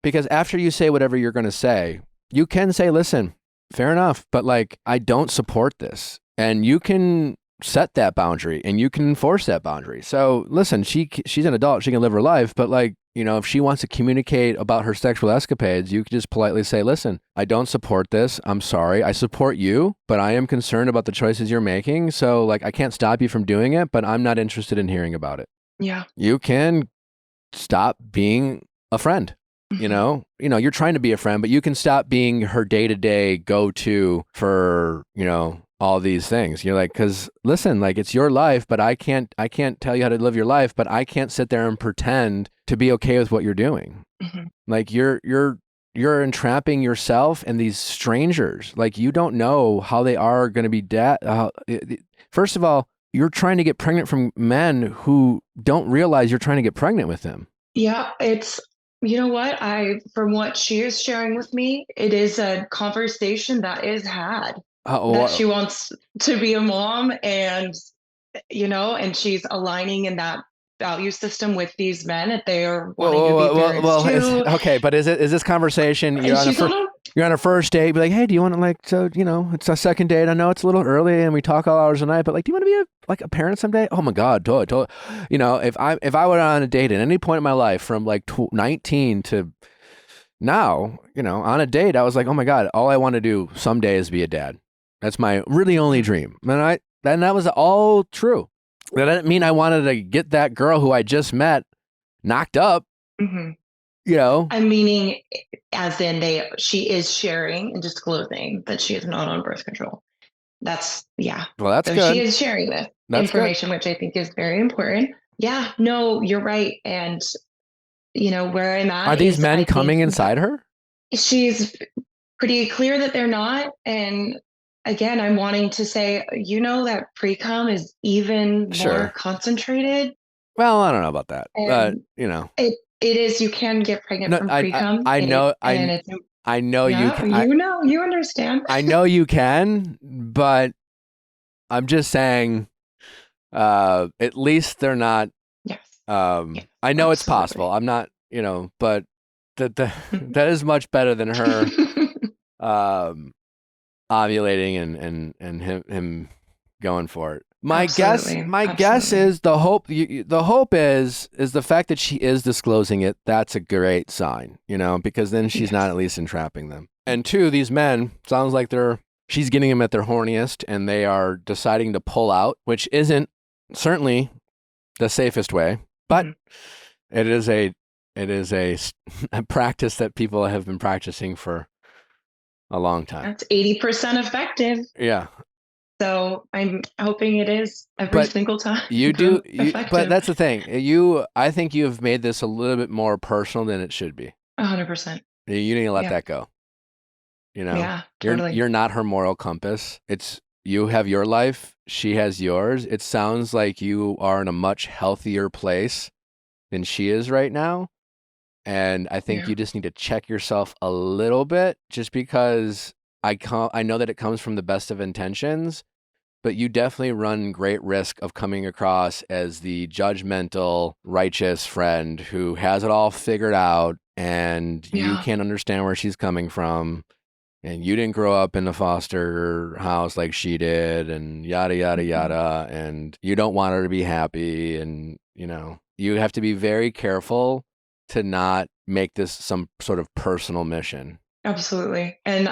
Because after you say whatever you're going to say, you can say, listen, fair enough, but like, I don't support this. And you can set that boundary and you can enforce that boundary. So listen, she's an adult, she can live her life, but like, you know, if she wants to communicate about her sexual escapades, you can just politely say, listen, I don't support this. I'm sorry. I support you, but I am concerned about the choices you're making. So like, I can't stop you from doing it, but I'm not interested in hearing about it. Yeah. You can stop being a friend. You know, you're trying to be a friend, but you can stop being her day-to-day go-to for, you know, all these things. You're like, cause listen, like it's your life, but I can't tell you how to live your life, but I can't sit there and pretend to be okay with what you're doing. Like you're entrapping yourself and these strangers. Like you don't know how they are going to be first of all, you're trying to get pregnant from men who don't realize you're trying to get pregnant with them. Yeah, it's, you know what, from what she is sharing with me, it is a conversation that is had. That she wants to be a mom and, you know, and she's aligning in that value system with these men that they are wanting to be parents too. Okay, but is this conversation, you're on a first date, be like, hey, do you want to like, so, you know, it's a second date. I know it's a little early and we talk all hours of the night, but like, do you want to be a parent someday? Oh my God, totally. You know, if I were on a date at any point in my life from like 19 to now, you know, on a date, I was like, oh my God, all I want to do someday is be a dad. That's my really only dream. And that was all true. That didn't mean I wanted to get that girl who I just met knocked up. You know, I'm meaning as in she is sharing and disclosing that she is not on birth control. That's well, that's so good. She is sharing this information, which I think is very important. Yeah, no, you're right. And you know where I'm at. Are these men coming inside her? She's pretty clear that they're not. And again, I'm wanting to say, you know, that pre-com is even more concentrated. Well, I don't know about that, but you know, it is. You can get pregnant from pre-com. I know. I know you can. You understand. I know you can, but I'm just saying, at least they're not. Yes. Yes, I know it's possible. I'm not, you know, but that is much better than her ovulating and him going for it. My guess is the hope is the fact that she is disclosing it. That's a great sign, you know, because then she's not at least entrapping them. And two, these men sounds like she's getting them at their horniest and they are deciding to pull out, which isn't certainly the safest way, but it is a practice that people have been practicing for a long time. That's 80% effective. Yeah. So I'm hoping it is every single time. But that's the thing. I think you've made this a little bit more personal than it should be. 100%. You need to let that go. You know, yeah, totally. You're not her moral compass. You have your life. She has yours. It sounds like you are in a much healthier place than she is right now. And I think you just need to check yourself a little bit, just because I know that it comes from the best of intentions, but you definitely run great risk of coming across as the judgmental, righteous friend who has it all figured out and you can't understand where she's coming from. And you didn't grow up in a foster house like she did and yada, yada, yada. And you don't want her to be happy. And, you know, you have to be very careful to not make this some sort of personal mission. Absolutely. And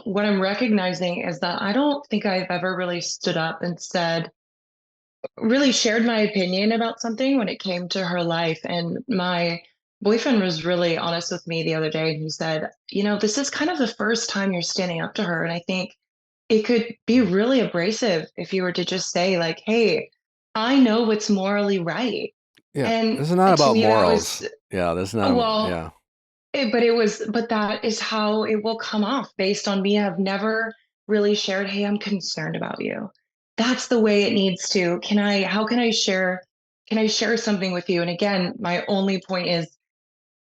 what I'm recognizing is that I don't think I've ever really stood up and really shared my opinion about something when it came to her life. And my boyfriend was really honest with me the other day. He said, this is kind of the first time you're standing up to her. And I think it could be really abrasive if you were to just say, like, hey, I know what's morally right. Yeah. And this is not to about me, morals. that was, Yeah. This is not, yeah. But that is how it will come off based on me. I've never really shared, hey, I'm concerned about you. That's the way it needs to. How can I share something with you? And again, my only point is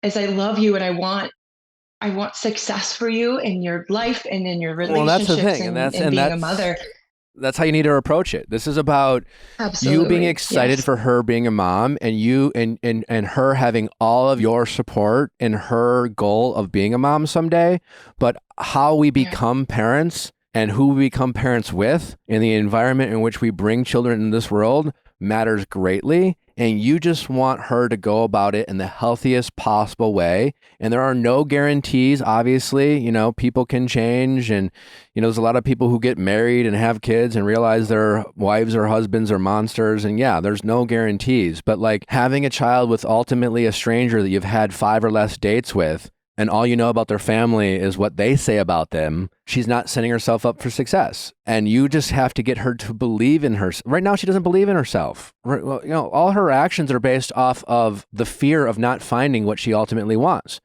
I love you and I want success for you in your life and in your Well, that's the relationships thing. and being a mother. That's how you need to approach it. This is about you being excited for her being a mom, and you and her having all of your support in her goal of being a mom someday. But how we become parents and who we become parents with and the environment in which we bring children in this world matters greatly. And you just want her to go about it in the healthiest possible way. And there are no guarantees, obviously. People can change. And, there's a lot of people who get married and have kids and realize their wives or husbands are monsters. And yeah, there's no guarantees. But like having a child with ultimately a stranger that you've had 5 or less dates with, and all you know about their family is what they say about them, she's not setting herself up for success. And you just have to get her to believe in her. Right now, she doesn't believe in herself. All her actions are based off of the fear of not finding what she ultimately wants.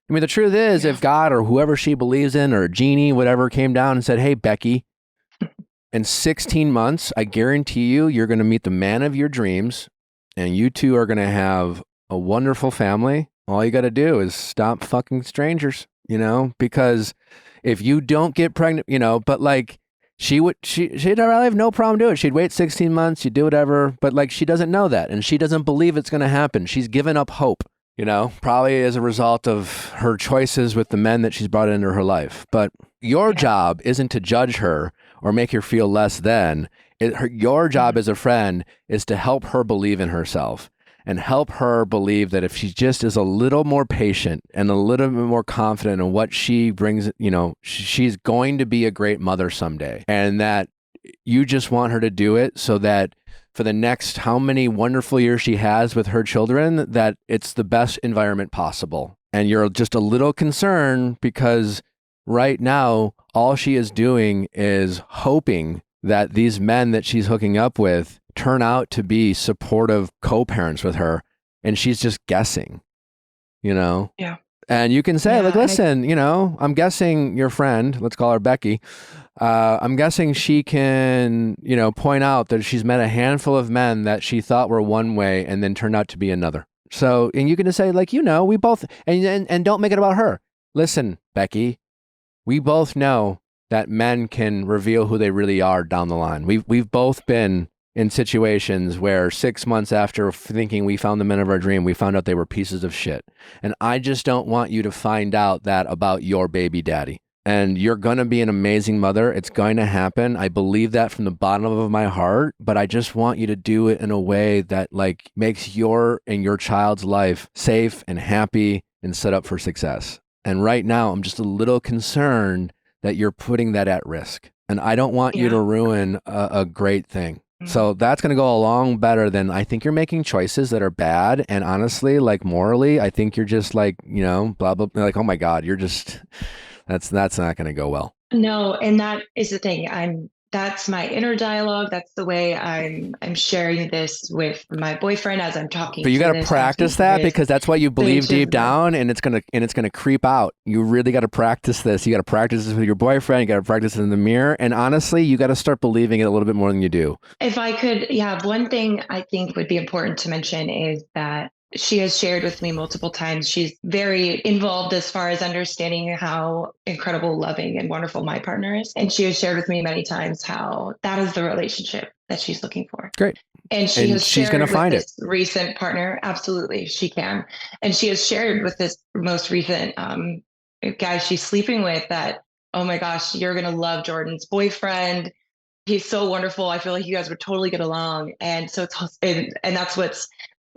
I mean, the truth is, if God or whoever she believes in, or a genie, whatever, came down and said, hey, Becky, in 16 months, I guarantee you're going to meet the man of your dreams, and you two are going to have a wonderful family. All you got to do is stop fucking strangers, because if you don't get pregnant, but like she'd really have no problem doing it. She'd wait 16 months, you'd do whatever, but like she doesn't know that, and she doesn't believe it's going to happen. She's given up hope, probably as a result of her choices with the men that she's brought into her life. But your job isn't to judge her or make her feel less than. Your job as a friend is to help her believe in herself. And help her believe that if she just is a little more patient and a little bit more confident in what she brings, she's going to be a great mother someday. And that you just want her to do it so that for the next how many wonderful years she has with her children, that it's the best environment possible. And you're just a little concerned because right now, all she is doing is hoping that these men that she's hooking up with turn out to be supportive co-parents with her, and she's just guessing, Yeah. And you can say, listen, I'm guessing your friend, let's call her Becky, I'm guessing she can, point out that she's met a handful of men that she thought were one way and then turned out to be another. So, and you can just say, we both, and don't make it about her. Listen, Becky, we both know that men can reveal who they really are down the line. We've both been in situations where 6 months after thinking we found the men of our dream, we found out they were pieces of shit. And I just don't want you to find out that about your baby daddy. And you're going to be an amazing mother. It's going to happen. I believe that from the bottom of my heart, but I just want you to do it in a way that like makes your and your child's life safe and happy and set up for success. And right now, I'm just a little concerned that you're putting that at risk. And I don't want you to ruin a great thing. So that's going to go along better than I think you're making choices that are bad. And honestly, like morally, I think you're just like, blah, blah, blah. Like, oh my God, you're just, that's not going to go well. No. And that is the thing. That's my inner dialogue. That's the way I'm sharing this with my boyfriend as I'm talking. But you got to practice that because that's what you believe deep down, and it's gonna creep out. You really got to practice this. You got to practice this with your boyfriend. You got to practice it in the mirror, and honestly, you got to start believing it a little bit more than you do. If I could, one thing I think would be important to mention is that she has shared with me multiple times. She's very involved as far as understanding how incredible, loving, and wonderful my partner is. And she has shared with me many times how that is the relationship that she's looking for. Great. And she's going to find this recent partner. Absolutely, she can. And she has shared with this most recent guy she's sleeping with that, oh my gosh, you're going to love Jordan's boyfriend. He's so wonderful. I feel like you guys would totally get along. And so and that's what's,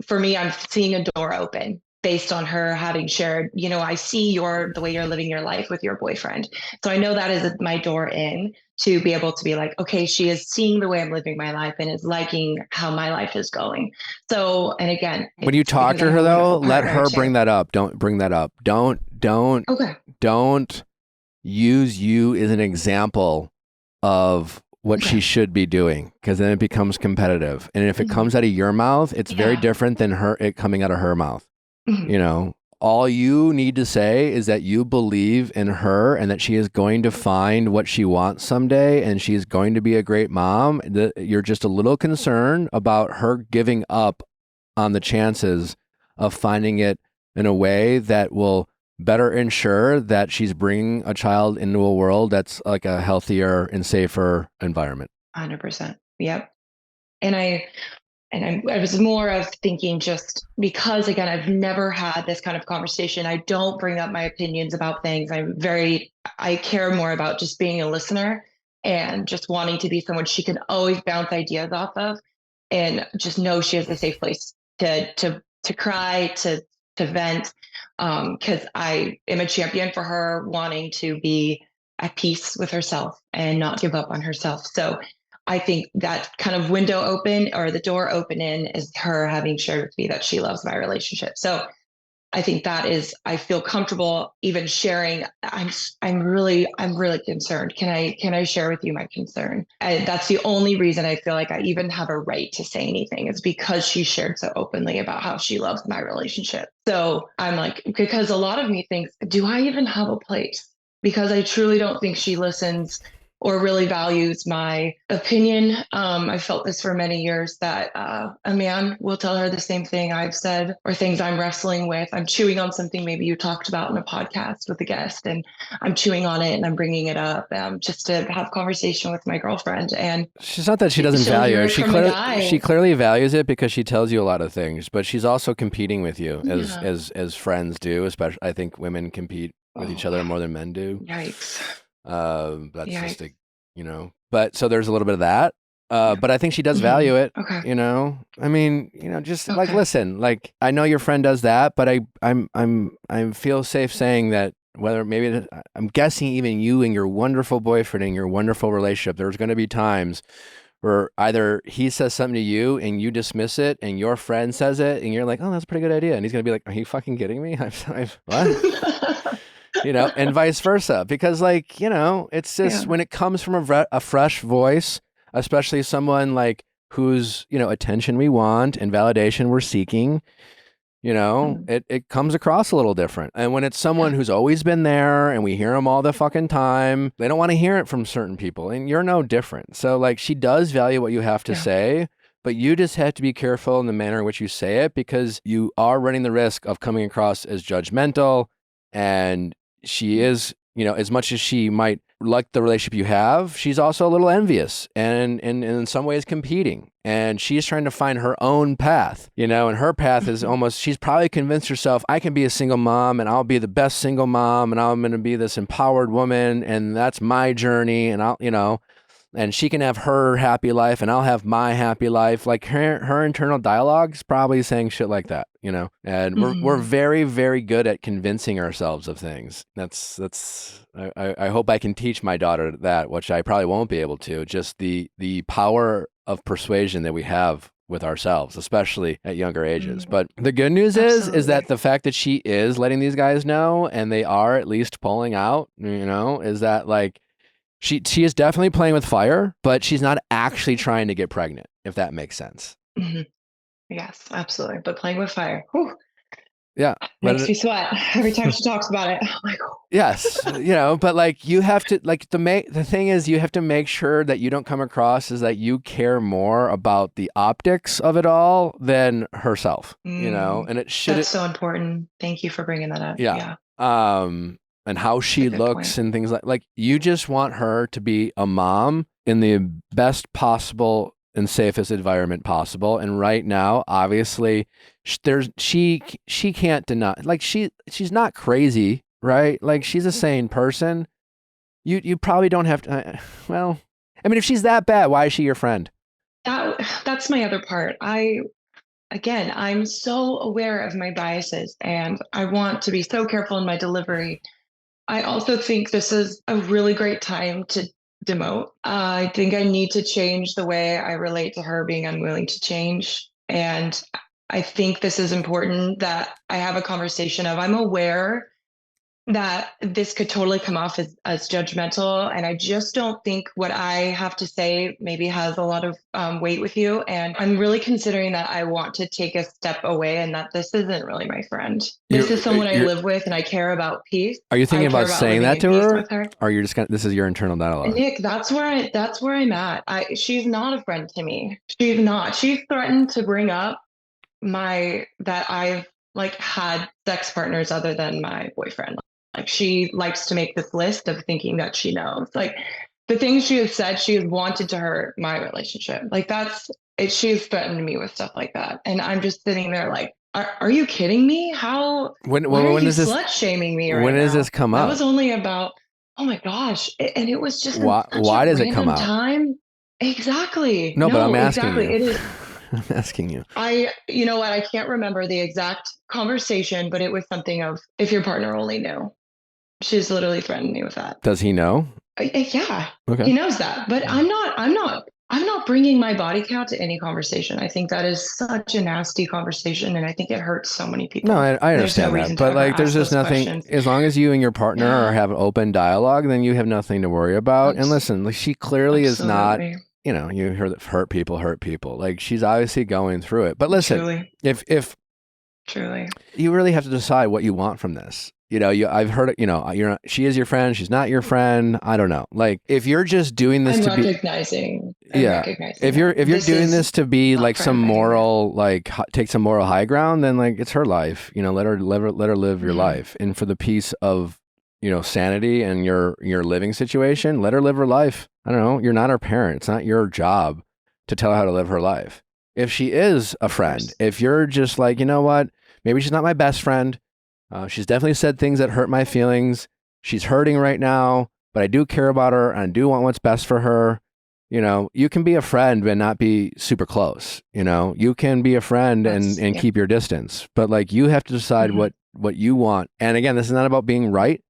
for me, I'm seeing a door open. based on her having shared, I see the way you're living your life with your boyfriend. So I know that is my door in to be able to be like, okay, she is seeing the way I'm living my life and is liking how my life is going. So, and again, when you talk to her though, let her bring that up. Don't bring that up. Don't use you as an example of what she should be doing, because then it becomes competitive. And if it comes out of your mouth, it's very different than it coming out of her mouth. All you need to say is that you believe in her and that she is going to find what she wants someday and she's going to be a great mom. You're just a little concerned about her giving up on the chances of finding it in a way that will better ensure that she's bringing a child into a world that's like a healthier and safer environment. 100%. Yep. And I was more of thinking, just because, again, I've never had this kind of conversation. I don't bring up my opinions about things. I care more about just being a listener and just wanting to be someone she can always bounce ideas off of, and just know she has a safe place to cry, to vent. Because I am a champion for her wanting to be at peace with herself and not give up on herself. So I think that kind of window open, or the door open in, is her having shared with me that she loves my relationship. So I think I feel comfortable even sharing. I'm really concerned. Can I share with you my concern? That's the only reason I feel like I even have a right to say anything. It's because she shared so openly about how she loves my relationship. So I'm like, because a lot of me thinks, do I even have a place? Because I truly don't think she listens or really values my opinion. I felt this for many years, that a man will tell her the same thing I've said, or things I'm wrestling with. I'm chewing on something maybe you talked about in a podcast with a guest, and I'm chewing on it and I'm bringing it up just to have conversation with my girlfriend. And she's not that she doesn't value it. She clearly values it because she tells you a lot of things, but she's also competing with you as friends do. Especially, I think women compete with each other more than men do. Yikes. That's just but so there's a little bit of that. But I think she does value it. Okay. I mean, just like, listen, like, I know your friend does that, but I feel safe saying that I'm guessing even you and your wonderful boyfriend and your wonderful relationship, there's going to be times where either he says something to you and you dismiss it, and your friend says it and you're like, oh, that's a pretty good idea. And he's going to be like, are you fucking kidding me? What? And vice versa. Because it's just when it comes from a fresh voice, especially someone like whose, attention we want and validation we're seeking, it comes across a little different. And when it's someone who's always been there and we hear them all the fucking time, they don't want to hear it from certain people, and you're no different. So like, she does value what you have to say, but you just have to be careful in the manner in which you say it, because you are running the risk of coming across as judgmental. And she is, as much as she might like the relationship you have, she's also a little envious and in some ways competing. And she's trying to find her own path, and her path is she's probably convinced herself, I can be a single mom and I'll be the best single mom and I'm going to be this empowered woman and that's my journey, and and she can have her happy life and I'll have my happy life. Like her internal dialogue's probably saying shit like that, and we're very, very good at convincing ourselves of things. I hope I can teach my daughter that, which I probably won't be able to, just the power of persuasion that we have with ourselves, especially at younger ages. But the good news is that the fact that she is letting these guys know, and they are at least pulling out, is that like, she is definitely playing with fire, but she's not actually trying to get pregnant, if that makes sense. Mm-hmm. Yes, absolutely. But playing with fire. Whew. Yeah. Makes me sweat every time she talks about it. I'm like, oh. Yes. But like, you have to, like, the thing is, you have to make sure that you don't come across as that you care more about the optics of it all than herself, and it should. That's so important. Thank you for bringing that up. Yeah. And how she looks and things like you just want her to be a mom in the best possible and safest environment possible. And right now, obviously, she can't deny, like, she's not crazy, right? Like, she's a sane person. You probably don't have to. Well, I mean, if she's that bad, why is she your friend? That's my other part. again, I'm so aware of my biases and I want to be so careful in my delivery. I also think this is a really great time to demote. I think I need to change the way I relate to her being unwilling to change. And I think this is important that I have a conversation of, I'm aware that this could totally come off as judgmental. And I just don't think what I have to say maybe has a lot of weight with you. And I'm really considering that I want to take a step away and that this isn't really my friend. This is someone I live with and I care about peace. Are you thinking about saying that to her? Her? Or you're just this is your internal dialogue? Nick, that's where I'm at. She's not a friend to me. She's not. She's threatened to bring up that I've like had sex partners other than my boyfriend. Like she likes to make this list of thinking that she knows. Like the things she has said, she has wanted to hurt my relationship. Like that's it. She has threatened me with stuff like that, and I'm just sitting there like, are you kidding me? How? When is this slut shaming me? Right when does now? This come up? That was only about. Oh my gosh! And it was just why does it come out? Time exactly. No, but I'm asking exactly. you. It is. I'm asking you. You know what? I can't remember the exact conversation, but it was something of if your partner only knew. She's literally threatened me with that. Does he know? Yeah. Okay. He knows that, but I'm not bringing my body count to any conversation. I think that is such a nasty conversation, and I think it hurts so many people. No, I understand that, but like, there's just nothing. Questions. As long as you and your partner are have an open dialogue, then you have nothing to worry about. And listen, like, she clearly is not. You know, you hear that hurt people. Like, she's obviously going through it. But listen, if truly, you really have to decide what you want from this. You know, I've heard it. You know, she is your friend. She's not your friend. I don't know. Like, if you're just doing this I'm recognizing if you're doing this to be like some moral, like take some moral high ground, then like it's her life. You know, let her live your life, and for the peace of sanity and your living situation, let her live her life. I don't know. You're not her parent. It's not your job to tell her how to live her life. If she is a friend, if you're just like, you know what, maybe she's not my best friend. She's definitely said things that hurt my feelings. She's hurting right now, but I do care about her and I do want what's best for her. You know, you can be a friend but not be super close. You know, you can be a friend and keep your distance, but like, you have to decide what you want. And again, this is not about being right.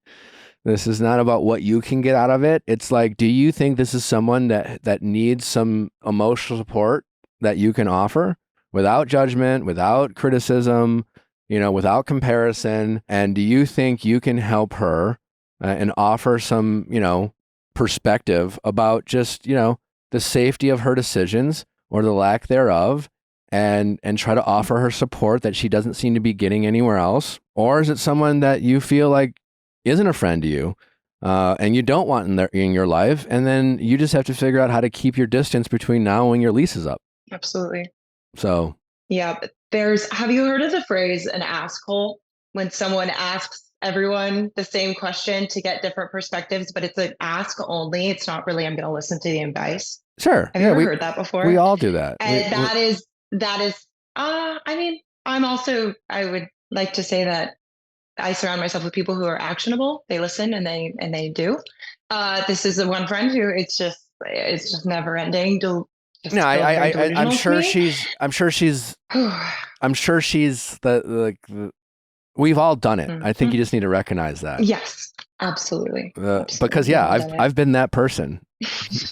This is not about what you can get out of it. It's like, do you think this is someone that needs some emotional support that you can offer without judgment, without criticism, without comparison? And do you think you can help her and offer some, perspective about just, the safety of her decisions or the lack thereof, and try to offer her support that she doesn't seem to be getting anywhere else? Or is it someone that you feel like isn't a friend to you and you don't want in your life, and then you just have to figure out how to keep your distance between now and when your lease is up? Absolutely. So yeah, but have you heard of the phrase an asshole? When someone asks everyone the same question to get different perspectives, but it's an ask only. It's not really, I'm going to listen to the advice. Sure. Have you ever heard that before? We all do that. And that is, I mean, I would like to say that I surround myself with people who are actionable. They listen and they do. This is the one friend who it's just never ending. I'm sure she's the we've all done it. Mm-hmm. I think you just need to recognize that. Yes, absolutely. Because I've been that person.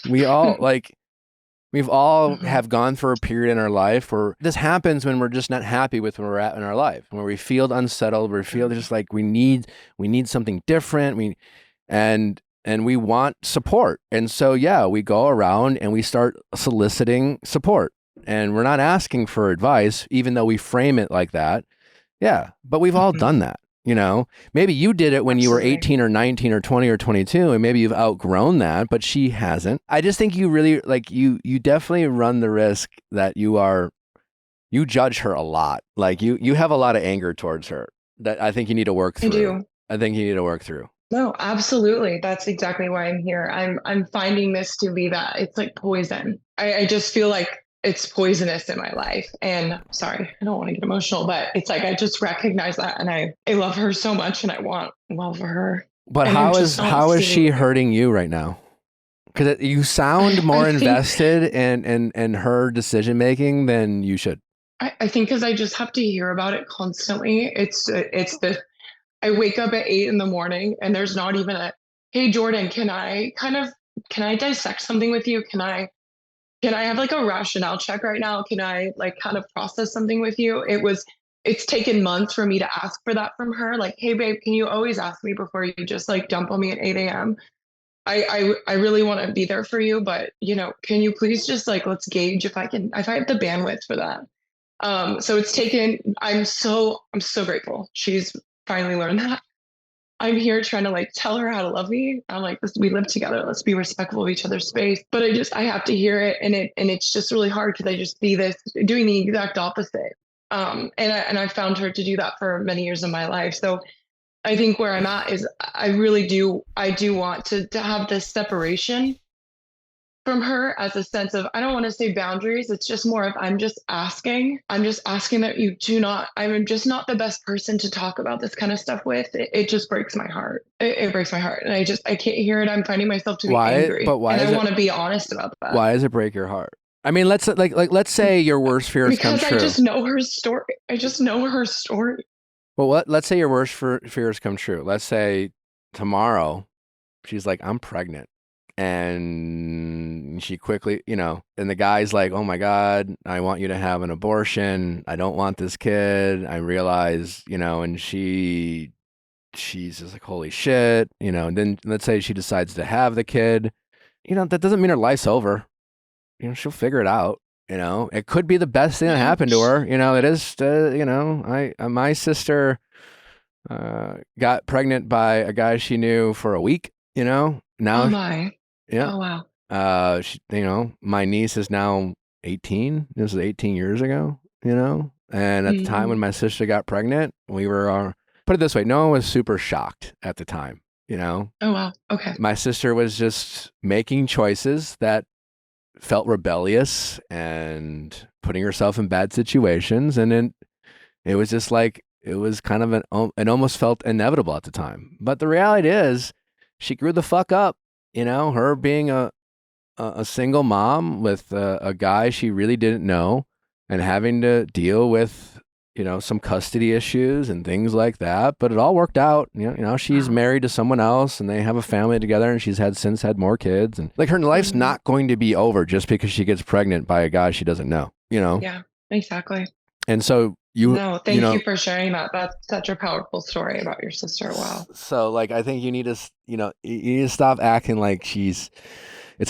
We've all have gone through a period in our life where this happens when we're just not happy with where we're at in our life, when we feel unsettled, we feel just like we need something different. And we want support. And so, we go around and we start soliciting support, and we're not asking for advice, even though we frame it like that. Yeah. But we've all done that. Maybe you did it when you were 18 or 19 or 20 or 22, and maybe you've outgrown that, but she hasn't. I just think you really you definitely run the risk that you judge her a lot. Like you have a lot of anger towards her that I think you need to work through. I do. I think you need to work through. No, absolutely. That's exactly why I'm here. I'm finding this to be that it's like poison. I just feel like it's poisonous in my life. And sorry, I don't want to get emotional, but it's like, I just recognize that, and I love her so much, and I want well for her. But how is she hurting you right now? Because you sound more invested in her decision making than you should. I think because I just have to hear about it constantly. I wake up at 8 in the morning and there's not even a, hey Jordan, can I dissect something with you? Can I have like a rationale check right now? Can I like kind of process something with you? It's taken months for me to ask for that from her. Like, hey babe, can you always ask me before you just like dump on me at 8 a.m.? I really want to be there for you, but can you please just like, let's gauge if I have the bandwidth for that. So it's taken, I'm so grateful. She's finally learned that. I'm here trying to like tell her how to love me. I'm like, we live together. Let's be respectful of each other's space. But I have to hear it. And it's just really hard because I just see this doing the exact opposite. And I found her to do that for many years of my life. So I think where I'm at is I do want to have this separation from her as a sense of, I don't want to say boundaries. It's just more of, I'm just asking that you do not, I'm just not the best person to talk about this kind of stuff with. It just breaks my heart. It breaks my heart. And I can't hear it. I'm finding myself to be angry. But why? And I want to be honest about that. Why does it break your heart? I mean, let's say your worst fears come true. Because I just know her story. Well, let's say your worst fears come true. Let's say tomorrow she's like, I'm pregnant. And she quickly, and the guy's like, oh my God, I want you to have an abortion. I don't want this kid. I realize, and she's just like, holy shit, and then let's say she decides to have the kid, that doesn't mean her life's over. She'll figure it out. It could be the best thing that happened to her. It is, my sister got pregnant by a guy she knew for a week, now. Oh my. Yeah. Oh, wow. My niece is now 18. This was 18 years ago, and at the time when my sister got pregnant, we were, put it this way, no one was super shocked at the time, Oh, wow. Okay. My sister was just making choices that felt rebellious and putting herself in bad situations. And then it was just like, it was kind of it almost felt inevitable at the time. But the reality is she grew the fuck up. Her being a single mom with a guy she really didn't know and having to deal with, some custody issues and things like that. But it all worked out. She's married to someone else and they have a family together and she's since had more kids. And like her life's not going to be over just because she gets pregnant by a guy she doesn't know, Yeah, exactly. And so thank you for sharing that. That's such a powerful story about your sister. Wow. So like, I think you need to, you need to stop acting like it's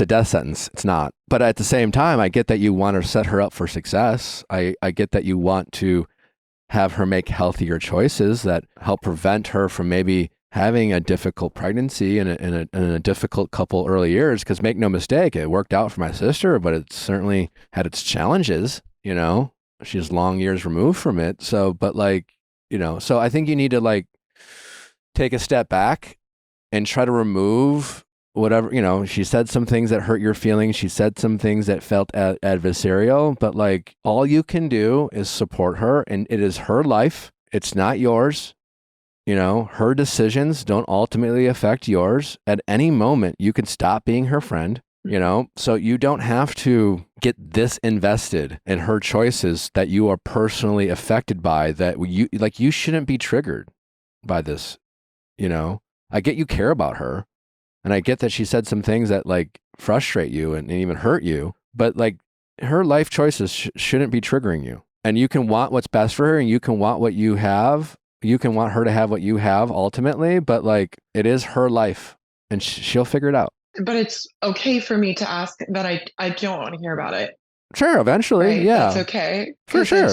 a death sentence. It's not. But at the same time, I get that you want to set her up for success. I get that you want to have her make healthier choices that help prevent her from maybe having a difficult pregnancy and a difficult couple early years. Because make no mistake, it worked out for my sister, but it certainly had its challenges, She's long years removed from it. So, but like, so I think you need to like take a step back and try to remove whatever, she said some things that hurt your feelings. She said some things that felt adversarial, but like all you can do is support her and it is her life. It's not yours. Her decisions don't ultimately affect yours. At any moment, you can stop being her friend. So you don't have to get this invested in her choices that you are personally affected by, that you shouldn't be triggered by this. I get you care about her and I get that she said some things that like frustrate you and even hurt you, but like her life choices shouldn't be triggering you. And you can want what's best for her and you can want what you have. You can want her to have what you have ultimately, but like it is her life and she'll figure it out. But it's okay for me to ask that I don't want to hear about it. Sure, eventually, right? yeah. That's okay. For sure.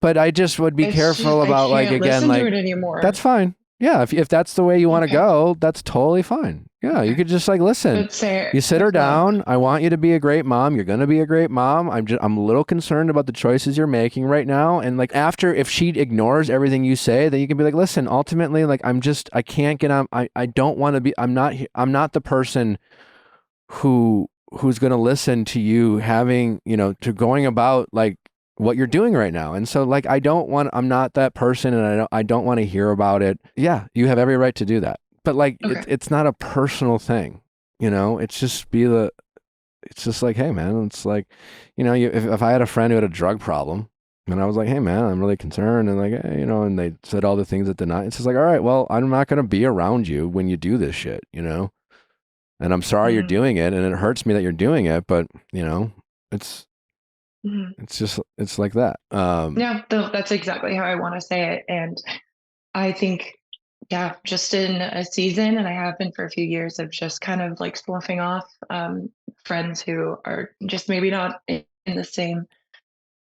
But I just would be careful about like, again, like, to it anymore. That's fine. Yeah, if that's the way you want to go, that's totally fine. Yeah, you could just like, listen, you sit her down. I want you to be a great mom. You're going to be a great mom. I'm a little concerned about the choices you're making right now. And like if she ignores everything you say, then you can be like, listen, ultimately, like I can't get on. I don't want to be, I'm not the person who's going to listen to you having, to going about like what you're doing right now. And so like, I'm not that person and I don't want to hear about it. Yeah, you have every right to do that. But like, it's not a personal thing, it's just it's just like, hey man, it's like, if I had a friend who had a drug problem, And I was like, hey, man, I'm really concerned. And like, hey, and they said all the things that deny. It's just like, all right, well, I'm not going to be around you when you do this shit, And I'm sorry you're doing it. And it hurts me that you're doing it. But, it's it's like that. Yeah, that's exactly how I want to say it. And I think, yeah, just in a season, and I have been for a few years, of just kind of like sloughing off friends who are just maybe not in the same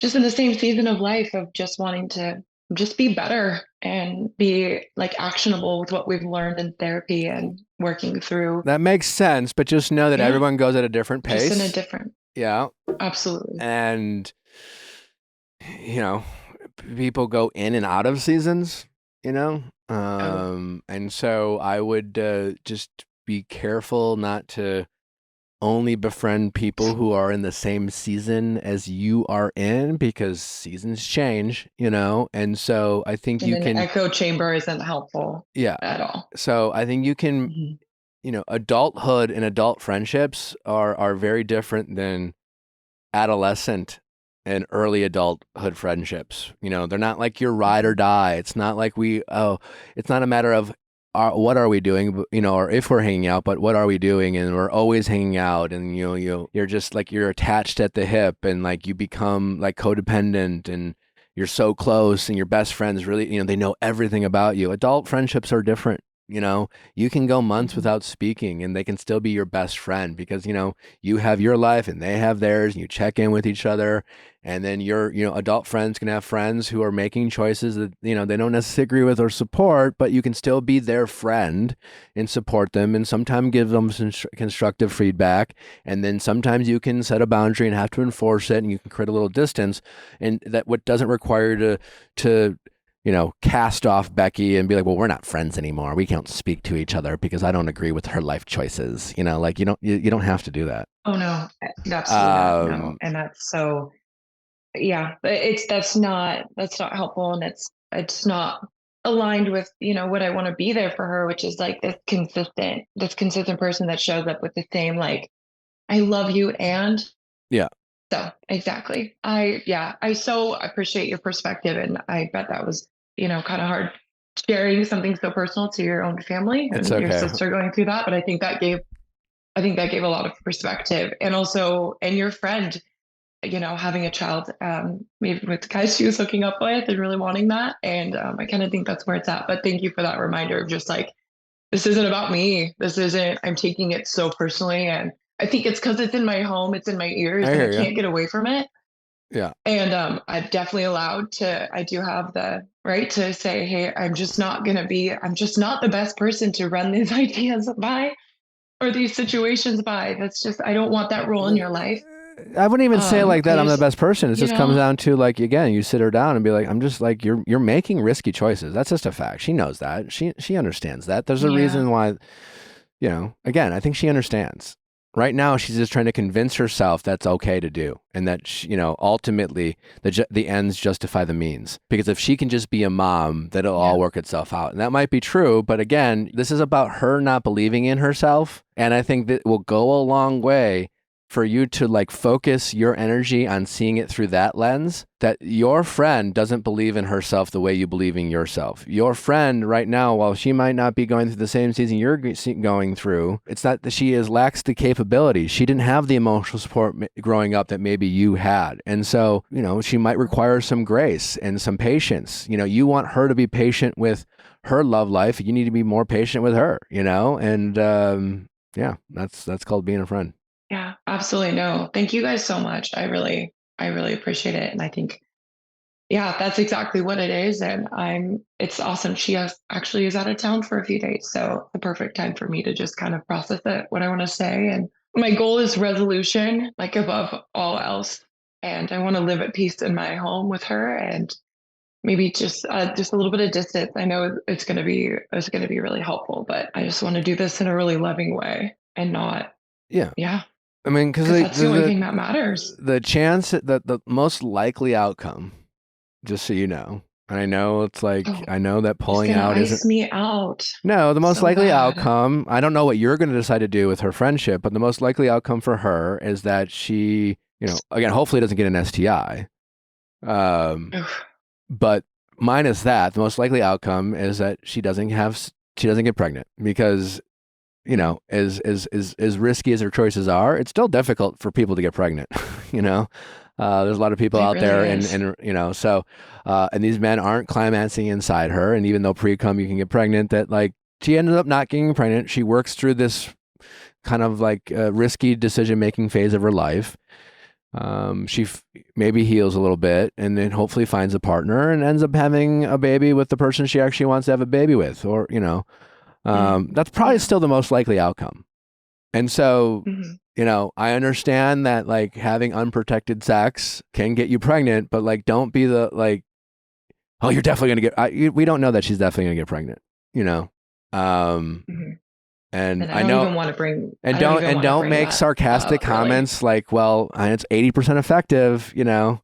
season of life, of just wanting to just be better and be like actionable with what we've learned in therapy and working through. That makes sense, but just know that everyone goes at a different pace. Just in a different. Yeah. Absolutely. And, people go in and out of seasons, and so I would just be careful not to only befriend people who are in the same season as you are in, because seasons change, and so I think you can. An echo chamber isn't helpful. Yeah. At all. So I think you can, adulthood and adult friendships are very different than adolescent and early adulthood friendships. They're not like your ride or die. It's not like it's not a matter of what are we doing, or if we're hanging out, but what are we doing? And we're always hanging out, and you're just like, you're attached at the hip, and like you become like codependent, and you're so close, and your best friends really, they know everything about you. Adult friendships are different. You can go months without speaking and they can still be your best friend, because, you have your life and they have theirs, and you check in with each other. And then your, adult friends can have friends who are making choices that, they don't necessarily agree with or support, but you can still be their friend and support them, and sometimes give them some constructive feedback. And then sometimes you can set a boundary and have to enforce it, and you can create a little distance, and that what doesn't require you to cast off Becky and be like, well, we're not friends anymore. We can't speak to each other because I don't agree with her life choices. Like you don't have to do that. Oh no, absolutely not. No. And that's so, yeah, that's not helpful. And it's not aligned with, what I want to be there for her, which is like this consistent person that shows up with the same, like, I love you. And yeah. So exactly. I so appreciate your perspective, and I bet that was, kind of hard sharing something so personal to your own family and your sister going through that. But I think that gave a lot of perspective, and also, and your friend, having a child, maybe with the guys she was hooking up with and really wanting that. And I kind of think that's where it's at. But thank you for that reminder of just like, this isn't about me. I'm taking it so personally. And I think it's because it's in my home, it's in my ears, and I can't get away from it. Yeah. And I'm definitely I do have the right to say, hey, I'm just not the best person to run these ideas by or these situations by. That's just, I don't want that role in your life. I wouldn't even say like that. I'm the best person. It just comes down to like, again, you sit her down and be like, I'm just like, you're making risky choices. That's just a fact. She knows that. She understands that. There's a reason why, again, I think she understands. Right now, she's just trying to convince herself that's okay to do, and that ultimately the ends justify the means. Because if she can just be a mom, that it'll all work itself out, and that might be true. But again, this is about her not believing in herself, and I think that will go a long way for you to like focus your energy on seeing it through that lens, that your friend doesn't believe in herself the way you believe in yourself. Your friend right now, while she might not be going through the same season you're going through, it's not that she lacks the capability. She didn't have the emotional support growing up that maybe you had. And so, she might require some grace and some patience. You want her to be patient with her love life. You need to be more patient with her, and that's called being a friend. Yeah, absolutely. No, thank you guys so much. I really appreciate it. And I think, that's exactly what it is. And it's awesome. She actually is out of town for a few days. So the perfect time for me to just kind of process what I want to say. And my goal is resolution, like above all else. And I want to live at peace in my home with her, and maybe just a little bit of distance. I know it's going to be really helpful, but I just want to do this in a really loving way and not. Yeah. I mean, because that's the only thing that matters. The chance that the most likely outcome, just so you know, and I know it's like, I know that pulling out isn't me out. No, the most likely outcome, I don't know what you're going to decide to do with her friendship, but the most likely outcome for her is that she, again, hopefully doesn't get an STI. But minus that, the most likely outcome is that she doesn't get pregnant because, you know, as risky as her choices are, it's still difficult for people to get pregnant. You know, there's a lot of people out there, and you know, so and these men aren't climaxing inside her, and even though pre-cum you can get pregnant, that like she ended up not getting pregnant. She works through this kind of like risky decision-making phase of her life. She maybe heals a little bit and then hopefully finds a partner and ends up having a baby with the person she actually wants to have a baby with, or, you know, that's probably still the most likely outcome. And so, you know, I understand that like having unprotected sex can get you pregnant, but like, don't be the like, oh, you're definitely going to get, we don't know that she's definitely going to get pregnant, you know? And I know, even want to bring, and don't make sarcastic comments like, well, it's 80% effective, you know?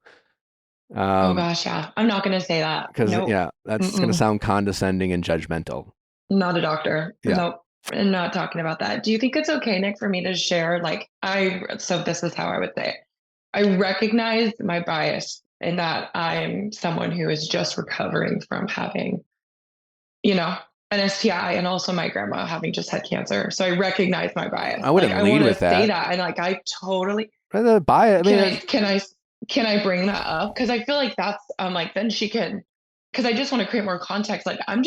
Oh gosh, yeah. I'm not going to say that. Because yeah, that's going to sound condescending and judgmental. I'm not a doctor. Yeah. Nope. I'm not talking about that. Do you think it's okay, Nick, for me to share? Like, so this is how I would say it. I recognize my bias in that I'm someone who is just recovering from having, you know, an STI, and also my grandma having just had cancer. So I recognize my bias. I wouldn't lead with that. Say that, and like I totally. The bias. I mean, can I bring that up? Because I feel like that's like then she can. Because I just want to create more context. Like I'm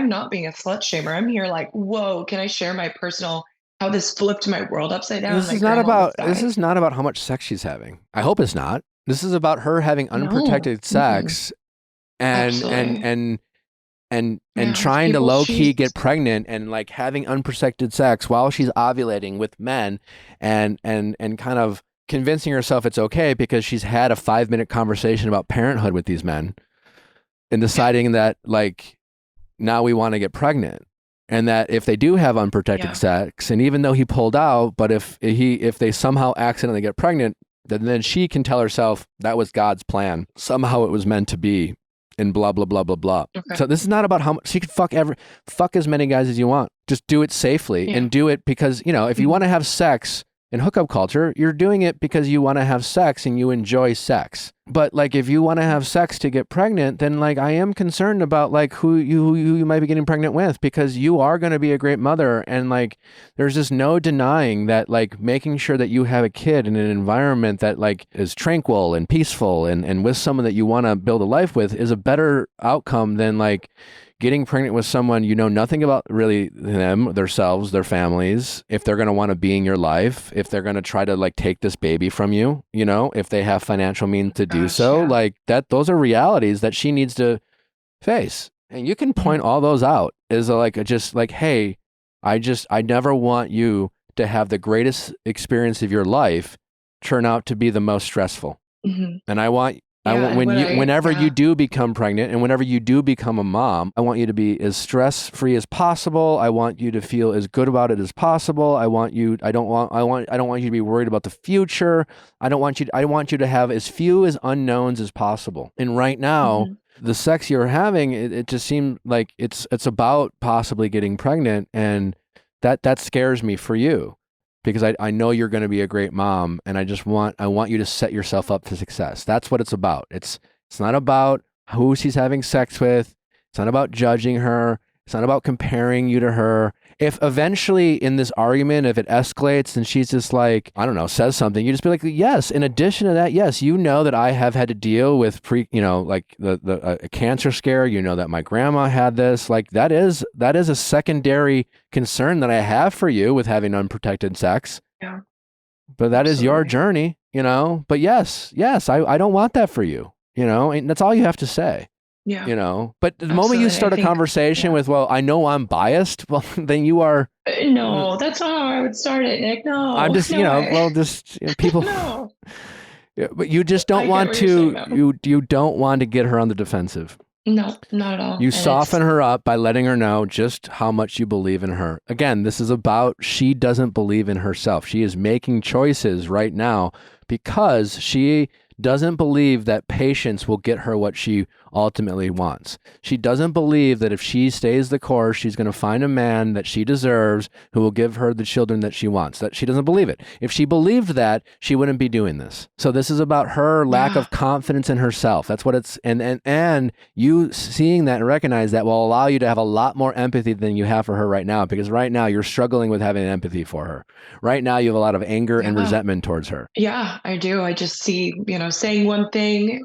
not being a slut shamer. I'm here like, whoa, can I share my personal how this flipped my world upside down? This is not about how much sex she's having. I hope it's not. This is about her having unprotected sex and trying to low key get pregnant and like having unprotected sex while she's ovulating with men and kind of convincing herself it's okay because she's had a 5-minute conversation about parenthood with these men and deciding that like now we want to get pregnant, and that if they do have unprotected sex, and even though he pulled out, but if they somehow accidentally get pregnant, then she can tell herself that was God's plan. Somehow it was meant to be. And blah blah blah blah blah. Okay. So this is not about how much she could fuck as many guys as you want. Just do it safely and do it because, you know, if you want to have sex in hookup culture, you're doing it because you want to have sex and you enjoy sex. But like if you want to have sex to get pregnant, then like I am concerned about like who you might be getting pregnant with, because you are going to be a great mother, and like there's just no denying that like making sure that you have a kid in an environment that like is tranquil and peaceful and with someone that you want to build a life with is a better outcome than like getting pregnant with someone you know nothing about really them, themselves, their families, if they're going to want to be in your life, if they're going to try to like take this baby from you, you know, if they have financial means to do so, like that, those are realities that she needs to face. And you can point all those out as just like, hey, I never want you to have the greatest experience of your life turn out to be the most stressful. And I want whenever you do become pregnant and whenever you do become a mom, I want you to be as stress-free as possible. I want you to feel as good about it as possible. I don't want you to be worried about the future. I want you to have as few as unknowns as possible. And right now, the sex you're having, it just seems like it's about possibly getting pregnant, and that scares me for you. Because I know you're going to be a great mom, and I want you to set yourself up for success. That's what it's about. It's not about who she's having sex with. It's not about judging her. It's not about comparing you to her. If eventually in this argument, if it escalates and she's just like, I don't know, says something, you just be like, yes, in addition to that, yes, you know that I have had to deal with a cancer scare. You know that my grandma had this. Like that is a secondary concern that I have for you with having unprotected sex. Yeah. But that is your journey, you know. But yes, I don't want that for you, you know, and that's all you have to say. Yeah. You know, but the moment you start a conversation with, well, I know I'm biased, well, then you are. No, that's not how I would start it, Nick. No. I'm just, people. No. But you just don't want to, you don't want to get her on the defensive. No, not at all. You soften her up by letting her know just how much you believe in her. Again, this is about, she doesn't believe in herself. She is making choices right now because she doesn't believe that patience will get her what she ultimately wants. She doesn't believe that if she stays the course, she's going to find a man that she deserves who will give her the children that she wants. That she doesn't believe it. If she believed that, she wouldn't be doing this. So this is about her lack of confidence in herself. That's what it's, and you seeing that and recognize that will allow you to have a lot more empathy than you have for her right now, because right now you're struggling with having empathy for her. Right now you have a lot of anger and resentment towards her. Yeah, I do. I just see, saying one thing,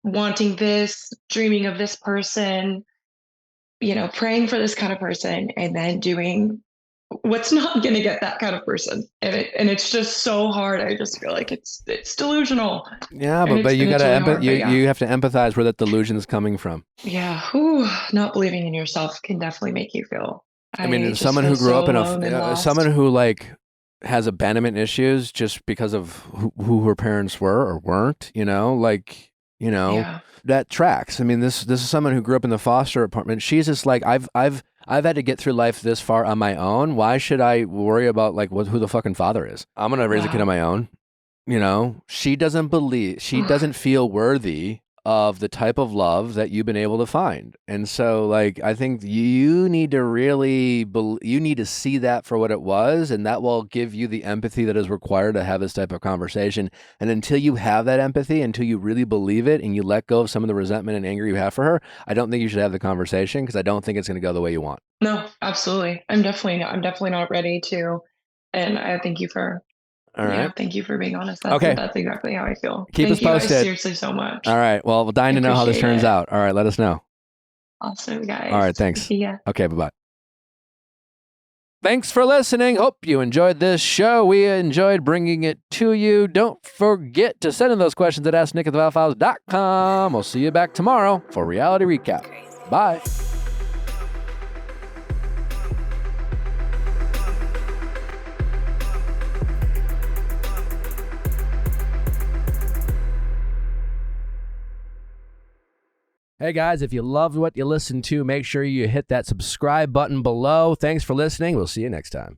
wanting this, dreaming of this person, praying for this kind of person, and then doing what's not going to get that kind of person. And it's just so hard. I just feel like it's delusional. Yeah, but you got to you have to empathize where that delusion is coming from. Yeah, not believing in yourself can definitely make you feel. I mean, someone who grew up in someone who like has abandonment issues just because of who her parents were or weren't, that tracks. I mean, this is someone who grew up in the foster apartment. She's just like, I've had to get through life this far on my own. Why should I worry about like who the fucking father is? I'm going to raise a kid on my own. She doesn't feel worthy of the type of love that you've been able to find. And so like, I think you need to really, you need to see that for what it was. And that will give you the empathy that is required to have this type of conversation. And until you have that empathy, until you really believe it and you let go of some of the resentment and anger you have for her, I don't think you should have the conversation, because I don't think it's going to go the way you want. No, absolutely. I'm definitely not ready to. And I thank you for all right. Yeah, thank you for being honest. That's exactly how I feel. Keep us posted. Guys seriously so much. All right. Well, we're dying to know how this turns out. All right. Let us know. Awesome, guys. All right. Thanks. See ya. Okay. Bye-bye. Thanks for listening. Hope you enjoyed this show. We enjoyed bringing it to you. Don't forget to send in those questions at asknick@theviallfiles.com. We'll see you back tomorrow for Reality Recap. Bye. Hey guys, if you loved what you listened to, make sure you hit that subscribe button below. Thanks for listening. We'll see you next time.